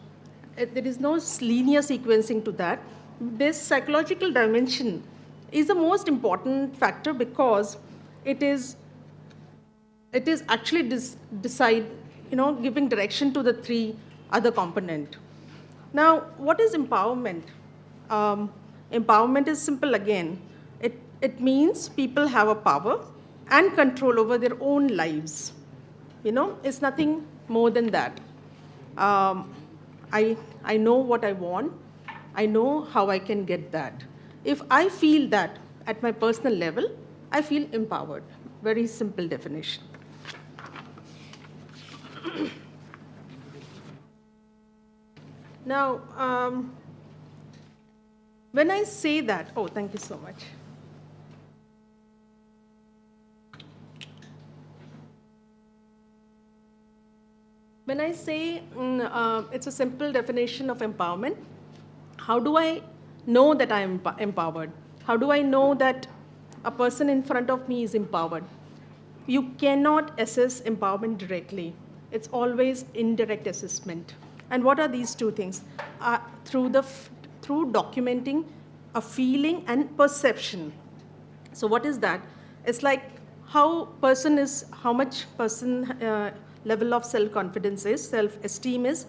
there is no linear sequencing to that. This psychological dimension is the most important factor because it is actually giving direction to the three other components. Now, what is empowerment? Empowerment is simple again. It means people have a power and control over their own lives. It's nothing more than that. I know what I want. I know how I can get that. If I feel that at my personal level, I feel empowered. Very simple definition. Now, when I say that, oh, thank you so much. When I say it's a simple definition of empowerment, how do I know that I am empowered? How do I know that a person in front of me is empowered? You cannot assess empowerment directly. It's always indirect assessment. And what are these two things? Through documenting a feeling and perception. So what is that? It's like how much person level of self-confidence is, self-esteem is,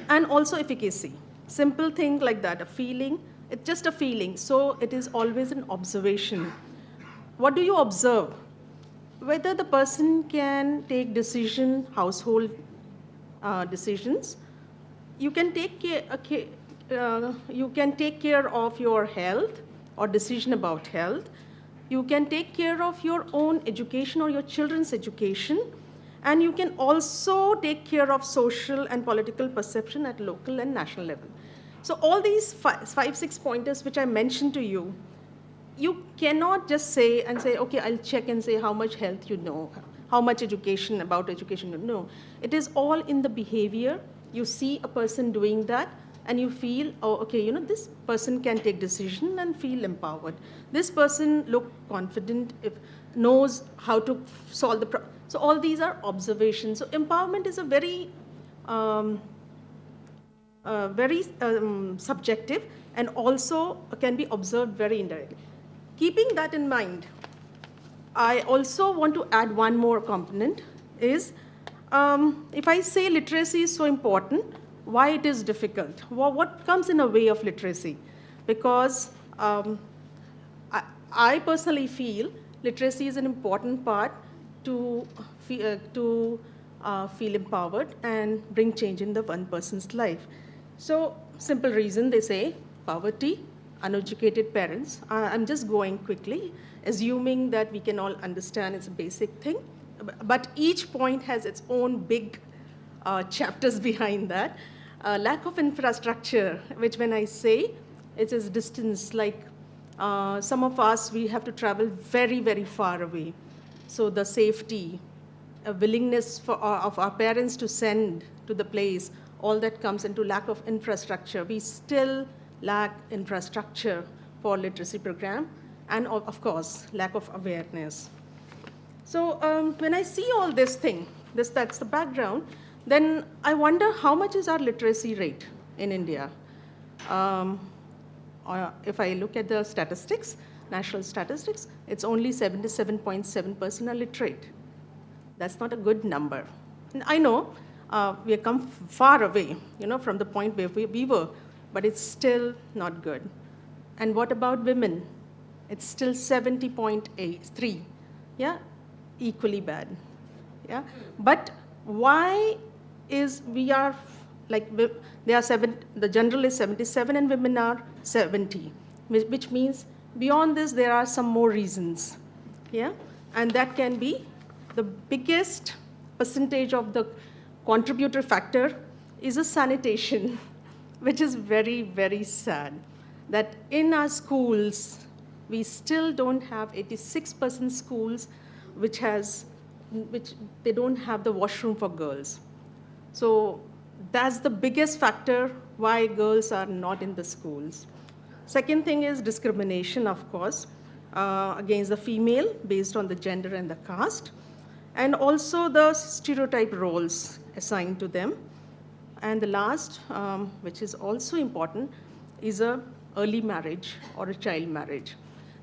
and also efficacy. Simple thing like that, a feeling, it's just a feeling. So it is always an observation. what do you observe? Whether the person can take household decisions. You can take care of your health or decision about health. You can take care of your own education or your children's education. And you can also take care of social and political perception at local and national level. So all these five, 6 pointers which I mentioned to you, you cannot just say, okay, I'll check and say how much health you know, how much education you know. It is all in the behavior. You see a person doing that, and you feel, oh, okay, this person can take decision and feel empowered. This person look confident, knows how to solve the problem. So all these are observations. So empowerment is a very, subjective, and also can be observed very indirectly. Keeping that in mind, I also want to add one more component is, if I say literacy is so important, why it is difficult? What comes in the way of literacy? Because I personally feel literacy is an important part to feel empowered and bring change in the one person's life. So simple reason, they say poverty, uneducated parents. I'm just going quickly, assuming that we can all understand it's a basic thing. But each point has its own big chapters behind that. Lack of infrastructure, which when I say, it is distance, like some of us, we have to travel very, very far away. So the safety, a willingness of our parents to send to the place, all that comes into lack of infrastructure. We still lack infrastructure for literacy program, and of course, lack of awareness. So when I see all this thing, that's the background, then I wonder how much is our literacy rate in India? If I look at the statistics, national statistics, it's only 77.7% are literate. That's not a good number. And I know we have come far away, from the point where we were, but it's still not good. And what about women? It's still 70.3, yeah, equally bad, yeah. But why is we are like they are the general is 77 and women are 70, which means beyond this there are some more reasons, yeah, and that can be the biggest percentage of the contributor factor is a sanitation, which is very, very sad, that in our schools, we still don't have 86% schools which they don't have the washroom for girls. So that's the biggest factor why girls are not in the schools. Second thing is discrimination, of course, against the female based on the gender and the caste, and also the stereotype roles assigned to them. And the last, which is also important, is a early marriage or a child marriage.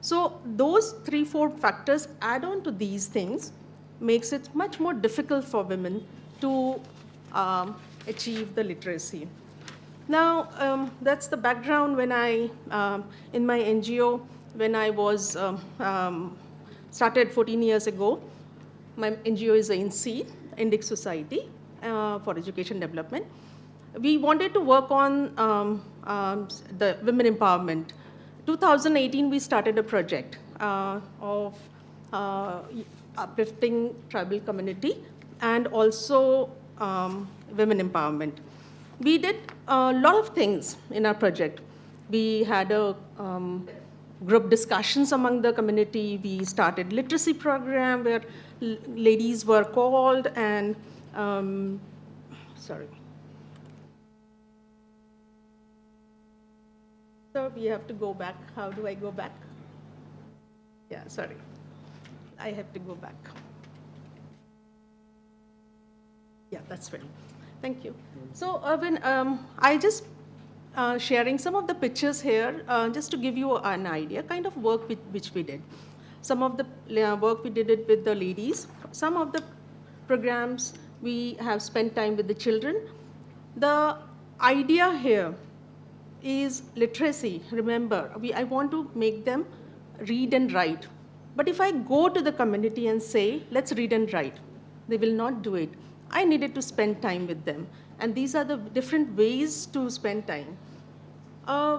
So those 3-4 factors add on to these things, makes it much more difficult for women to achieve the literacy. Now, that's the background when I, in my NGO, when I was started 14 years ago. My NGO is INSEED, Indic Society for Education Development. We wanted to work on the women empowerment. 2018, we started a project of uplifting tribal community and also women empowerment. We did a lot of things in our project. We had a group discussions among the community. We started literacy program where ladies were called and, sorry. So we have to go back. How do I go back? Yeah, sorry. I have to go back. Yeah, that's right. Thank you. So, Irvin, I just sharing some of the pictures here just to give you an idea, kind of work which we did. Some of the work we did it with the ladies. Some of the programs we have spent time with the children. The idea here is literacy. Remember, I want to make them read and write. But if I go to the community and say, let's read and write, they will not do it. I needed to spend time with them. And these are the different ways to spend time.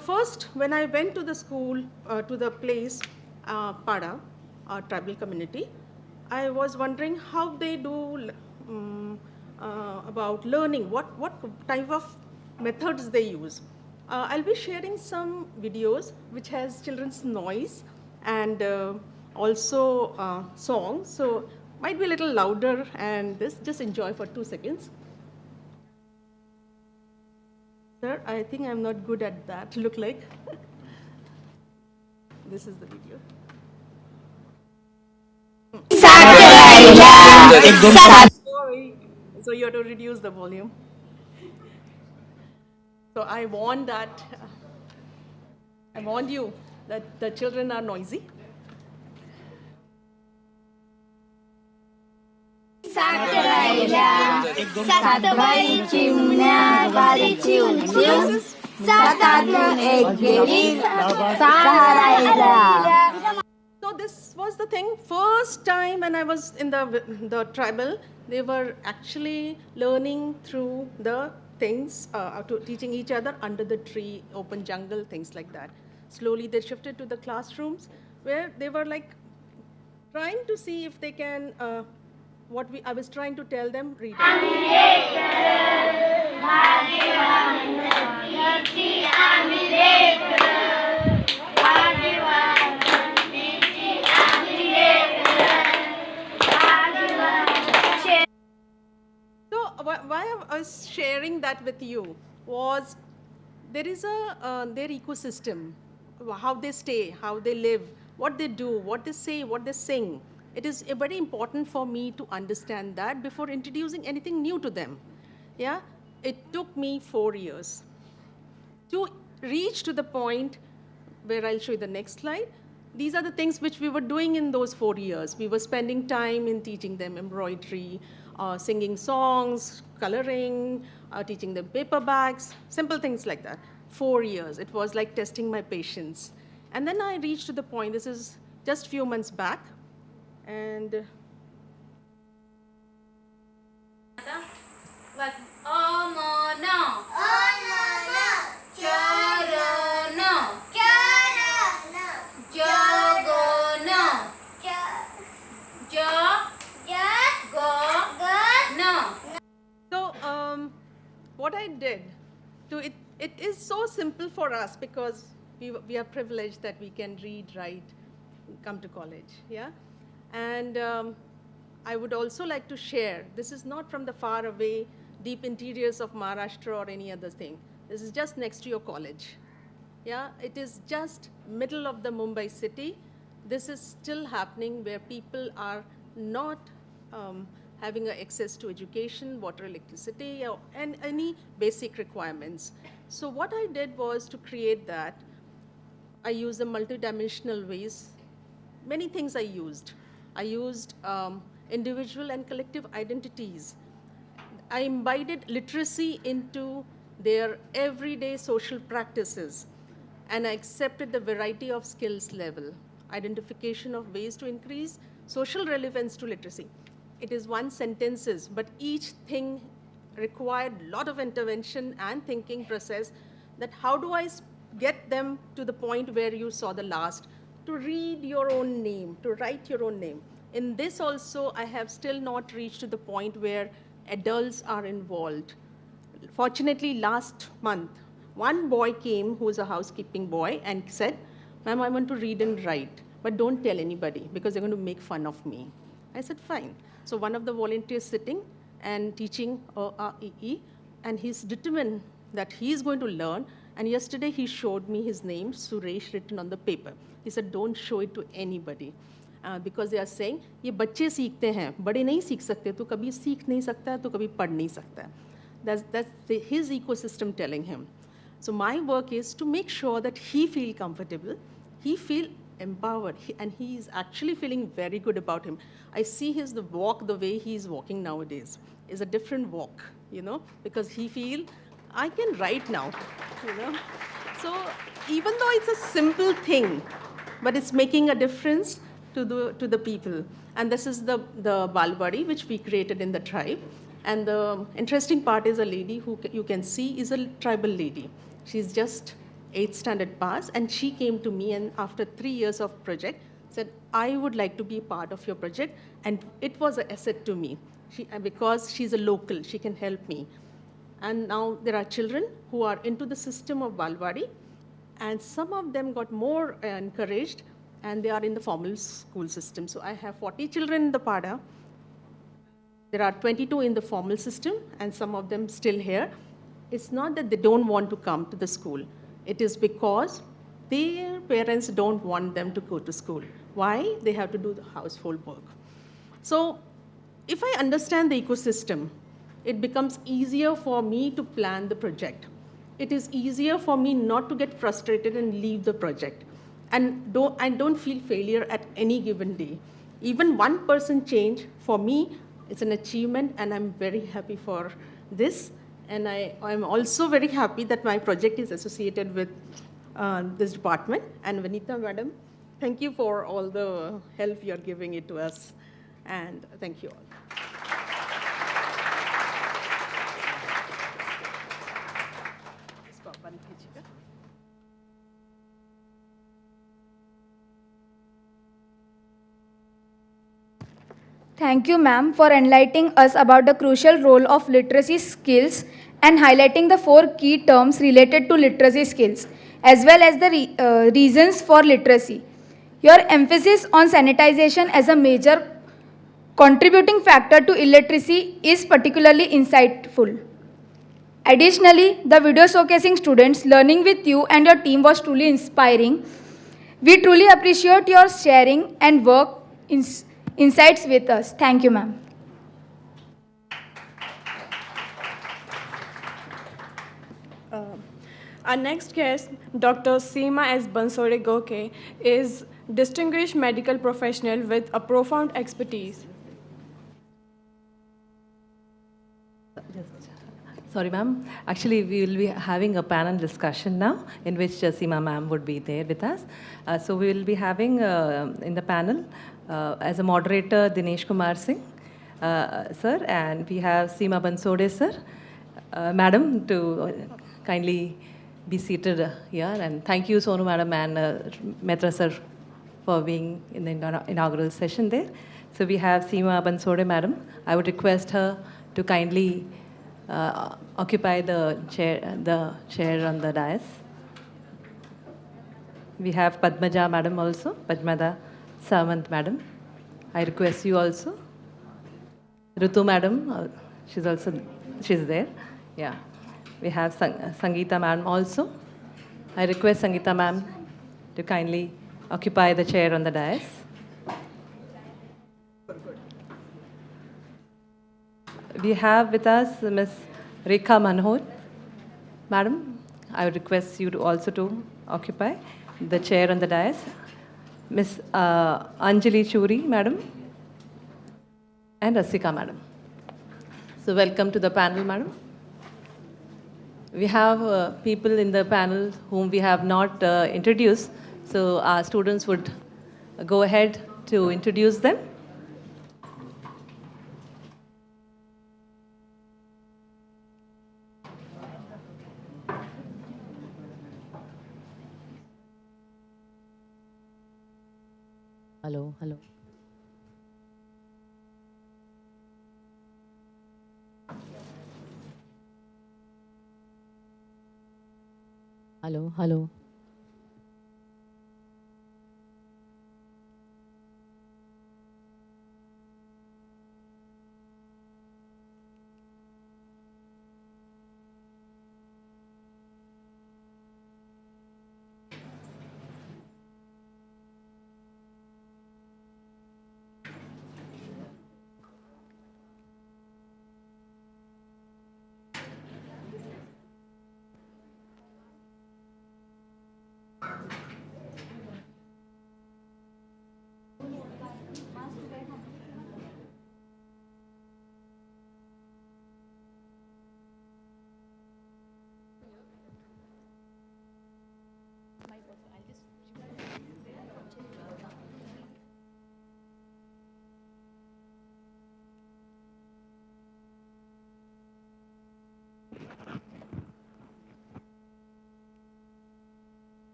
First, when I went to the school, to the place, Pada, tribal community, I was wondering how they do about learning, what type of methods they use. I'll be sharing some videos which has children's noise and also songs, so might be a little louder, and this just enjoy for 2 seconds. Sir, I think I'm not good at that, look like. This is the video. Sorry. So you have to reduce the volume. So I warned you that the children are noisy. So this was the thing. First time when I was in the tribal, they were actually learning through the things, teaching each other under the tree, open jungle, things like that. Slowly they shifted to the classrooms where they were like trying to see if they can, I was trying to tell them, read. Why I was sharing that with you was there is their ecosystem, how they stay, how they live, what they do, what they say, what they sing. It is very important for me to understand that before introducing anything new to them. Yeah, it took me 4 years to reach to the point where I'll show you the next slide. These are the things which we were doing in those 4 years. We were spending time in teaching them embroidery, singing songs, coloring, teaching them paper bags, simple things like that. 4 years. It was like testing my patience. And then I reached to the point, this is just a few months back, and what I did, it is so simple for us because we are privileged that we can read, write, come to college, yeah? And I would also like to share, this is not from the far away, deep interiors of Maharashtra or any other thing. This is just next to your college, yeah? It is just middle of the Mumbai city. This is still happening where people are not having access to education, water, electricity, and any basic requirements. So what I did was to create that. I used the multidimensional ways. Many things I used. I used individual and collective identities. I imbibed literacy into their everyday social practices, and I accepted the variety of skills level, identification of ways to increase social relevance to literacy. It is one sentences, but each thing required a lot of intervention and thinking process that how do I get them to the point where you saw the last, to read your own name, to write your own name. In this also, I have still not reached to the point where adults are involved. Fortunately, last month, one boy came who is a housekeeping boy and said, "Ma'am, I want to read and write, but don't tell anybody because they're going to make fun of me." I said, fine. So one of the volunteers sitting and teaching E, and he's determined that he's going to learn. And yesterday he showed me his name, Suresh, written on the paper. He said, don't show it to anybody. Because they are saying, ये बच्चे सीखते हैं, बड़े नहीं सीख सकते, तो कभी सीख नहीं सकता है, तो कभी पढ़ नहीं सकता है. That's his ecosystem telling him. So my work is to make sure that he feel comfortable, he feel empowered, and he is actually feeling very good about him. I see the walk, the way he is walking nowadays is a different walk, because he feel, I can write now, So even though it's a simple thing, but it's making a difference, to the people. And this is the Balwadi, which we created in the tribe. And the interesting part is a lady who you can see is a tribal lady. She's just 8th standard pass, and she came to me, and after 3 years of project, said, I would like to be part of your project. And it was an asset to me. Because she's a local, she can help me. And now there are children who are into the system of Balwadi, and some of them got more encouraged, and they are in the formal school system. So I have 40 children in the Pada. There are 22 in the formal system, and some of them still here. It's not that they don't want to come to the school. It is because their parents don't want them to go to school. Why? They have to do the household work. So if I understand the ecosystem, it becomes easier for me to plan the project. It is easier for me not to get frustrated and leave the project. And I don't feel failure at any given day. Even 1% change, for me, it's an achievement, and I'm very happy for this. And I'm also very happy that my project is associated with this department. And Vanita, madam, thank you for all the help you're giving it to us. And thank you all. Thank you, ma'am, for enlightening us about the crucial role of literacy skills and highlighting the 4 key terms related to literacy skills, as well as the reasons for literacy. Your emphasis on sanitization as a major contributing factor to illiteracy is particularly insightful. Additionally, the video showcasing students learning with you and your team was truly inspiring. We truly appreciate your sharing and work insights with us. Thank you, ma'am. Our next guest, Dr. Seema S. Bansore Goke, is distinguished medical professional with a profound expertise. Sorry, ma'am. Actually, we will be having a panel discussion now in which Seema ma'am would be there with us. So we will be having in the panel as a moderator Dinesh Kumar Singh, sir, and we have Seema Bansode, sir. Madam, to kindly be seated here. And thank you, Sonu madam and Metra sir, for being in the inaugural session there. So we have Seema Bansode, madam. I would request her to kindly occupy the chair on the dais. We have Padmaja madam also, Padmada Samant madam. I request you also. Rutu madam, she's there. Yeah. We have Sangeeta ma'am also. I request Sangeeta ma'am to kindly occupy the chair on the dais. We have with us Ms. Rekha Manhot. Madam, I would request you to also to occupy the chair on the dais. Ms. Anjali Churi, madam, and Rasika, madam. So welcome to the panel, madam. We have people in the panel whom we have not introduced, so our students would go ahead to introduce them. Hello, hello. Hello, hello.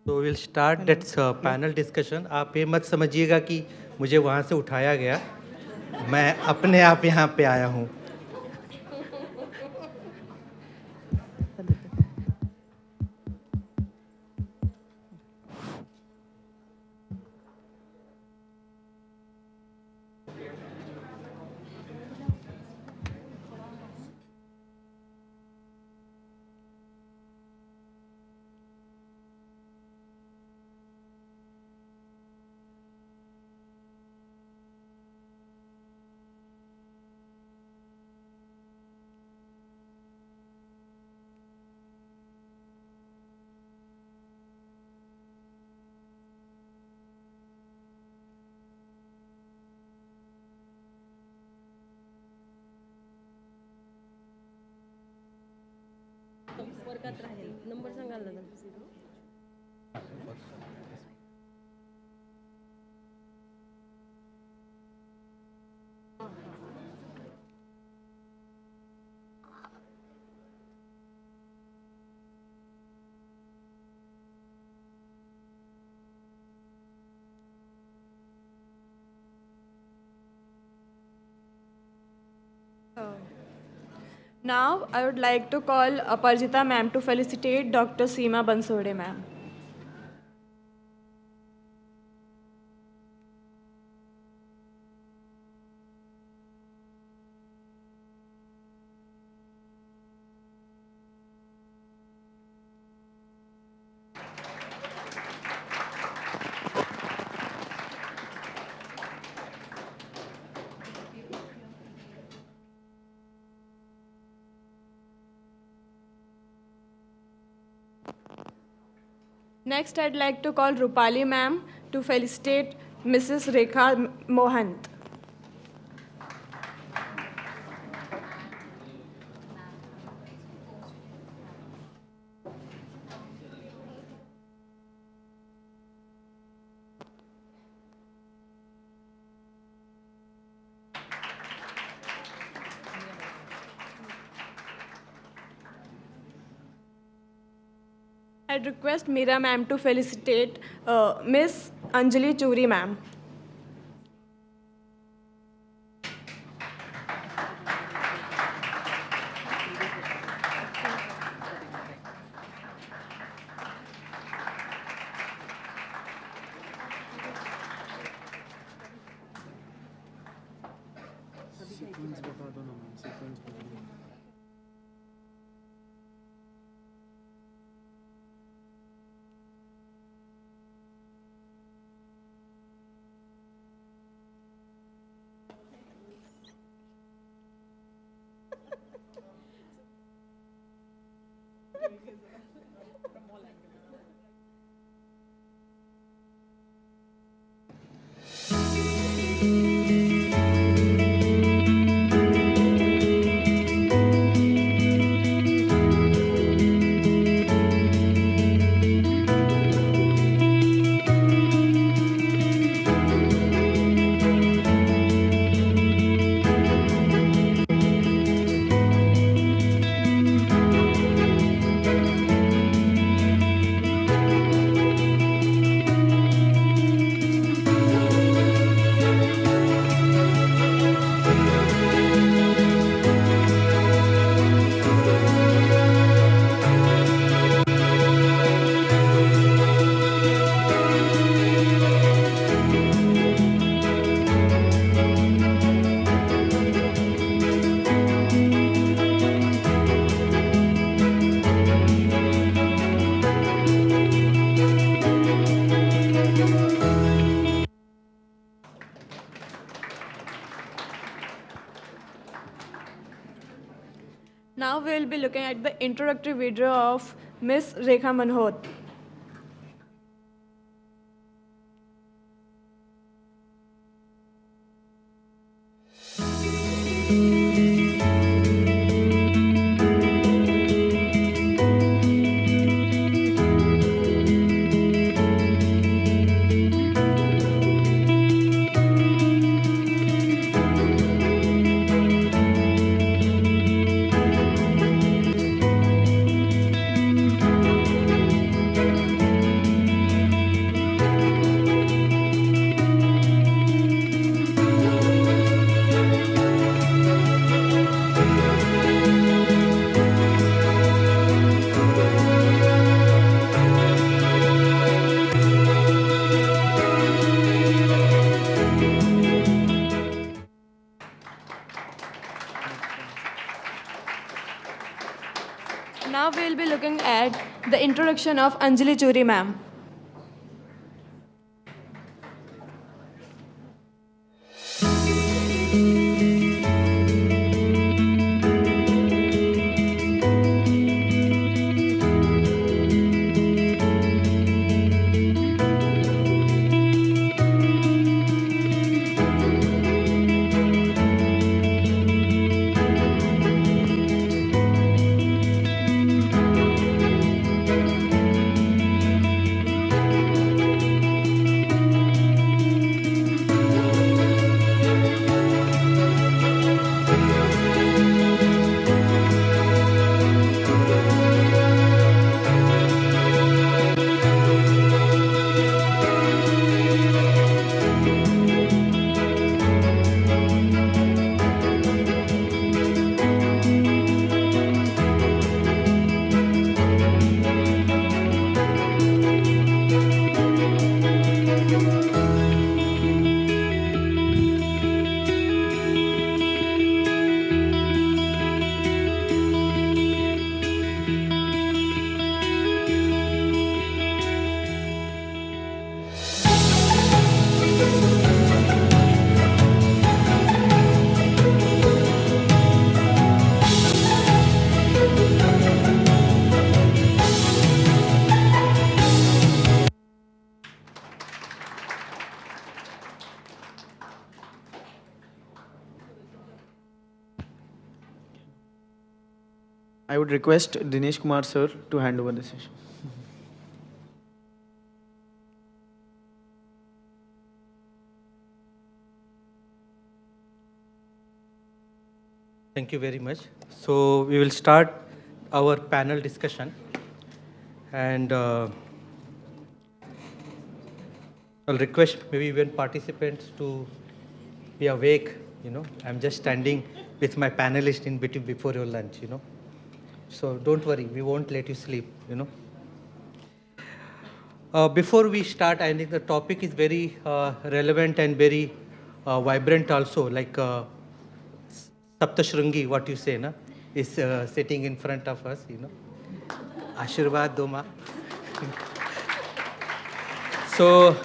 तो will start that's panel discussion. आप ये मत समझिएगा कि मुझे वहाँ से उठाया गया, मैं अपने आप यहाँ पे आया हूँ. नंबर सांगाल ना. Now, I would like to call Aparjita ma'am to felicitate Dr. Seema Bansode ma'am. Next, I'd like to call Rupali ma'am to felicitate Mrs. Rekha Mohant. I'd request Meera ma'am to felicitate Miss Anjali Churi ma'am. Now we'll be looking at the introductory video of Miss Rekha Manhot. Now we will be looking at the introduction of Anjali Churi ma'am. I would request Dinesh Kumar sir to hand over the session. Thank you very much. So we will start our panel discussion, and I'll request maybe even participants to be awake. I'm just standing with my panelist in between before your lunch. So don't worry, we won't let you sleep. Before we start, I think the topic is very relevant and very vibrant also, like Saptashringi, what you say, na, is sitting in front of us, Ashirvad Doma. So,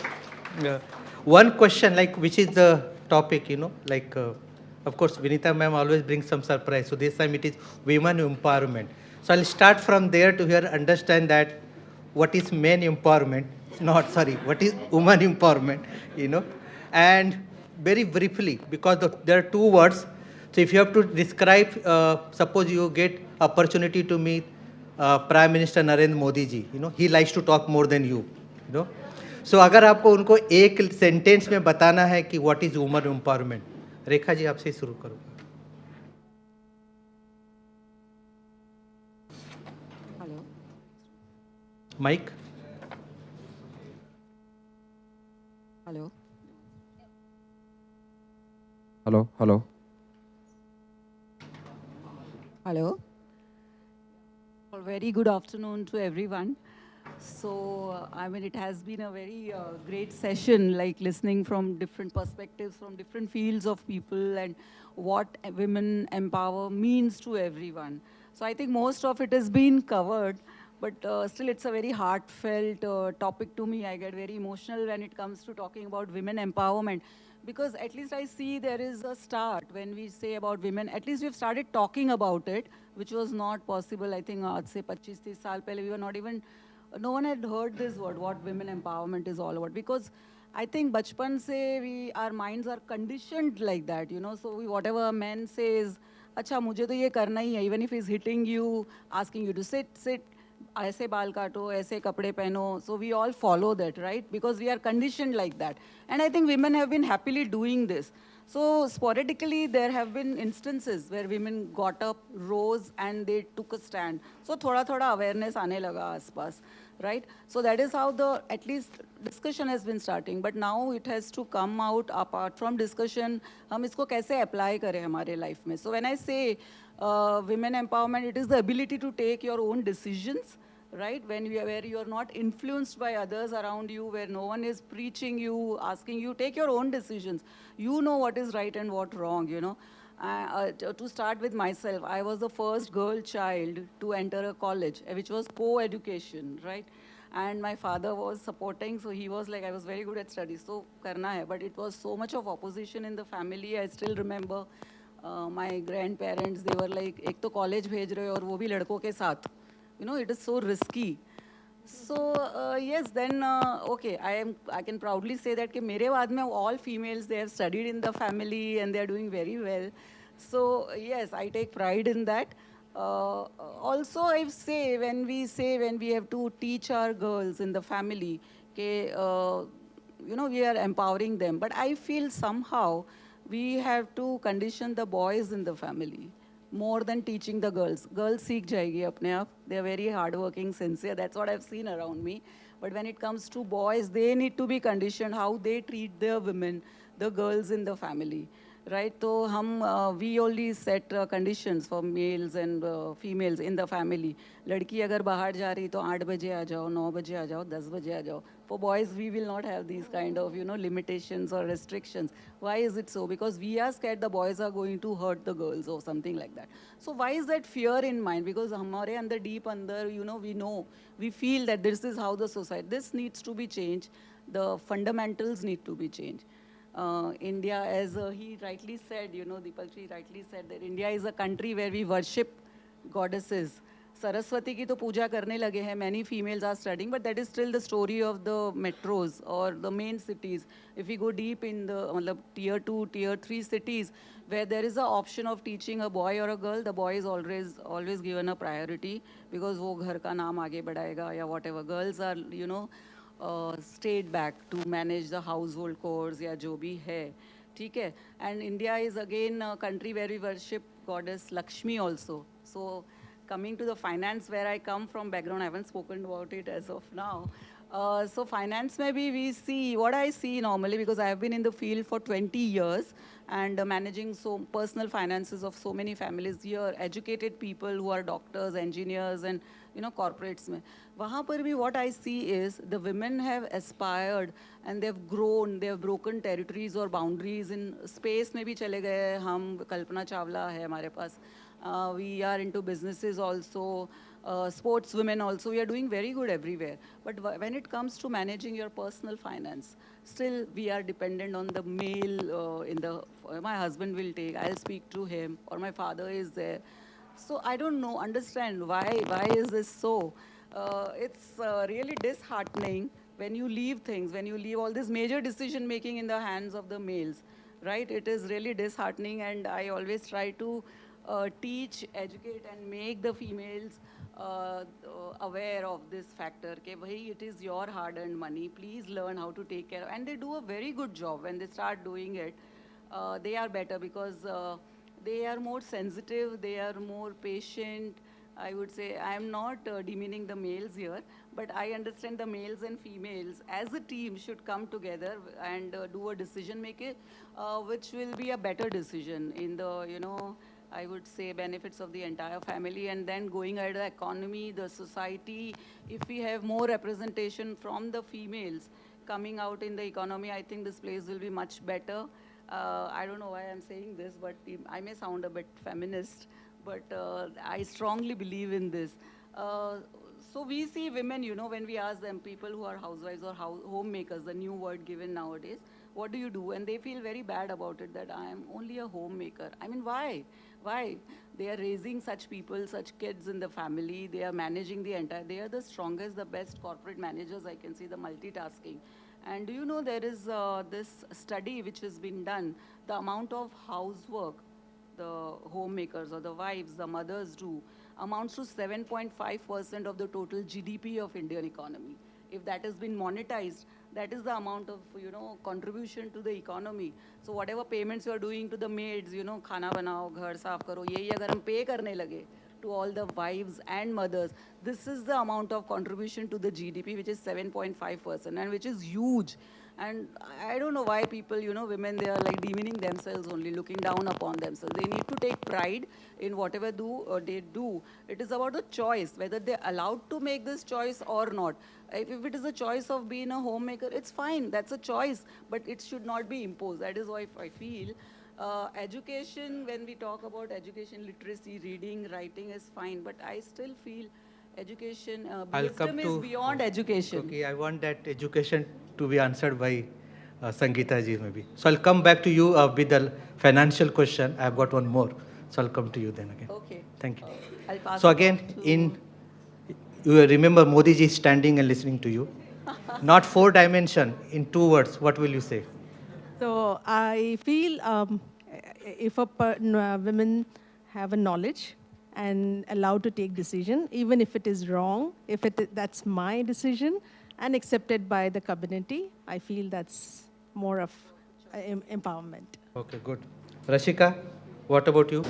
one question, like, which is the topic, like, of course, Vinita ma'am always brings some surprise. So this time it is women empowerment. So I'll start from there to here understand that what is men empowerment, what is woman empowerment, and very briefly, because there are two words. So if you have to describe, suppose you get opportunity to meet Prime Minister Narendra Modi ji, he likes to talk more than you, So अगर आपको उनको एक sentence में बताना है कि what is woman empowerment, Rekha ji आपसे शुरू करो. Hello. Mike. Hello. Hello. Hello. Hello. Well, very good afternoon to everyone. So, it has been a very great session, like listening from different perspectives, from different fields of people, and what women empower means to everyone. So I think most of it has been covered, but still it's a very heartfelt topic to me. I get very emotional when it comes to talking about women empowerment, because at least I see there is a start when we say about women. At least we've started talking about it, which was not possible. I think aaj se 25-30 saal pehle we were not even, no one had heard this word, what women empowerment is all about. Because I think bachpan se our minds are conditioned like that, so whatever a man says, acha mujhe to ye karna hi hai, even if he's hitting you, asking you to sit, ऐसे बाल काटो, ऐसे कपड़े पहनो. So we all follow that, right? Because we are conditioned like that. And I think women have been happily doing this. So sporadically, there have been instances where women got up, rose, and they took a stand. So thoda awareness aane laga aspas, right? So that is how the, at least discussion has been starting. But now it has to come out apart from discussion, hum isko kaise apply kare hamare life mein. So when I say women empowerment, it is the ability to take your own decisions, right? Where you are not influenced by others around you, where no one is preaching you, asking you, take your own decisions. You know what is right and what wrong, To start with myself, I was the first girl child to enter a college, which was co-education, right? And my father was supporting, so he was like, I was very good at studies, so karna hai. But it was so much of opposition in the family. I still remember my grandparents, they were like, ek to college bhej rahe ho aur wo bhi ladko ke saath. You know, it is so risky. So yes, then okay, I can proudly say that कि मेरे बाद में all females, they have studied in the family and they are doing very well. So yes, I take pride in that. Also, I say when we have to teach our girls in the family, कि you know, we are empowering them. But I feel somehow we have to condition the boys in the family more than teaching the girls. Girls seek jayegi apne aap. They are very hardworking, sincere. That's what I've seen around me. But when it comes to boys, they need to be conditioned how they treat their women, the girls in the family. Right? So we only set conditions for males and females in the family. लड़की अगर बाहर जा रही तो 8 बजे आ जाओ, 9 बजे आ जाओ, 10 बजे आ जाओ. For boys, we will not have these kind of, you know, limitations or restrictions. Why is it so? Because we are scared the boys are going to hurt the girls or something like that. So why is that fear in mind? Because हमारे अंदर deep अंदर, you know, we feel that this is how the society, this needs to be changed. The fundamentals need to be changed. India, as he rightly said, you know, Deepalji rightly said that India is a country where we worship goddesses. Saraswati ki to puja karne lage hai. Many females are studying, but that is still the story of the metros or the main cities. If we go deep in the tier 2, tier 3 cities, where there is an option of teaching a boy or a girl, the boy is always given a priority because wo ghar ka naam aage badhayega ya whatever. Girls are, you know, stayed back to manage the household chores या जो भी है, ठीक है? And India is again a country where we worship goddess Lakshmi also. So coming to the finance where I come from background, I haven't spoken about it as of now. So finance maybe we see, what I see normally, because I have been in the field for 20 years and managing so personal finances of so many families here, educated people who are doctors, engineers and, you know, corporates में. वहाँ पर भी what I see is the women have aspired and they've grown, they've broken territories or boundaries in space में भी चले गए. हम कल्पना चावला है हमारे पास. We are into businesses also, sports women also. We are doing very good everywhere. But when it comes to managing your personal finance, still we are dependent on the male my husband will take, I'll speak to him, or my father is there. So I don't know, understand why is this so? It's really disheartening when you leave things, when you leave all this major decision making in the hands of the males, right? It is really disheartening, and I always try to teach, educate, and make the females aware of this factor. Okay, it is your hard-earned money. Please learn how to take care of. And they do a very good job when they start doing it. They are better because they are more sensitive. They are more patient. I would say I am not demeaning the males here, but I understand the males and females as a team should come together and do a decision making, which will be a better decision in the, you know, I would say benefits of the entire family, and then going ahead the economy, the society. If we have more representation from the females coming out in the economy, I think this place will be much better. I don't know why I'm saying this, but I may sound a bit feminist, but I strongly believe in this. So we see women, you know, when we ask them, people who are housewives or homemakers, the new word given nowadays, what do you do? And they feel very bad about it, that I am only a homemaker. I mean, why? Why? They are raising such people, such kids in the family. They are managing the entire, they are the strongest, the best corporate managers. I can see the multitasking. And do you know there is this study which has been done, the amount of housework the homemakers or the wives, the mothers do, amounts to 7.5% of the total GDP of Indian economy. If that has been monetized, that is the amount of, you know, contribution to the economy. So whatever payments you are doing to the maids, you know, khana banao, ghar saaf karo, yehi agar hum pay karne lage to all the wives and mothers, this is the amount of contribution to the GDP, which is 7.5%, and which is huge. And I don't know why people, you know, women, they are like demeaning themselves only, looking down upon themselves. They need to take pride in whatever they do. It is about the choice, whether they're allowed to make this choice or not. If it is a choice of being a homemaker, it's fine. That's a choice, but it should not be imposed. That is why I feel Education, when we talk about education, literacy, reading, writing is fine, but I still feel education, wisdom is beyond education. Okay, I want that education to be answered by Sangeeta ji maybe. So I'll come back to you with the financial question. I've got one more. So I'll come to you then again. Okay. Thank you. I'll pass So it again, on to- you remember Modi ji standing and listening to you. Not 4 dimension, in 2 words, what will you say? So I feel if women have a knowledge and allowed to take decision, even if it is wrong, if that's my decision and accepted by the community, I feel that's more of empowerment. Okay, good. Rashika, what about you?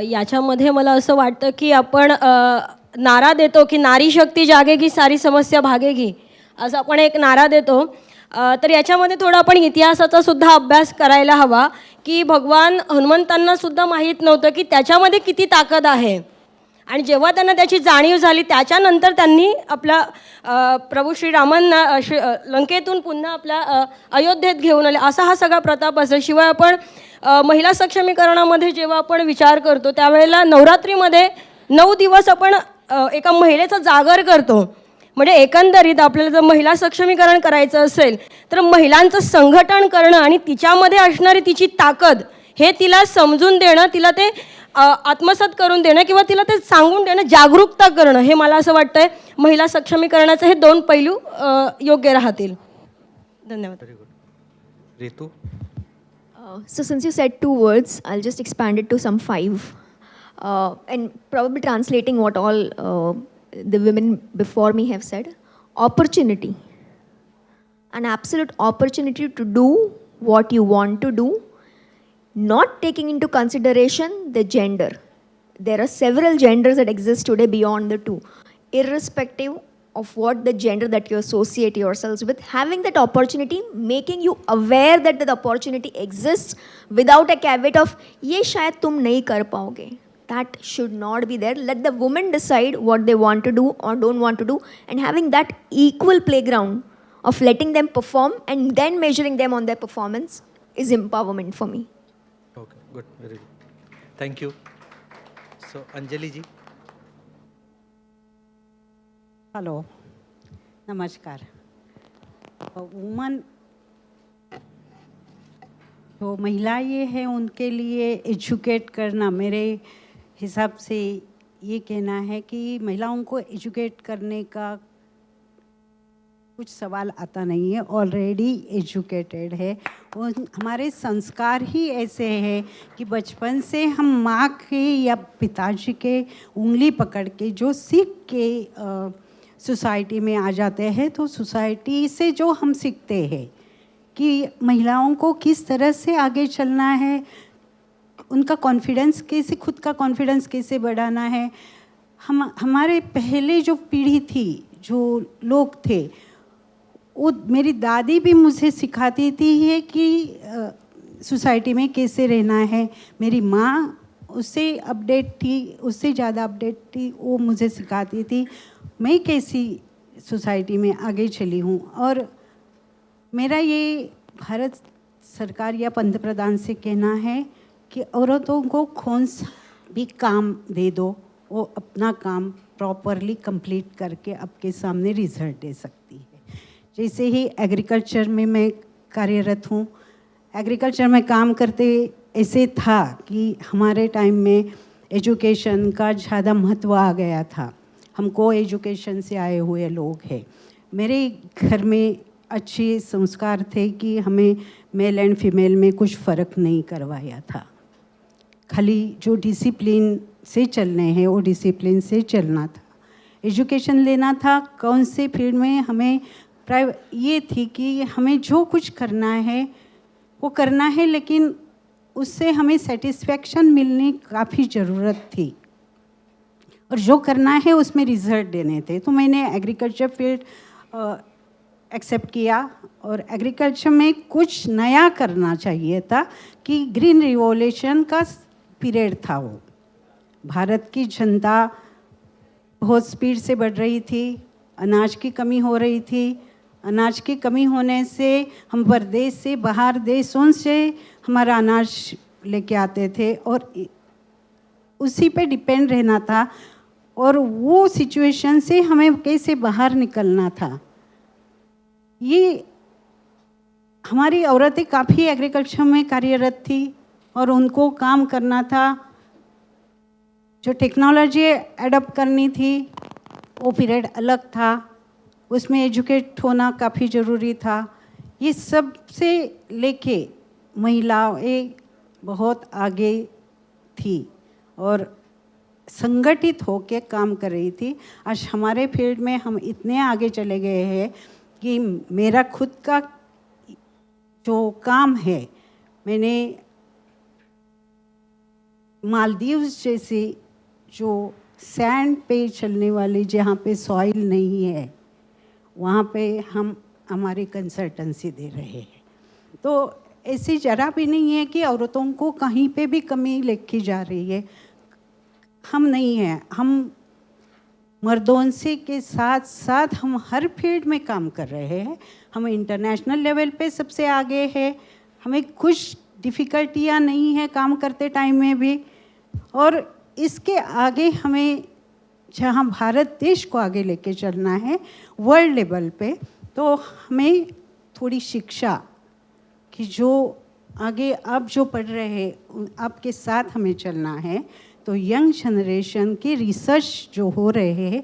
याच्यामध्ये मला असं वाटतं की आपण नारा देतो की नारी शक्ती जागेगी सारी समस्या भागेगी, असं आपण एक नारा देतो. तर याच्यामध्ये थोडा आपण इतिहासाचा सुद्धा अभ्यास करायला हवा की भगवान हनुमंतांना सुद्धा माहीत नव्हतं की त्याच्यामध्ये किती ताकद आहे, आणि जेव्हा त्यांना त्याची जाणीव झाली त्याच्यानंतर त्यांनी आपला प्रभू श्रीरामांना लंकेतून पुन्हा आपल्या अयोध्येत घेऊन आले. असा हा सगळा प्रताप असेल. शिवाय आपण महिला सक्षमीकरणामध्ये जेव्हा आपण विचार करतो त्यावेळेला नवरात्रीमध्ये 9 दिवस आपण एका महिलेचा जागर करतो. म्हणजे एकंदरीत आपल्याला जर महिला सक्षमीकरण करायचं असेल तर महिलांचं संघटन करणं आणि तिच्यामध्ये असणारी तिची ताकद हे तिला समजून देणं, तिला ते आत्मसात करून देणं किंवा तिला ते सांगून देणं, जागरूकता करणं, हे मला असं वाटतंय महिला सक्षमीकरणाचे हे 2 पैलू योग्य राहतील. धन्यवाद. Ritu? So since you said 2 words, I'll just expand it to some 5. And probably translating what all the women before me have said. Opportunity. An absolute opportunity to do what you want to do, not taking into consideration the gender. There are several genders that exist today beyond the 2. Irrespective of what the gender that you associate yourselves with, having that opportunity, making you aware that the opportunity exists without a caveat of, ye shayad tum nahi kar paoge. That should not be there. Let the women decide what they want to do or don't want to do, and having that equal playground of letting them perform and then measuring them on their performance is empowerment for me. Okay, good, very good. Thank you. So Anjali ji. Hello, नमस्कार. Woman तो महिला ये है, उनके लिए educate करना, मेरे हिसाब से ये कहना है कि महिलाओं को एजुकेट करने का कुछ सवाल आता नहीं है, ऑलरेडी एजुकेटेड है. वो हमारे संस्कार ही ऐसे हैं कि बचपन से हम माँ के या पिताजी के उंगली पकड़ के जो सीख के सोसाइटी में आ जाते हैं, तो सोसाइटी से जो हम सीखते हैं कि महिलाओं को किस तरह से आगे चलना है, उनका कॉन्फिडेंस कैसे, खुद का कॉन्फिडेंस कैसे बढ़ाना है. हमारे पहले जो पीढ़ी थी, जो लोग थे, वो मेरी दादी भी मुझे सिखाती थी है कि सोसाइटी में कैसे रहना है. मेरी माँ उससे अपडेट थी, उससे ज़्यादा अपडेट थी, वो मुझे सिखाती थी. मैं कैसी सोसाइटी में आगे चली हूँ. और मेरा ये भारत सरकार या पंत प्रधान से कहना है कि औरतों को कौन सा भी काम दे दो, वो अपना काम प्रॉपरली कंप्लीट करके आपके सामने रिजल्ट दे सकती है. जैसे ही एग्रीकल्चर में मैं कार्यरत हूँ, एग्रीकल्चर में काम करते ऐसे था कि हमारे टाइम में एजुकेशन का ज़्यादा महत्व आ गया था. हमको एजुकेशन से आए हुए लोग हैं. मेरे घर में अच्छे संस्कार थे कि हमें मेल एंड फीमेल में कुछ फ़र्क नहीं करवाया था. खाली जो डिसिप्लिन से चलने हैं वो डिसिप्लिन से चलना था. एजुकेशन लेना था, कौन से फील्ड में हमें ये थी कि हमें जो कुछ करना है वो करना है, लेकिन उससे हमें सेटिस्फेक्शन मिलने काफ़ी ज़रूरत थी, और जो करना है उसमें रिजल्ट देने थे. तो मैंने एग्रीकल्चर फील्ड एक्सेप्ट किया, और एग्रीकल्चर में कुछ नया करना चाहिए था कि ग्रीन रिवॉल्यूशन का पीरियड था. वो भारत की जनता बहुत स्पीड से बढ़ रही थी, अनाज की कमी हो रही थी. अनाज की कमी होने से हम परदेश से, बाहर देशों से हमारा अनाज लेके आते थे और उसी पे डिपेंड रहना था और वो सिचुएशन से हमें कैसे बाहर निकलना था। ये हमारी औरतें काफ़ी एग्रीकल्चर में कार्यरत थी और उनको काम करना था, जो टेक्नोलॉजी एडॉप्ट करनी थी वो पीरियड अलग था, उसमें एजुकेट होना काफ़ी ज़रूरी था। ये सब से लेके महिलाएं बहुत आगे थी और संगठित होके काम कर रही थी। आज हमारे फील्ड में हम इतने आगे चले गए हैं कि मेरा खुद का जो काम है, मैंने मालदीव्स जैसी जो सैंड पे चलने वाली, जहाँ पे सॉइल नहीं है, वहाँ पे हम हमारी कंसल्टेंसी दे रहे हैं। तो ऐसी जरा भी नहीं है कि औरतों को कहीं पे भी कमी लेके जा रही है। हम नहीं हैं, हम मर्दों से के साथ साथ हम हर फील्ड में काम कर रहे हैं। हम इंटरनेशनल लेवल पे सबसे आगे है, हमें कुछ डिफ़िकल्टियाँ नहीं है काम करते टाइम में भी। और इसके आगे हमें जहाँ भारत देश को आगे लेके चलना है वर्ल्ड लेवल पे, तो हमें थोड़ी शिक्षा कि जो आगे आप जो पढ़ रहे हैं आपके साथ हमें चलना है। तो यंग जनरेशन की रिसर्च जो हो रहे हैं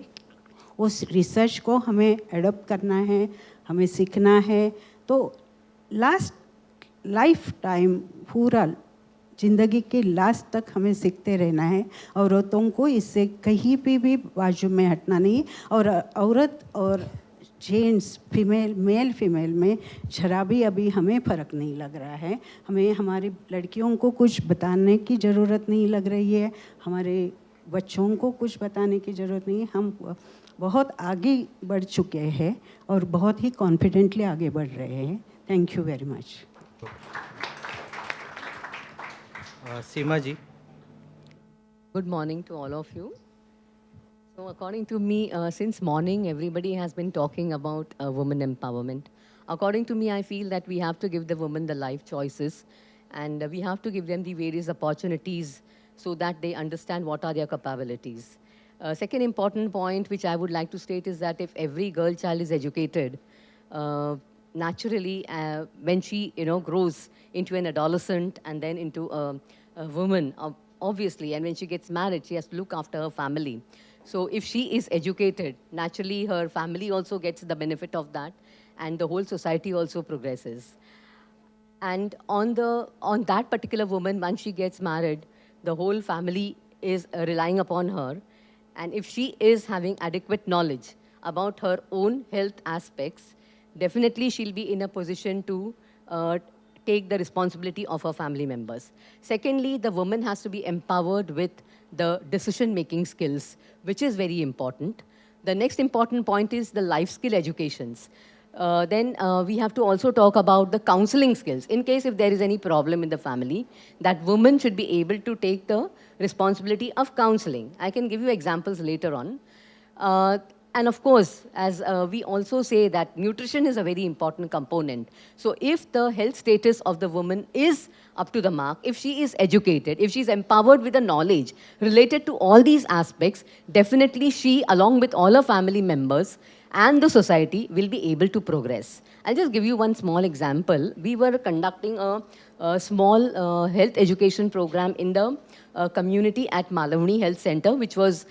उस रिसर्च को हमें एडॉप्ट करना है, हमें सीखना है। तो लास्ट लाइफ टाइम पूरा ज़िंदगी के लास्ट तक हमें सीखते रहना है। औरतों को इससे कहीं भी बाजू में हटना नहीं। और औरत और जेंट्स फीमेल मेल फीमेल में जरा भी अभी हमें फ़र्क नहीं लग रहा है। हमें हमारी लड़कियों को कुछ बताने की ज़रूरत नहीं लग रही है, हमारे बच्चों को कुछ बताने की ज़रूरत नहीं है। हम बहुत आगे बढ़ चुके हैं और बहुत ही कॉन्फिडेंटली आगे बढ़ रहे हैं। Thank you very much. Seema ji. Good morning to all of you. So according to me, since morning, everybody has been talking about women empowerment. According to me, I feel that we have to give the women the life choices and we have to give them the various opportunities so that they understand what are their capabilities. Second important point which I would like to state is that if every girl child is educated, naturally when she grows into an adolescent and then into a woman, obviously, and when she gets married, she has to look after her family. So if she is educated, naturally her family also gets the benefit of that and the whole society also progresses. And on that particular woman, once she gets married, the whole family is relying upon her. And if she is having adequate knowledge about her own health aspects, definitely she'll be in a position to take the responsibility of her family members. Secondly, the woman has to be empowered with the decision-making skills, which is very important. The next important point is the life skill educations. Then we have to also talk about the counseling skills. In case if there is any problem in the family, that woman should be able to take the responsibility of counseling. I can give you examples later on. And of course, as we also say that nutrition is a very important component. So if the health status of the woman is up to the mark, if she is educated, if she is empowered with the knowledge related to all these aspects, definitely she, along with all her family members and the society, will be able to progress. I'll just give you one small example. We were conducting a small health education program in the community at Malavani Health Center, which was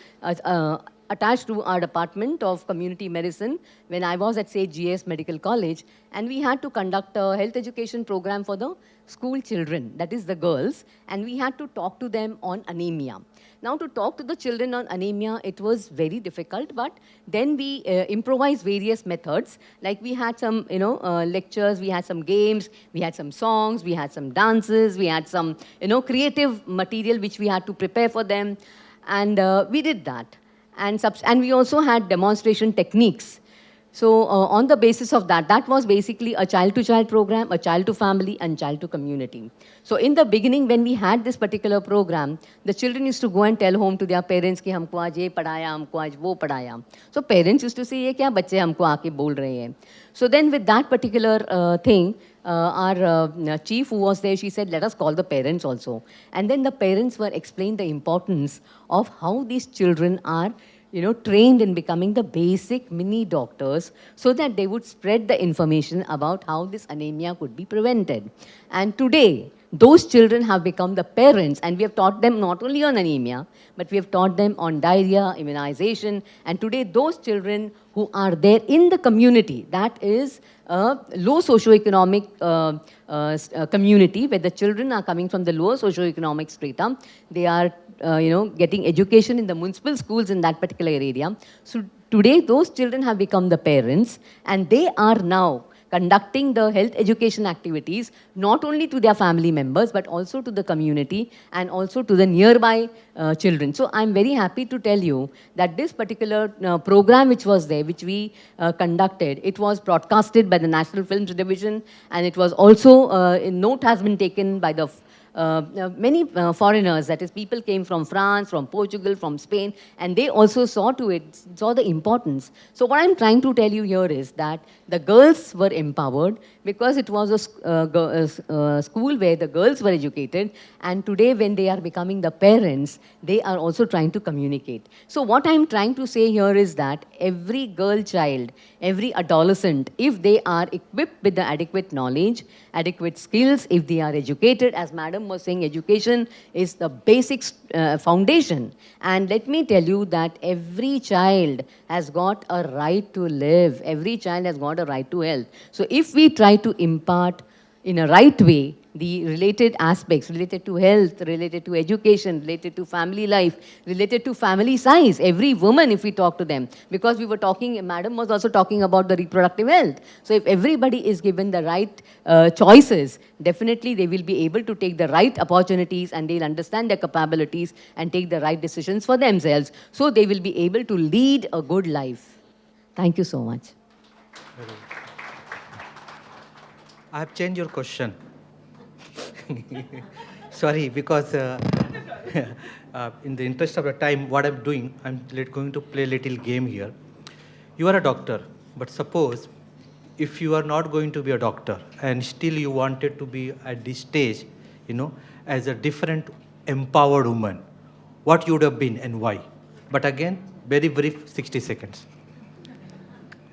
attached to our Department of Community Medicine when I was at, say, GS Medical College. And we had to conduct a health education program for the school children, that is the girls, and we had to talk to them on anemia. Now, to talk to the children on anemia, it was very difficult, but then we improvised various methods. Like we had some, lectures, we had some games, we had some songs, we had some dances, we had some, creative material which we had to prepare for them, and we did that. And we also had demonstration techniques So on the basis of that, that was basically a child-to-child program, a child-to-family, and child-to-community. So in the beginning, when we had this particular program, the children used to go and tell home to their parents कि हमको आज ये पढ़ाया, हमको आज वो पढ़ाया. So parents used to say ये क्या बच्चे हमको आके बोल रहे हैं. So then with that particular thing, our chief who was there, she said, let us call the parents also. And then the parents were explained the importance of how these children are trained in becoming the basic mini doctors so that they would spread the information about how this anemia could be prevented. And today, those children have become the parents, and we have taught them not only on anemia, but we have taught them on diarrhea, immunization, and today those children who are there in the community, that is a low socioeconomic community where the children are coming from the lower socioeconomic strata, they are getting education in the municipal schools in that particular area. So today those children have become the parents, and they are now conducting the health education activities not only to their family members but also to the community and also to the nearby children. So I'm very happy to tell you that this particular program which was there, which we conducted, it was broadcasted by the National Films Division, and it was also, a note has been taken by the many foreigners, that is people came from France, from Portugal, from Spain, and they also saw the importance. So what I'm trying to tell you here is that the girls were empowered because it was a school where the girls were educated, and today when they are becoming the parents, they are also trying to communicate. So what I'm trying to say here is that every girl child, every adolescent, if they are equipped with the adequate knowledge, adequate skills, if they are educated, as Madam was saying, education is the basic foundation. And let me tell you that every child has got a right to live. Every child has got a right to health. So if we try to impart in a right way the related aspects related to health, related to education, related to family life, related to family size, every woman, if we talk to them, because we were talking, Madam was also talking about the reproductive health. So if everybody is given the right choices, definitely they will be able to take the right opportunities, and they'll understand their capabilities and take the right decisions for themselves. So they will be able to lead a good life. Thank you so much. I have changed your question. Sorry, because in the interest of the time, what I'm doing, I'm going to play a little game here. You are a doctor, but suppose if you are not going to be a doctor and still you wanted to be at this stage, as a different empowered woman, what you would have been and why? But again, very brief, 60 seconds.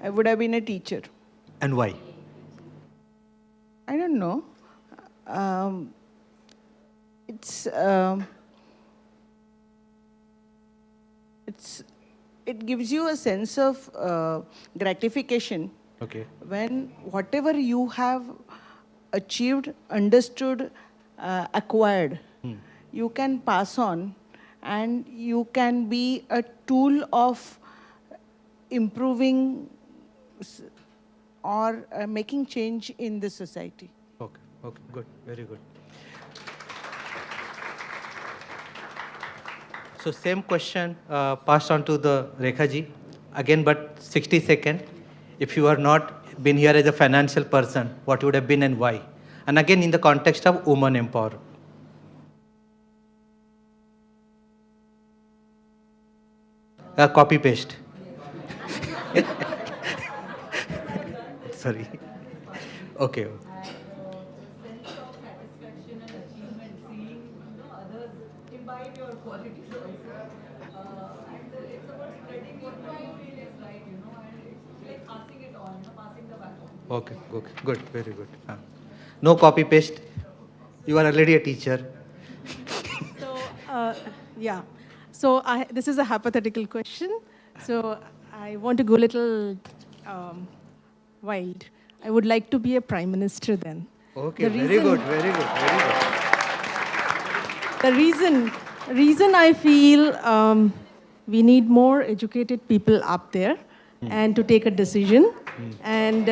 I would have been a teacher. And why? I don't know. It gives you a sense of gratification. Okay. When whatever you have achieved, understood, acquired, you can pass on, and you can be a tool of improving or making change in the society. Okay, okay, good, very good. So same question passed on to the Rekha ji, again but 60 seconds. If you are not been here as a financial person, what would have been and why? And again in the context of woman empowerment. Copy paste. Sorry. Okay. Okay, okay, good, very good. No copy paste. You are already a teacher. So, yeah. So this is a hypothetical question. So I want to go a little wild. I would like to be a prime minister then. Okay, very good, very good, very good. The reason I feel we need more educated people up there and to take a decision. And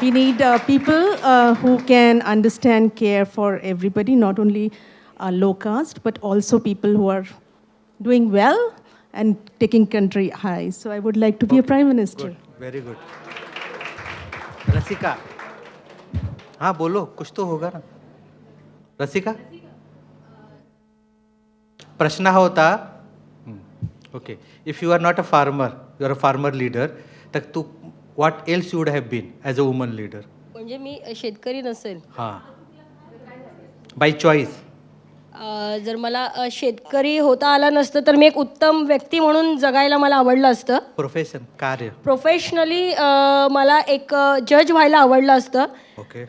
we need people who can understand care for everybody, not only low caste, but also people who are doing well and taking country high. So I would like to be a prime minister. Good, very good. Rasika, हाँ बोलो, कुछ तो होगा ना. रसिका, प्रश्न हा होता, okay, if you are not a farmer, you are a farmer leader, तर तू what else you would have been as a woman leader? म्हणजे मी शेतकरी नसेल. हां, बाय चॉईस. जर मला शेतकरी होता आला नसतं तर मी एक उत्तम व्यक्ती म्हणून जगायला मला आवडलं असतं. प्रोफेशन, कार्य. प्रोफेशनली मला एक जज व्हायला आवडलं असतं. ओके.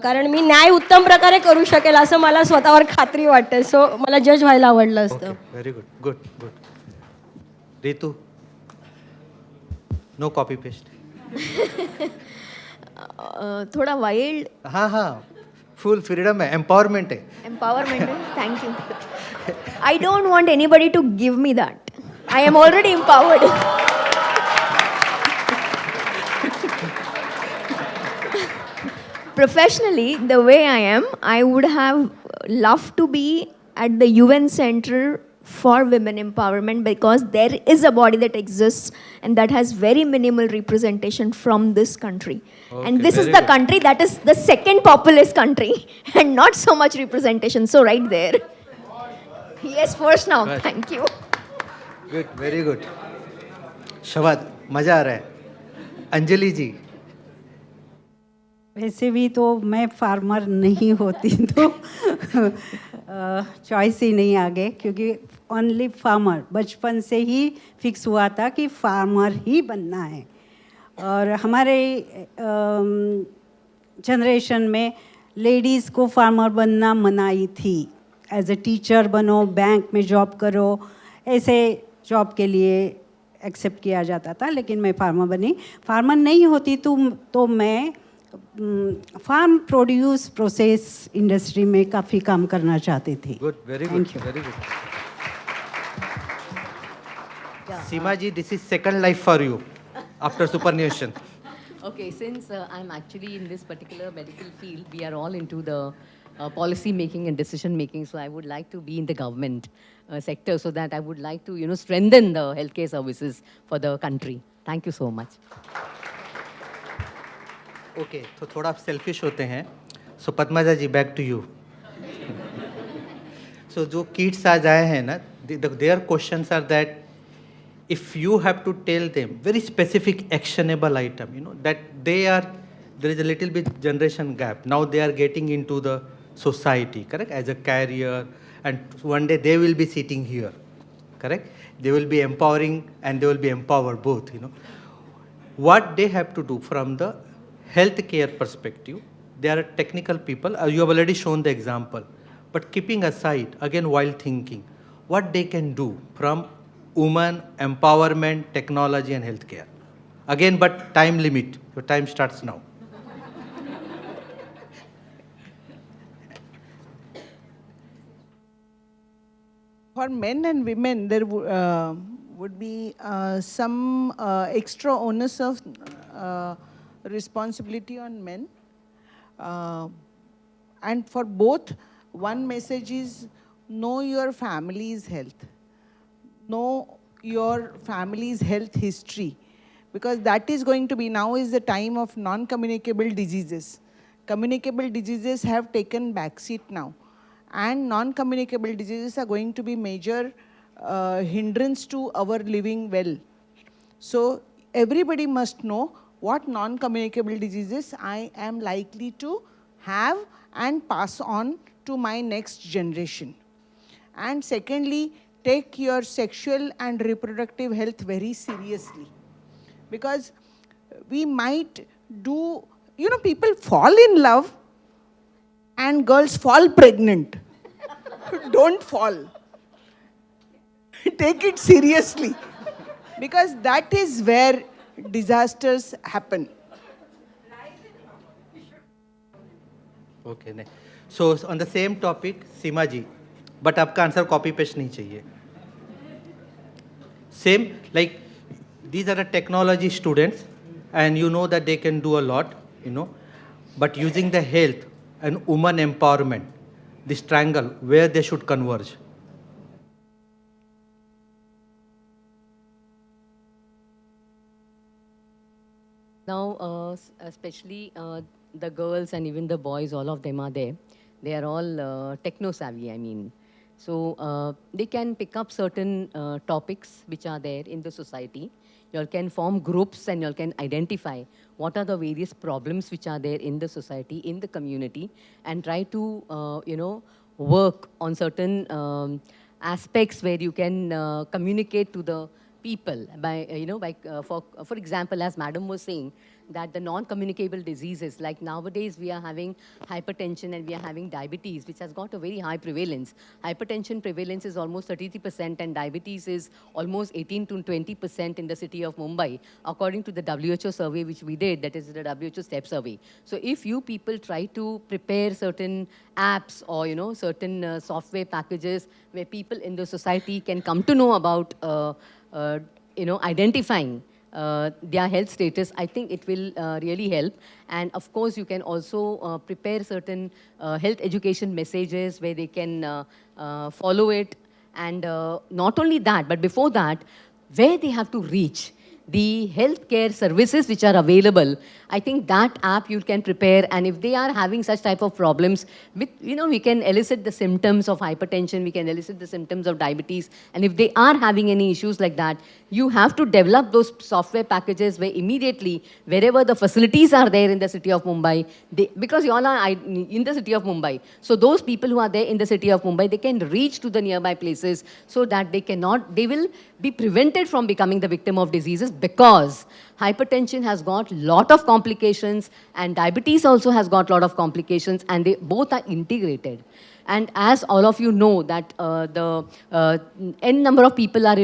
कारण मी न्याय उत्तम प्रकारे करू शकेल असं मला स्वतःवर खात्री वाटते. सो मला जज व्हायला आवडलं असतं. Very good, good, good. Ritu, no copy paste. थोड़ा वाइल्ड. हाँ हाँ, फुल फ्रीडम है, एम्पावरमेंट है. Empowerment. Thank you. I don't want anybody to give me that. I am already empowered. Professionally, the way I am, I would have loved to be at the UN Center for Women Empowerment, because there is a body that exists and that has very minimal representation from this country. Okay, and this is very the good. country that is the second populous country and not so much representation. So right there. Yes, first now. Right. Thank you. Good, very good. Shabad, मजा आ रहा है. अंजलि जी. वैसे भी तो मैं farmer नहीं होती तो चॉइस ही नहीं आगे, क्योंकि ओनली फार्मर बचपन से ही फिक्स हुआ था कि फार्मर ही बनना है. और हमारे जनरेशन में लेडीज़ को फार्मर बनना मनाही थी. एज ए टीचर बनो, बैंक में जॉब करो, ऐसे जॉब के लिए एक्सेप्ट किया जाता था. लेकिन मैं फार्मर बनी. फार्मर नहीं होती तो मैं फार्म प्रोड्यूस प्रोसेस इंडस्ट्री में काफ़ी काम करना चाहती थी. Good, very good, very good. Seema ji, this is second life for you after superannuation. Okay, since I'm actually in this particular medical field, we are all into the policy making and decision making. So I would like to be in the government sector, so that I would like to, strengthen the healthcare services for the country. Thank you so much. Okay, तो थोड़ा आप selfish होते हैं. So Padmaja ji, back to you. So जो kids आज आए हैं ना, their questions are that if you have to tell them very specific actionable item, that there is a little bit generation gap. Now they are getting into the society, correct, as a carrier, and one day they will be sitting here, correct. They will be empowering and they will be empowered both. What they have to do from the healthcare perspective. They are technical people. You have already shown the example, but keeping aside again while thinking what they can do from women empowerment, technology and healthcare. Again, but time limit. Your time starts now. For men and women, there would be some extra onus of responsibility on men. And for both, one message is know your family's health. Know your family's health history, because that is going to be, now is the time of non-communicable diseases. Communicable diseases have taken backseat now, and non-communicable diseases are going to be major hindrance to our living well. So everybody must know what non-communicable diseases I am likely to have and pass on to my next generation. And secondly, take your sexual and reproductive health very seriously, because we might do, people fall in love and girls fall pregnant. Don't fall. Take it seriously, because that is where disasters happen. Okay, so on the same topic, Seema ji, but आपका answer copy paste नहीं चाहिए. Same, like these are the technology students and you know that they can do a lot, but using the health and woman empowerment, this triangle, where they should converge. Now, especially the girls and even the boys, all of them are there. They are all techno-savvy, I mean. So they can pick up certain topics which are there in the society. You all can form groups and you all can identify what are the various problems which are there in the society, in the community, and try to, work on certain aspects where you can communicate to the people by, for example, as madam was saying, that the non-communicable diseases, like nowadays we are having hypertension and we are having diabetes, which has got a very high prevalence. Hypertension prevalence is almost 33% and diabetes is almost 18 to 20% in the city of Mumbai, according to the WHO survey which we did, that is the WHO STEP survey. So if you people try to prepare certain apps or, certain software packages where people in the society can come to know about identifying their health status, I think it will really help. And of course, you can also prepare certain health education messages where they can follow it. And not only that, but before that, where they have to reach the healthcare services which are available, I think that app you can prepare. And if they are having such type of problems, with, we can elicit the symptoms of hypertension, we can elicit the symptoms of diabetes. And if they are having any issues like that, you have to develop those software packages where immediately, wherever the facilities are there in the city of Mumbai, because you all are in the city of Mumbai, so those people who are there in the city of Mumbai, they can reach to the nearby places so that they will be prevented from becoming the victim of diseases, because hypertension has got lot of complications and diabetes also has got lot of complications, and they both are integrated. And as all of you know that the n number of people are,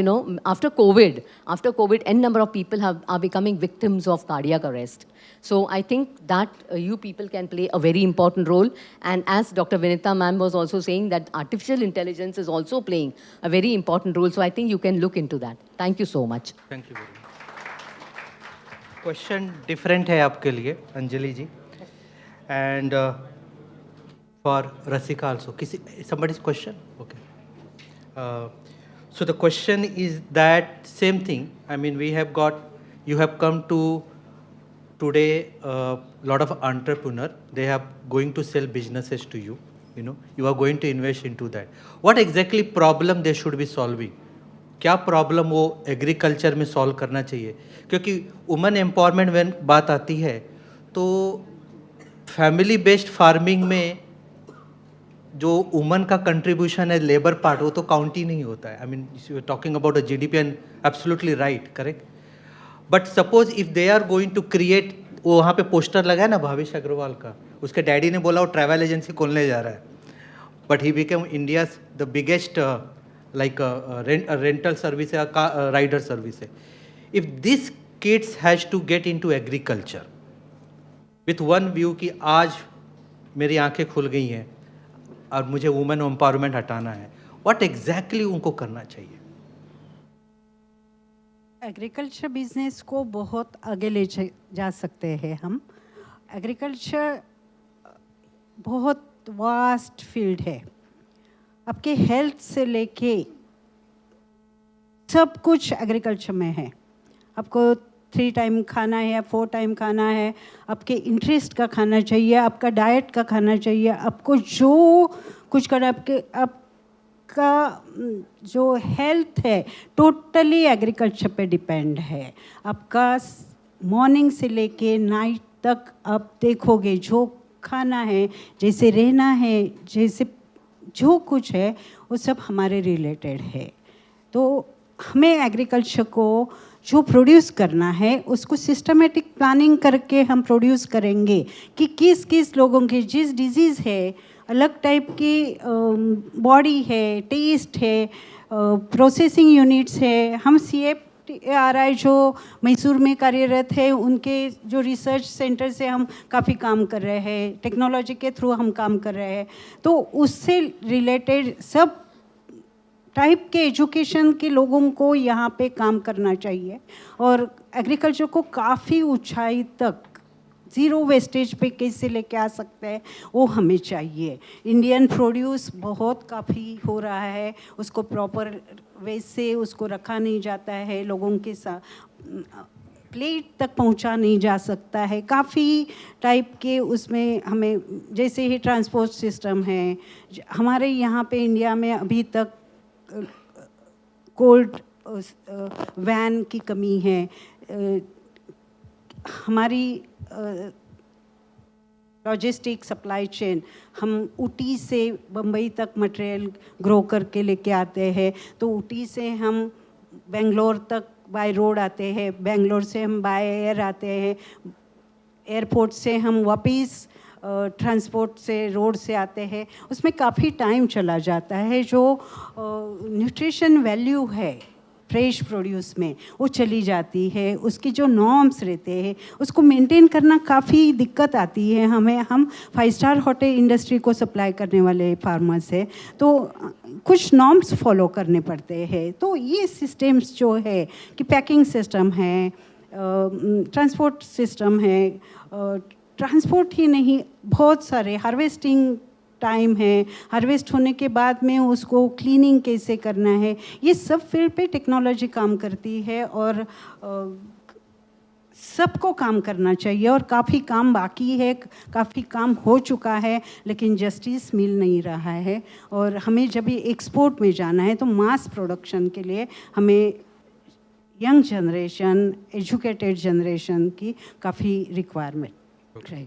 after COVID, n number of people are becoming victims of cardiac arrest. So I think that you people can play a very important role. And as Dr. Vinita ma'am was also saying, that artificial intelligence is also playing a very important role. So I think you can look into that. Thank you so much. Thank you very much. Question different है आपके लिए, अंजलि जी. And for Rasika also. Somebody's question? Okay. So the question is that same thing. I mean, you have come to today a lot of entrepreneur. They are going to sell businesses to you. You are going to invest into that. What exactly problem they should be solving? क्या problem वो agriculture में solve करना चाहिए? क्योंकि women empowerment when बात आती है तो फैमिली बेस्ड फार्मिंग में जो वुमन का कंट्रीब्यूशन है लेबर पार्ट, वो तो काउंट ही नहीं होता है. I mean you talking about a GDP and absolutely right, correct. But suppose if they are going to create, वो वहाँ पे पोस्टर लगा है ना भावेश अग्रवाल का, उसके डैडी ने बोला वो ट्रैवल एजेंसी खोलने जा रहा है, but he became India's the biggest like a rental service, a rider service. If these kids has to get into agriculture with one view कि आज मेरी आंखें खुल गई हैं और मुझे वुमेन एम्पावरमेंट हटाना है, what exactly उनको करना चाहिए? एग्रीकल्चर बिजनेस को बहुत आगे ले जा सकते हैं हम. एग्रीकल्चर बहुत वास्ट फील्ड है. आपके हेल्थ से लेके सब कुछ एग्रीकल्चर में है. आपको 3 टाइम खाना है या 4 टाइम खाना है, आपके इंटरेस्ट का खाना चाहिए, आपका डाइट का खाना चाहिए, आपको जो कुछ करना, आपका जो हेल्थ है टोटली एग्रीकल्चर पे डिपेंड है. आपका मॉर्निंग से लेके नाइट तक आप देखोगे जो खाना है, जैसे रहना है, जैसे जो कुछ है वो सब हमारे रिलेटेड है. तो हमें एग्रीकल्चर को जो प्रोड्यूस करना है उसको सिस्टमेटिक प्लानिंग करके हम प्रोड्यूस करेंगे कि किस किस लोगों के जिस डिजीज़ है, अलग टाइप की बॉडी है, टेस्ट है, प्रोसेसिंग यूनिट्स है. हम CFTRI जो मैसूर में कार्यरत है, उनके जो रिसर्च सेंटर से हम काफ़ी काम कर रहे हैं, टेक्नोलॉजी के थ्रू हम काम कर रहे हैं. तो उससे रिलेटेड सब टाइप के एजुकेशन के लोगों को यहाँ पे काम करना चाहिए और एग्रीकल्चर को काफ़ी ऊंचाई तक ज़ीरो वेस्टेज पे कैसे लेके आ सकते हैं वो हमें चाहिए. इंडियन प्रोड्यूस बहुत काफ़ी हो रहा है, उसको प्रॉपर वे से उसको रखा नहीं जाता है. लोगों के साथ प्लेट तक पहुंचा नहीं जा सकता है। काफ़ी टाइप के उसमें हमें, जैसे ही ट्रांसपोर्ट सिस्टम है हमारे यहाँ पे इंडिया में अभी तक कोल्ड वैन की कमी है। हमारी लॉजिस्टिक सप्लाई चेन, हम ऊटी से बम्बई तक मटेरियल ग्रो करके लेके आते हैं, तो ऊटी से हम बेंगलोर तक बाय रोड आते हैं, बेंगलोर से हम बाय एयर आते हैं, एयरपोर्ट से हम वापस ट्रांसपोर्ट से रोड से आते हैं। उसमें काफ़ी टाइम चला जाता है। जो न्यूट्रिशन वैल्यू है फ्रेश प्रोड्यूस में वो चली जाती है। उसकी जो नॉर्म्स रहते हैं उसको मेंटेन करना काफ़ी दिक्कत आती है हमें। हम 5 स्टार होटल इंडस्ट्री को सप्लाई करने वाले फार्मर्स हैं, तो कुछ नॉर्म्स फॉलो करने पड़ते हैं। तो ये सिस्टम्स जो है कि पैकिंग सिस्टम है, ट्रांसपोर्ट सिस्टम है, ट्रांसपोर्ट ही नहीं, बहुत सारे हार्वेस्टिंग टाइम है, हार्वेस्ट होने के बाद में उसको क्लीनिंग कैसे करना है, ये सब फील्ड पे टेक्नोलॉजी काम करती है। और सबको काम करना चाहिए और काफ़ी काम बाकी है, काफ़ी काम हो चुका है, लेकिन जस्टिस मिल नहीं रहा है। और हमें जब ये एक्सपोर्ट में जाना है तो मास प्रोडक्शन के लिए हमें यंग जनरेशन, एजुकेटेड जनरेशन की काफ़ी requirement.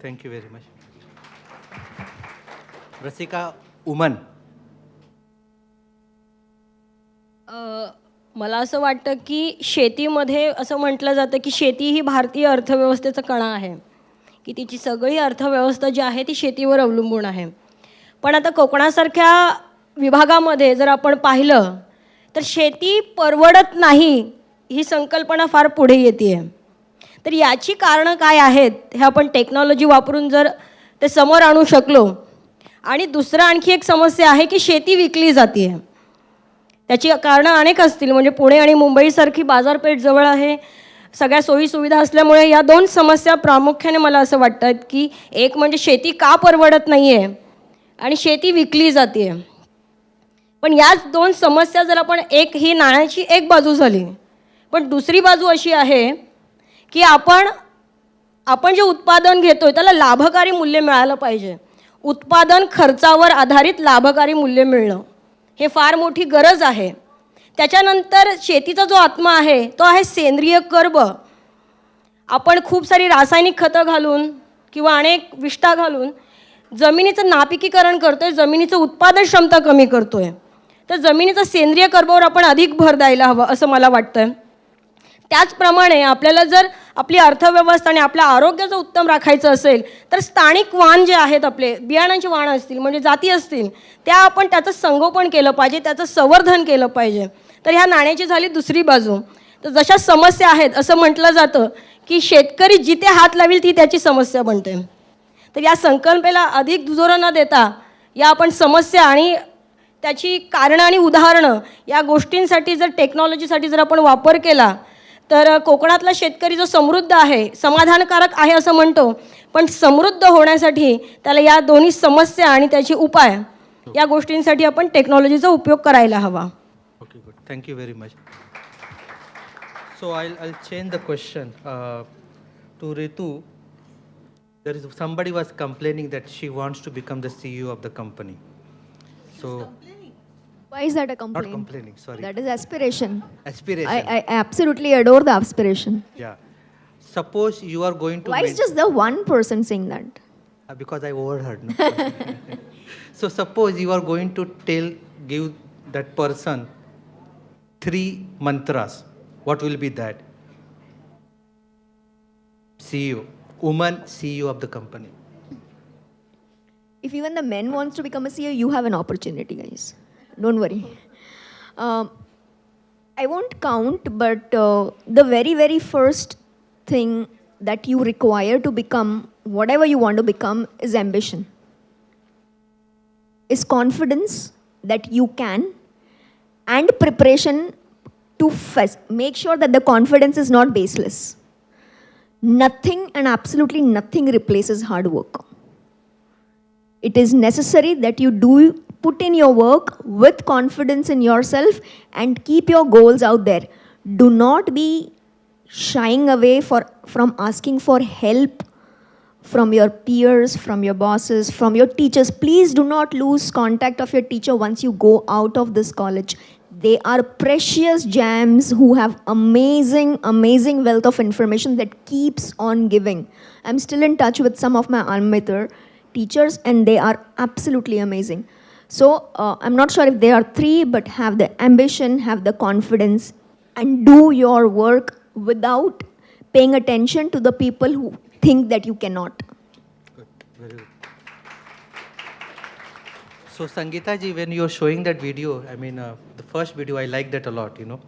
Thank you very much. Rasika, woman. मला असं वाटतं की शेतीमध्ये असं म्हटलं जातं की शेती ही भारतीय अर्थव्यवस्थेचा कणा आहे, की तिची सगळी अर्थव्यवस्था जी आहे ती शेतीवर अवलंबून आहे। पण आता कोकणासारख्या विभागामध्ये जर आपण पाहिलं तर शेती परवडत नाही ही संकल्पना फार पुढे येते आहे। तर याची कारणं काय आहेत हे आपण टेक्नॉलॉजी वापरून जर ते समोर आणू शकलो। आणि दुसरं आणखी एक समस्या आहे की शेती विकली जाते आहे, त्याची कारणं अनेक असतील। म्हणजे पुणे आणि मुंबईसारखी बाजारपेठ जवळ आहे, सगळ्या सोयी सुविधा असल्यामुळे या दोन समस्या प्रामुख्याने मला असं वाटतं की एक म्हणजे शेती का परवडत नाही आहे आणि शेती विकली जाते आहे। पण याच दोन समस्या जर आपण एक ही नाण्याची एक बाजू झाली, पण दुसरी बाजू अशी आहे की आपण जे उत्पादन घेतोय त्याला लाभकारी मूल्य मिळालं पाहिजे। उत्पादन खर्चावर आधारित लाभकारी मूल्य मिळणं हे फार मोठी गरज आहे। त्याच्यानंतर शेतीचा जो आत्मा आहे तो आहे सेंद्रिय कर्ब। आपण खूप सारी रासायनिक खतं घालून किंवा अनेक विष्ठा घालून जमिनीचं नापिकीकरण करतोय, जमिनीचं उत्पादन क्षमता कमी करतोय। तर जमिनीचा सेंद्रिय कर्बावर आपण अधिक भर द्यायला हवं असं मला वाटतं। त्याचप्रमाणे आपल्याला जर आपली अर्थव्यवस्था आणि आपल्या आरोग्याचं उत्तम राखायचं असेल तर स्थानिक वाण जे आहेत, आपले बियाणांचे वाण असतील म्हणजे जाती असतील, त्या आपण त्याचं संगोपन केलं पाहिजे, त्याचं संवर्धन केलं पाहिजे। तर ह्या नाण्याची झाली दुसरी बाजू। तर जशा समस्या आहेत असं म्हटलं जातं की शेतकरी जिथे हात लावेल ती त्याची समस्या बनते। तर या संकल्पनेला अधिक दुजोरा न देता या आपण समस्या आणि त्याची कारणं आणि उदाहरणं या गोष्टींसाठी जर टेक्नॉलॉजीसाठी जर आपण वापर केला तर कोकणातला शेतकरी जो समृद्ध आहे, समाधानकारक आहे असं म्हणतो, पण समृद्ध होण्यासाठी त्याला या दोन्ही समस्या आणि त्याचे उपाय या गोष्टींसाठी आपण टेक्नॉलॉजीचा उपयोग करायला हवा। Okay, good, thank you very much. So I'll change the question to Ritu. There is somebody was complaining that she wants to become the CEO of the company. So Why is that a complaint? not complaining, sorry. That is aspiration. Aspiration. I absolutely adore the aspiration. Yeah. Suppose you are going to. Why is just the one person saying that? Because I overheard. No? So suppose you are going to give that person 3 mantras. What will be that? CEO, woman CEO of the company. If even the men wants to become a CEO, you have an opportunity, guys. Don't worry. I won't count, but the very, very first thing that you require to become whatever you want to become is ambition, is confidence that you can, and preparation to make sure that the confidence is not baseless. Nothing and absolutely nothing replaces hard work. It is necessary that you put in your work with confidence in yourself and keep your goals out there. Do not be shying away from asking for help from your peers, from your bosses, from your teachers. Please do not lose contact of your teacher once you go out of this college. They are precious gems who have amazing, amazing wealth of information that keeps on giving. I'm still in touch with some of my alma mater teachers, and they are absolutely amazing. So I'm not sure if they are three, but have the ambition, have the confidence, and do your work without paying attention to the people who think that you cannot. Very good. So Sangeeta ji, when you're showing that video, I mean, the first video, I like that a lot, you know.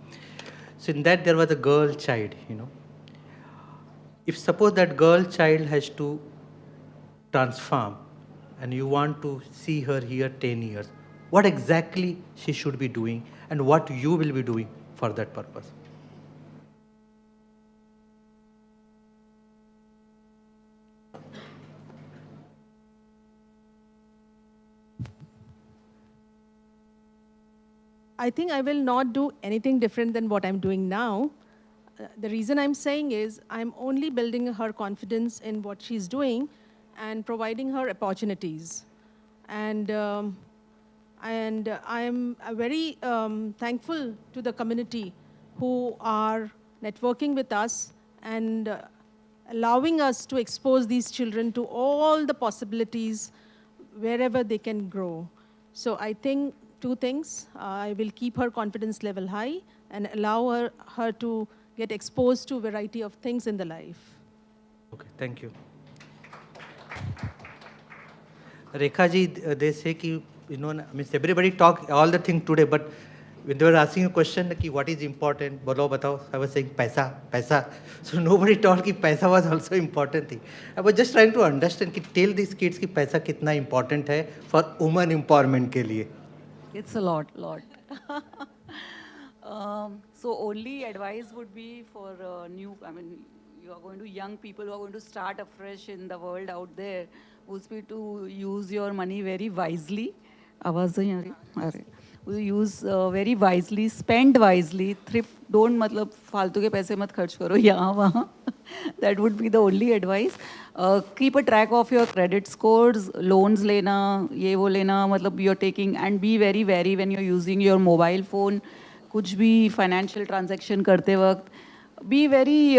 So in that there was a girl child, you know. If suppose that girl child has to transform and you want to see her here 10 years, what exactly she should be doing and what you will be doing for that purpose? I think I will not do anything different than what I'm doing now. The reason I'm saying is I'm only building her confidence in what she's doing and providing her opportunities. And I'm very thankful to the community who are networking with us and allowing us to expose these children to all the possibilities wherever they can grow. So I think two things. I will keep her confidence level high and allow her to get exposed to a variety of things in the life. Okay, thank you. Rekha ji, they say ki, you know, means everybody talk all the thing today, but when they were asking a question, ki, what is important, bolo batao, I was saying paisa, paisa. So nobody told ki paisa was also important thing. I was just trying to understand ki tell these kids ki paisa kitna important hai for women empowerment ke liye. It's a lot. So only advice would be for you are going to young people who are going to start afresh in the world out there, would be to use your money very wisely. आवाज़ नहीं आ रही? अरे, use very wisely, spend wisely, thrift. Don't मतलब फालतू के पैसे मत खर्च करो यहाँ वहाँ. That would be the only advice. Keep a track of your credit scores, loans लेना, ये वो लेना, मतलब you're taking, and be very wary when you're using your mobile phone. कुछ भी financial transaction करते वक्त, be very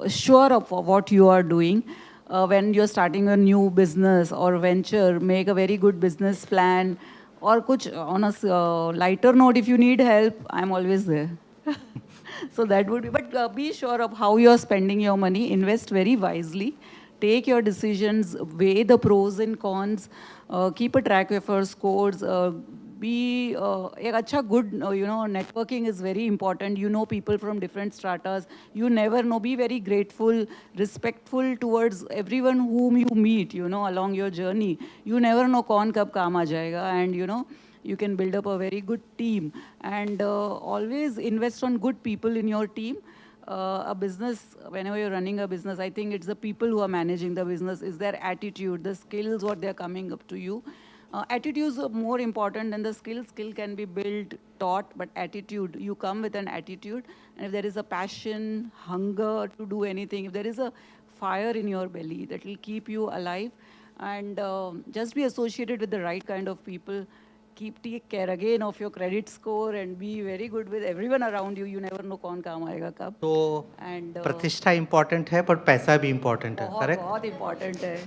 sure of what you are doing. When you're starting a new business or venture, make a very good business plan. Or kuch, on a lighter note, if you need help, I'm always there. So that would be, but be sure of how you're spending your money. Invest very wisely. Take your decisions, weigh the pros and cons, keep a track of your scores, be good, networking is very important. You know people from different stratas. You never know. Be very grateful, respectful towards everyone whom you meet, along your journey. You never know kaun kab kaam aa jayega, and you can build up a very good team. And always invest on good people in your team. A business, whenever you're running a business, I think it's the people who are managing the business, is their attitude, the skills, what they're coming up to you. Attitudes are more important than the skill. Skill can be built, taught, but attitude, you come with an attitude. And if there is a passion, hunger to do anything, if there is a fire in your belly, that will keep you alive. And just be associated with the right kind of people. Take care again of your credit score and be very good with everyone around you. You never know kaun kaam aayega kab. So, and pratishtha important hai, but paisa bhi important hai, correct? बहुत important hai.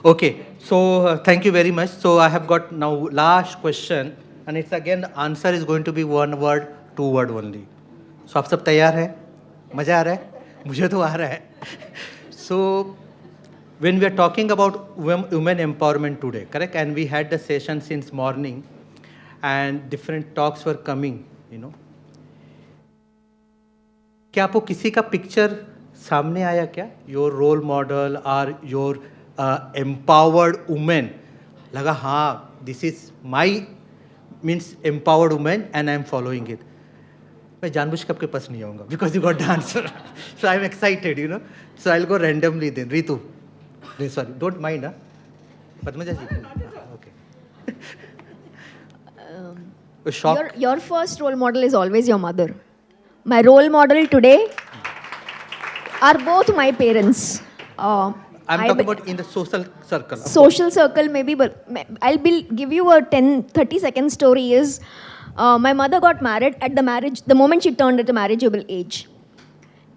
Okay, so thank you very much. So I have got now last question, and it's again the answer is going to be one word, two word only. So आप सब तैयार हैं? मजा आ रहा है? मुझे तो आ रहा है. So when we are talking about women empowerment today, correct? And we had the session since morning, and different talks were coming, क्या आपको किसी का पिक्चर सामने आया क्या? Your role model or your empowered woman, लगा हाँ, this is my means empowered woman and I am following it. मैं जानबूझ के आपके पास नहीं आऊँगा because you got the answer. So I am excited, So I'll go randomly then. Ritu, sorry, don't mind, huh? Padmaja ji. Okay. Your first role model is always your mother. My role model today are both my parents. I'm talking about in the social circle. Social circle maybe, but give you a 30-second story is, my mother got married at the moment she turned at the marriageable age.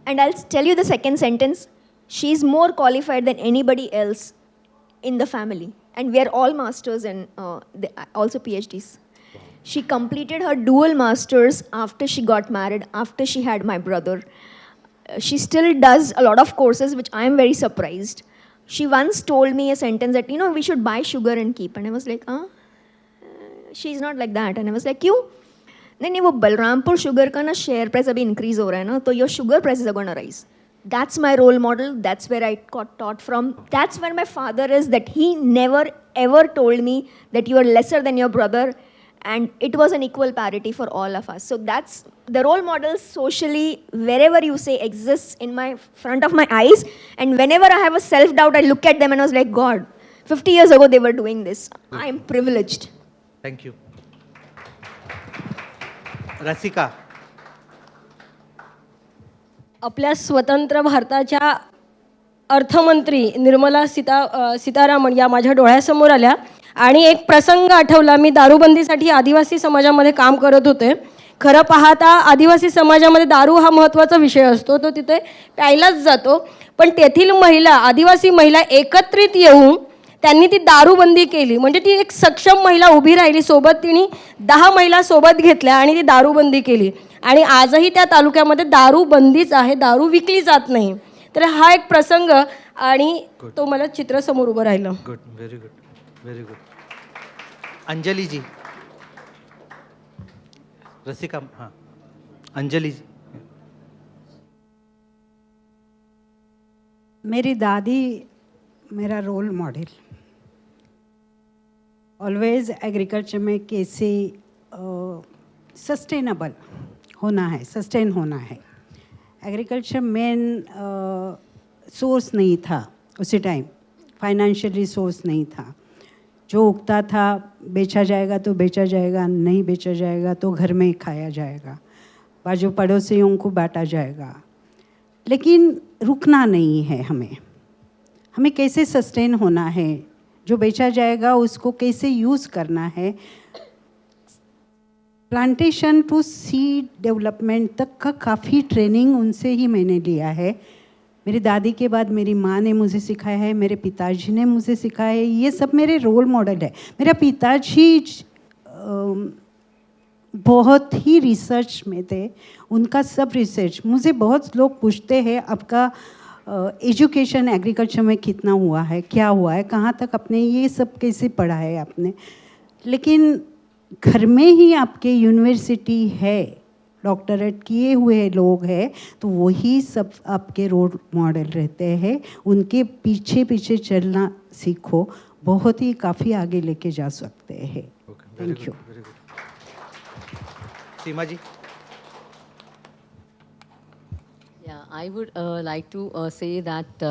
And I'll tell you the second sentence, she's more qualified than anybody else in the family. And we are all masters and also PhDs. She completed her dual masters after she got married, after she had my brother. She still does a lot of courses, which I am very surprised. She once told me a sentence that, we should buy sugar and keep. And I was like, she's not like that. And I was like, you? नहीं वो Balrampur sugar का ना share price अभी increase हो रहा है ना, तो your sugar prices are going to rise. That's my role model. That's where I got taught from. That's where my father is, that he never ever told me that you are lesser than your brother, and it was an equal parity for all of us. So that's the role model socially, wherever you say, exists in my front of my eyes. And whenever I have a self-doubt, I look at them and I was like, God, 50 years ago they were doing this. I am privileged. Thank you. रसिका. आपल्या स्वतंत्र भारताच्या अर्थमंत्री निर्मला सीतारामन या माझ्या डोळ्यासमोर आल्या आणि एक प्रसंग आठवला. मी दारूबंदीसाठी आदिवासी समाजामध्ये काम करत होते. खरं पाहता आदिवासी समाजामध्ये दारू हा महत्त्वाचा विषय असतो, तो तिथे प्यायलाच जातो. पण तेथील महिला, आदिवासी महिला एकत्रित येऊन त्यांनी ती दारूबंदी केली. म्हणजे ती एक सक्षम महिला उभी राहिली. सोबत तिने 10 महिला सोबत घेतल्या आणि ती दारूबंदी केली. आणि आजही त्या तालुक्यामध्ये दारूबंदीच आहे, दारू विकली जात नाही. तर हा एक प्रसंग आणि तो मला चित्र समोर उभं राहिलं. Good, very good, very good. Anjali ji. Rasika, हाँ, अंजलि जी. मेरी दादी मेरा रोल मॉडल. ऑलवेज एग्रीकल्चर में कैसे सस्टेनेबल होना है, सस्टेन होना है. एग्रीकल्चर मेन सोर्स नहीं था उसी टाइम, फाइनेंशियल रिसोर्स नहीं था. जो उगता था बेचा जाएगा तो बेचा जाएगा, नहीं बेचा जाएगा तो घर में ही खाया जाएगा, बाजू पड़ोसियों को बांटा जाएगा. लेकिन रुकना नहीं है. हमें कैसे सस्टेन होना है, जो बेचा जाएगा उसको कैसे यूज़ करना है. प्लांटेशन टू सीड डेवलपमेंट तक का काफ़ी ट्रेनिंग उनसे ही मैंने लिया है. मेरी दादी के बाद मेरी माँ ने मुझे सिखाया है, मेरे पिताजी ने मुझे सिखाया है. ये सब मेरे रोल मॉडल है. मेरा पिताजी बहुत ही रिसर्च में थे. उनका सब रिसर्च, मुझे बहुत लोग पूछते हैं आपका एजुकेशन एग्रीकल्चर में कितना हुआ है, क्या हुआ है, कहाँ तक आपने ये सब कैसे पढ़ा है आपने. लेकिन घर में ही आपके यूनिवर्सिटी है, डॉक्टरेट किए हुए लोग हैं, तो वही सब आपके रोल मॉडल रहते हैं. उनके पीछे पीछे चलना सीखो, बहुत ही काफ़ी आगे लेके जा सकते हैं. Thank you. Seema ji. Yeah, I would like to say that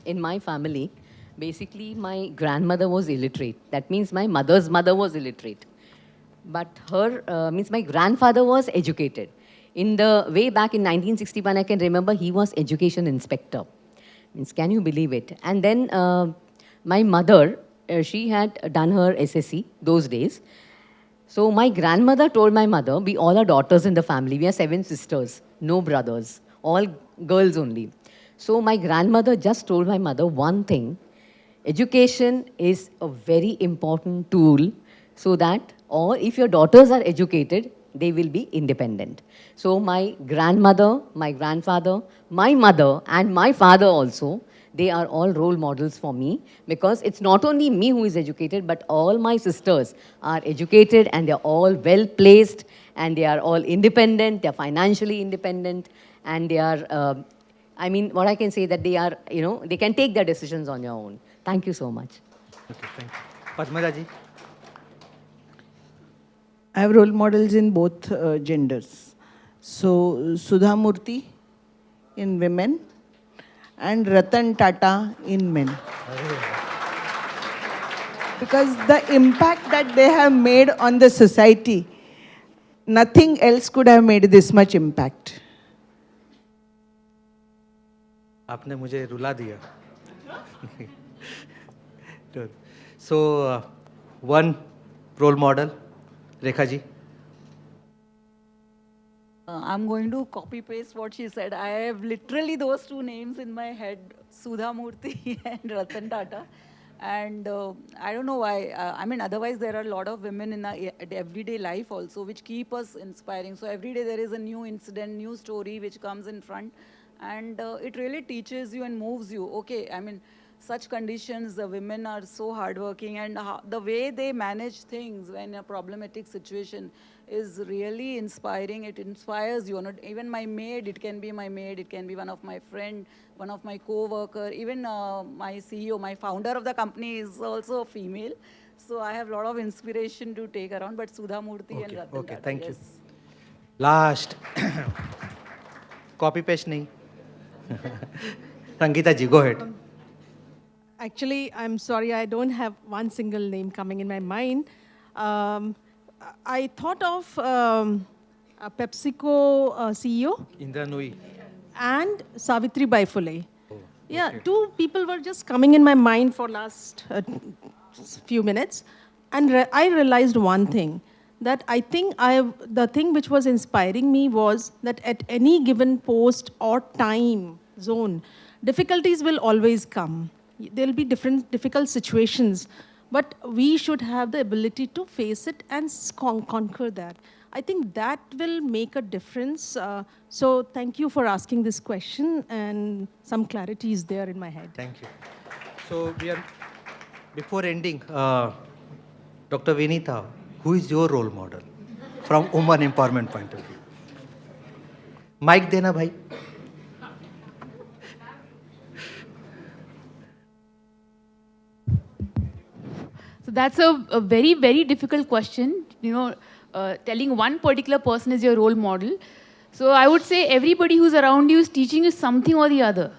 in my family, basically my grandmother was illiterate. That means my mother's mother was illiterate. But her, means my grandfather was educated. In the way back in 1961, I can remember he was education inspector. Means, can you believe it? And then my mother, she had done her SSC those days. So my grandmother told my mother, we all are daughters in the family. We are 7 sisters, no brothers, all girls only. So my grandmother just told my mother one thing: education is a very important tool so that, or if your daughters are educated, they will be independent. So my grandmother, my grandfather, my mother and my father also, they are all role models for me, because it's not only me who is educated, but all my sisters are educated and they're all well placed and they are all independent, they're financially independent, and they are, I mean, what I can say that they are, you know, they can take their decisions on your own. Thank you so much. Okay, thank you. Padmaja ji. I have role models in both genders. So, Sudha Murthy in women and Ratan Tata in men. Because the impact that they have made on the society, nothing else could have made this much impact. आपने मुझे रुला दिया. So, one role model, Rekha ji. I'm going to copy paste what she said. I have literally those two names in my head, Sudha Murthy and Ratan Tata. And I don't know why. I mean, otherwise there are a lot of women in our everyday life also which keep us inspiring. So every day there is a new incident, new story which comes in front. And it really teaches you and moves you. Okay, I mean, such conditions, the women are so hardworking, and the way they manage things when a problematic situation is really inspiring. It inspires you. Not even my maid, it can be my maid, it can be one of my friend, one of my co-worker, even my CEO, my founder of the company is also a female. So I have a lot of inspiration to take around, but Sudha Murthy and Ratan Okay, Tata, thank you. yes. Last. Copy paste nahi. Sangeeta ji, go ahead. Actually, I'm sorry, I don't have one single name coming in my mind. I thought of a PepsiCo CEO Indra Nui. and Savitri Bai Phule. Yeah, two people were just coming in my mind for last few minutes, and I realized one thing, that I think the thing which was inspiring me was that at any given post or time zone, difficulties will always come. There will be different difficult situations, but we should have the ability to face it and conquer that. I think that will make a difference. So thank you for asking this question, and some clarity is there in my head. Thank you. So we are, before ending, Dr. Vinita, who is your role model from woman empowerment point of view? Mic dena bhai. So that's a very, very difficult question, telling one particular person is your role model. So I would say everybody who's around you is teaching you something or the other,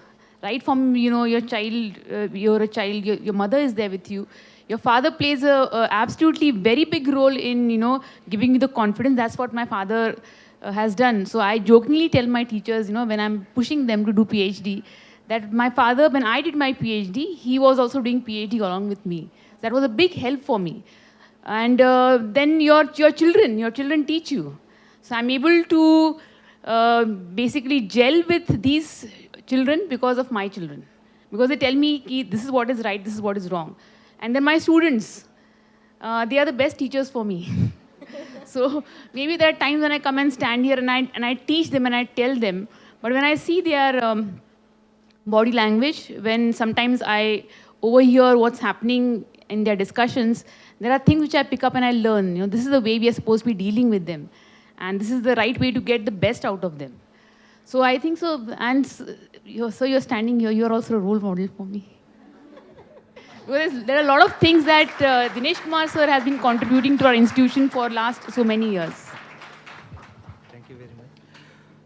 right? From, your child, you're a child, your mother is there with you. Your father plays a absolutely very big role in, giving you the confidence. That's what my father has done. So I jokingly tell my teachers, when I'm pushing them to do PhD, that my father, when I did my PhD, he was also doing PhD along with me. That was a big help for me. And then your children teach you. So I'm able to basically gel with these children because of my children. Because they tell me, Ki, this is what is right, this is what is wrong. And then my students, they are the best teachers for me. So maybe there are times when I come and stand here and I teach them and I tell them. But when I see their body language, when sometimes I overhear what's happening in their discussions, there are things which I pick up and I learn. This is the way we are supposed to be dealing with them. And this is the right way to get the best out of them. So I think so. And so you're standing here, you're also a role model for me. Because there are a lot of things that Dinesh Kumar sir has been contributing to our institution for last so many years. Thank you very much.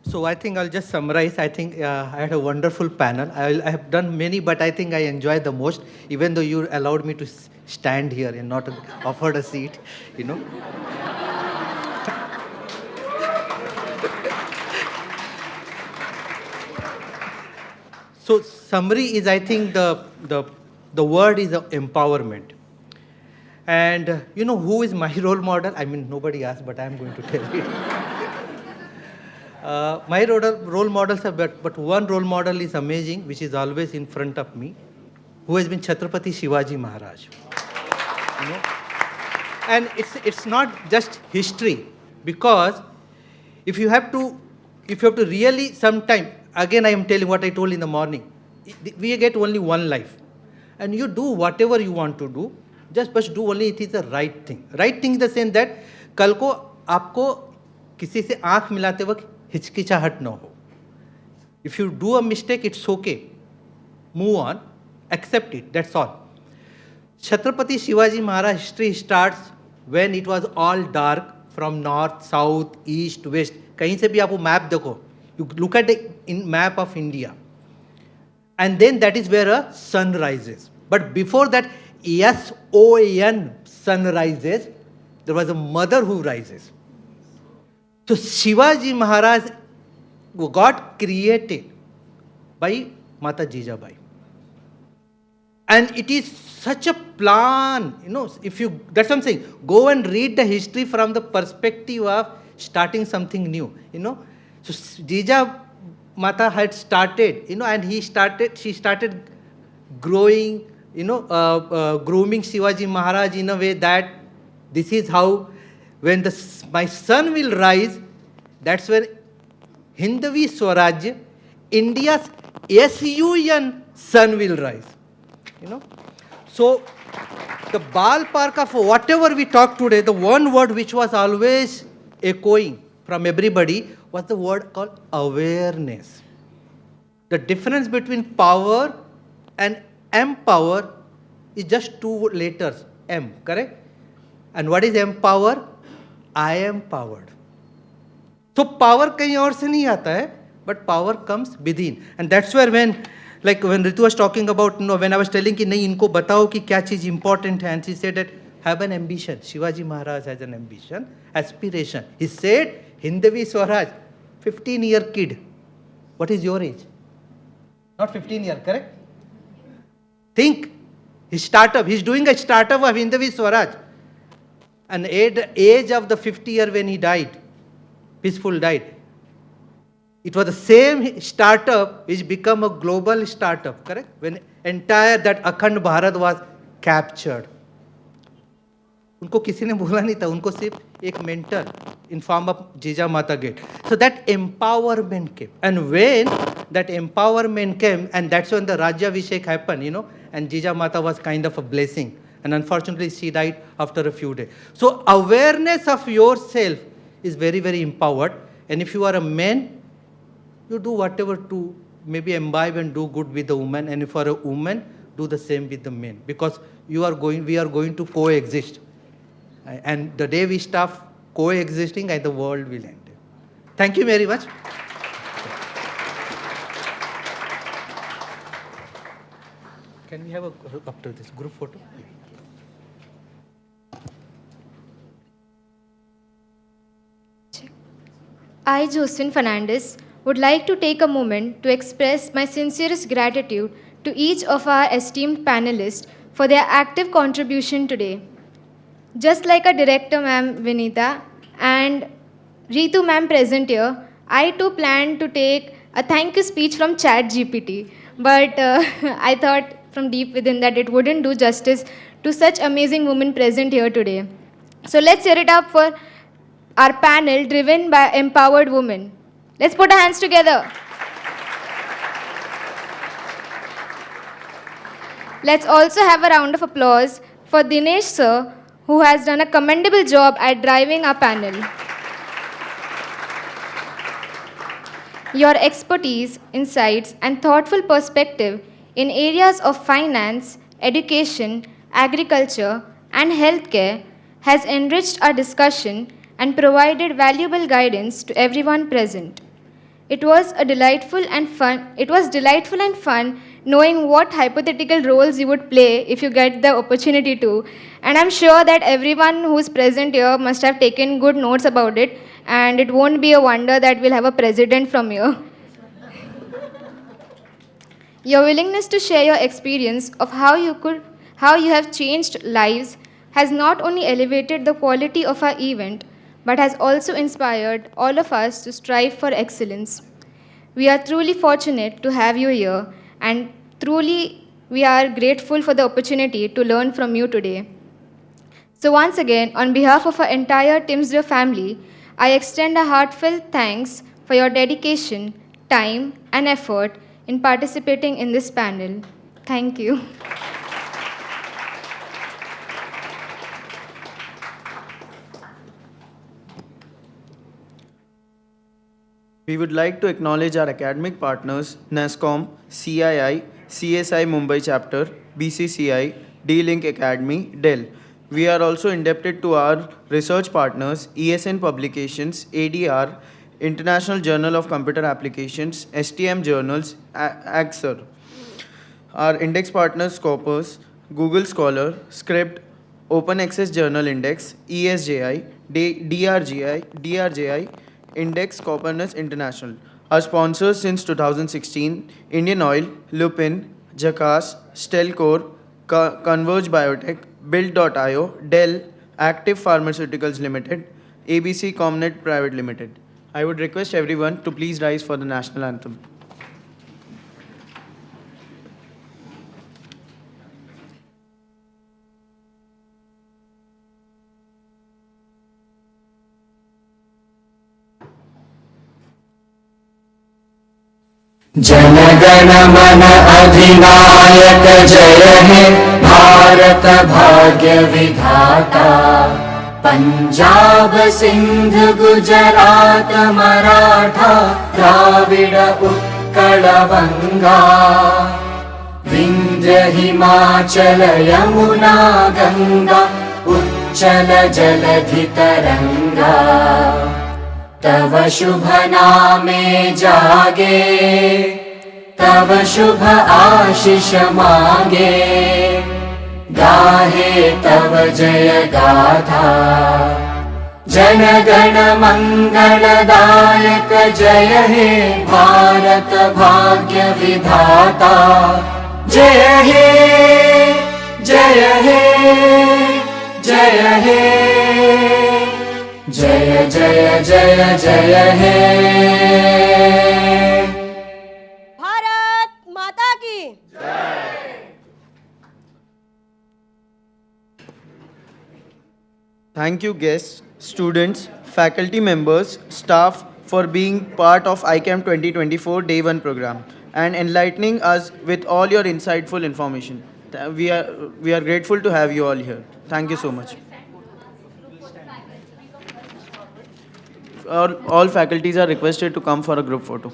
So I think I'll just summarize. I think I had a wonderful panel. I have done many, but I think I enjoyed the most, even though you allowed me to stand here and not offered a seat, So summary is, I think the word is empowerment. And who is my role model? I mean, nobody asked, but I'm going to tell you. My role models are, but one role model is amazing, which is always in front of me, who has been Chhatrapati Shivaji Maharaj. And it's not just history, because if you have to really sometime, again I am telling what I told in the morning, we get only one life. And you do whatever you want to do, just do only it is the right thing. Right thing in the sense that कल को आपको किसी से आँख मिलाते वक्त हिचकिचाहट न हो. If you do a mistake, it's okay. Move on, accept it, that's all. Chhatrapati Shivaji Maharaj history starts when it was all dark from north, south, east, west. कहीं से भी आप वो map देखो. You look at the map of India. And then that is where a sun rises. But before that, S-O-N, sun rises, there was a mother who rises. So Shivaji Maharaj got created by Mata Jijabai. And it is such a plan, if you, that's what I'm saying, go and read the history from the perspective of starting something new, So Jija Mata had started, and she started growing, grooming Shivaji Maharaj in a way that this is how, when my son will rise, that's when Hindavi Swaraj, India's SUN sun will rise. So the ballpark of whatever we talk today, the one word which was always echoing from everybody was the word called awareness. The difference between power and empower is just two letters, M, correct? And what is empower? I am powered. So power kahin aur se nahi aata hai, but power comes within. And that's where when Ritu was talking about, when I was telling ki nahi inko batao ki kya cheez important hai, and she said that have an ambition. Shivaji Maharaj has an ambition, aspiration. He said, Hindavi Swaraj, 15-year kid. What is your age? Not 15-year, correct? Think, his startup, he's doing a startup of Hindavi Swaraj. And at the age of the 50 year when he died, peaceful died, it was the same startup which became a global startup, correct? When entire that Akhand Bharat was captured. उनको किसी ने बोला नहीं था, उनको सिर्फ एक mentor in form of Jija Mata Gate. So that empowerment came. And when that empowerment came, and that's when the Rajyabhishek happened, and Jija Mata was kind of a blessing. And unfortunately, she died after a few days. So awareness of yourself is very, very empowered. And if you are a man, you do whatever to maybe imbibe and do good with the woman. And if you are a woman, do the same with the men. Because we are going to coexist. And the day we stop coexisting, the world will end. Thank you very much. Can we have after this group photo? I, Josephine Fernandez, would like to take a moment to express my sincerest gratitude to each of our esteemed panelists for their active contribution today. Just like our director, Ma'am Vinita, and Ritu, Ma'am, present here, I too planned to take a thank you speech from ChatGPT, but I thought from deep within that it wouldn't do justice to such amazing women present here today. So let's hear it up for our panel driven by empowered women. Let's put our hands together. Let's also have a round of applause for Dinesh sir, who has done a commendable job at driving our panel. Your expertise, insights, and thoughtful perspective in areas of finance, education, agriculture, and healthcare has enriched our discussion and provided valuable guidance to everyone present. It was delightful and fun knowing what hypothetical roles you would play if you get the opportunity to. And I'm sure that everyone who's present here must have taken good notes about it, and it won't be a wonder that we'll have a president from here. Your willingness to share your experience of how you have changed lives has not only elevated the quality of our event, but has also inspired all of us to strive for excellence. We are truly fortunate to have you here, and truly we are grateful for the opportunity to learn from you today. So once again, on behalf of our entire TIMSCDR family, I extend a heartfelt thanks for your dedication, time, and effort in participating in this panel. Thank you. We would like to acknowledge our academic partners, NASCOM, CII, CSI Mumbai Chapter, BCCI, D-Link Academy, Dell. We are also indebted to our research partners, ESN Publications, ADR, International Journal of Computer Applications, STM Journals, AXER. Our index partners, Scopus, Google Scholar, Script, Open Access Journal Index, ESJI, DRJI, Index Copernicus International. Our sponsors since 2016, Indian Oil, Lupin, Jackass, Stelcor, Converge Biotech, Build.io, Dell, Active Pharmaceuticals Limited, ABC Comnet Private Limited. I would request everyone to please rise for the national anthem. जनगण मन अधिनायक जय हे भारत भाग्य विधाता पंजाब सिंध गुजरात मराठा द्राविड उत्कल बंगा विंध्य हिमाचल यमुना गंगा उच्चल जलधि तरंगा तव शुभ नामे जागे तव शुभ आशीष मांगे गाहे तव जय गाथा जन गण मंगलदायक जय हे भारत भाग्य विधाता जय हे जय हे जय हे जय जय जय जय हे भारत माता की Thank you guests, students, faculty members, staff for being part of ICAM 2024 Day 1 program and enlightening us with all your insightful information. We are grateful to have you all here. Thank you so much. All faculties are requested to come for a group photo.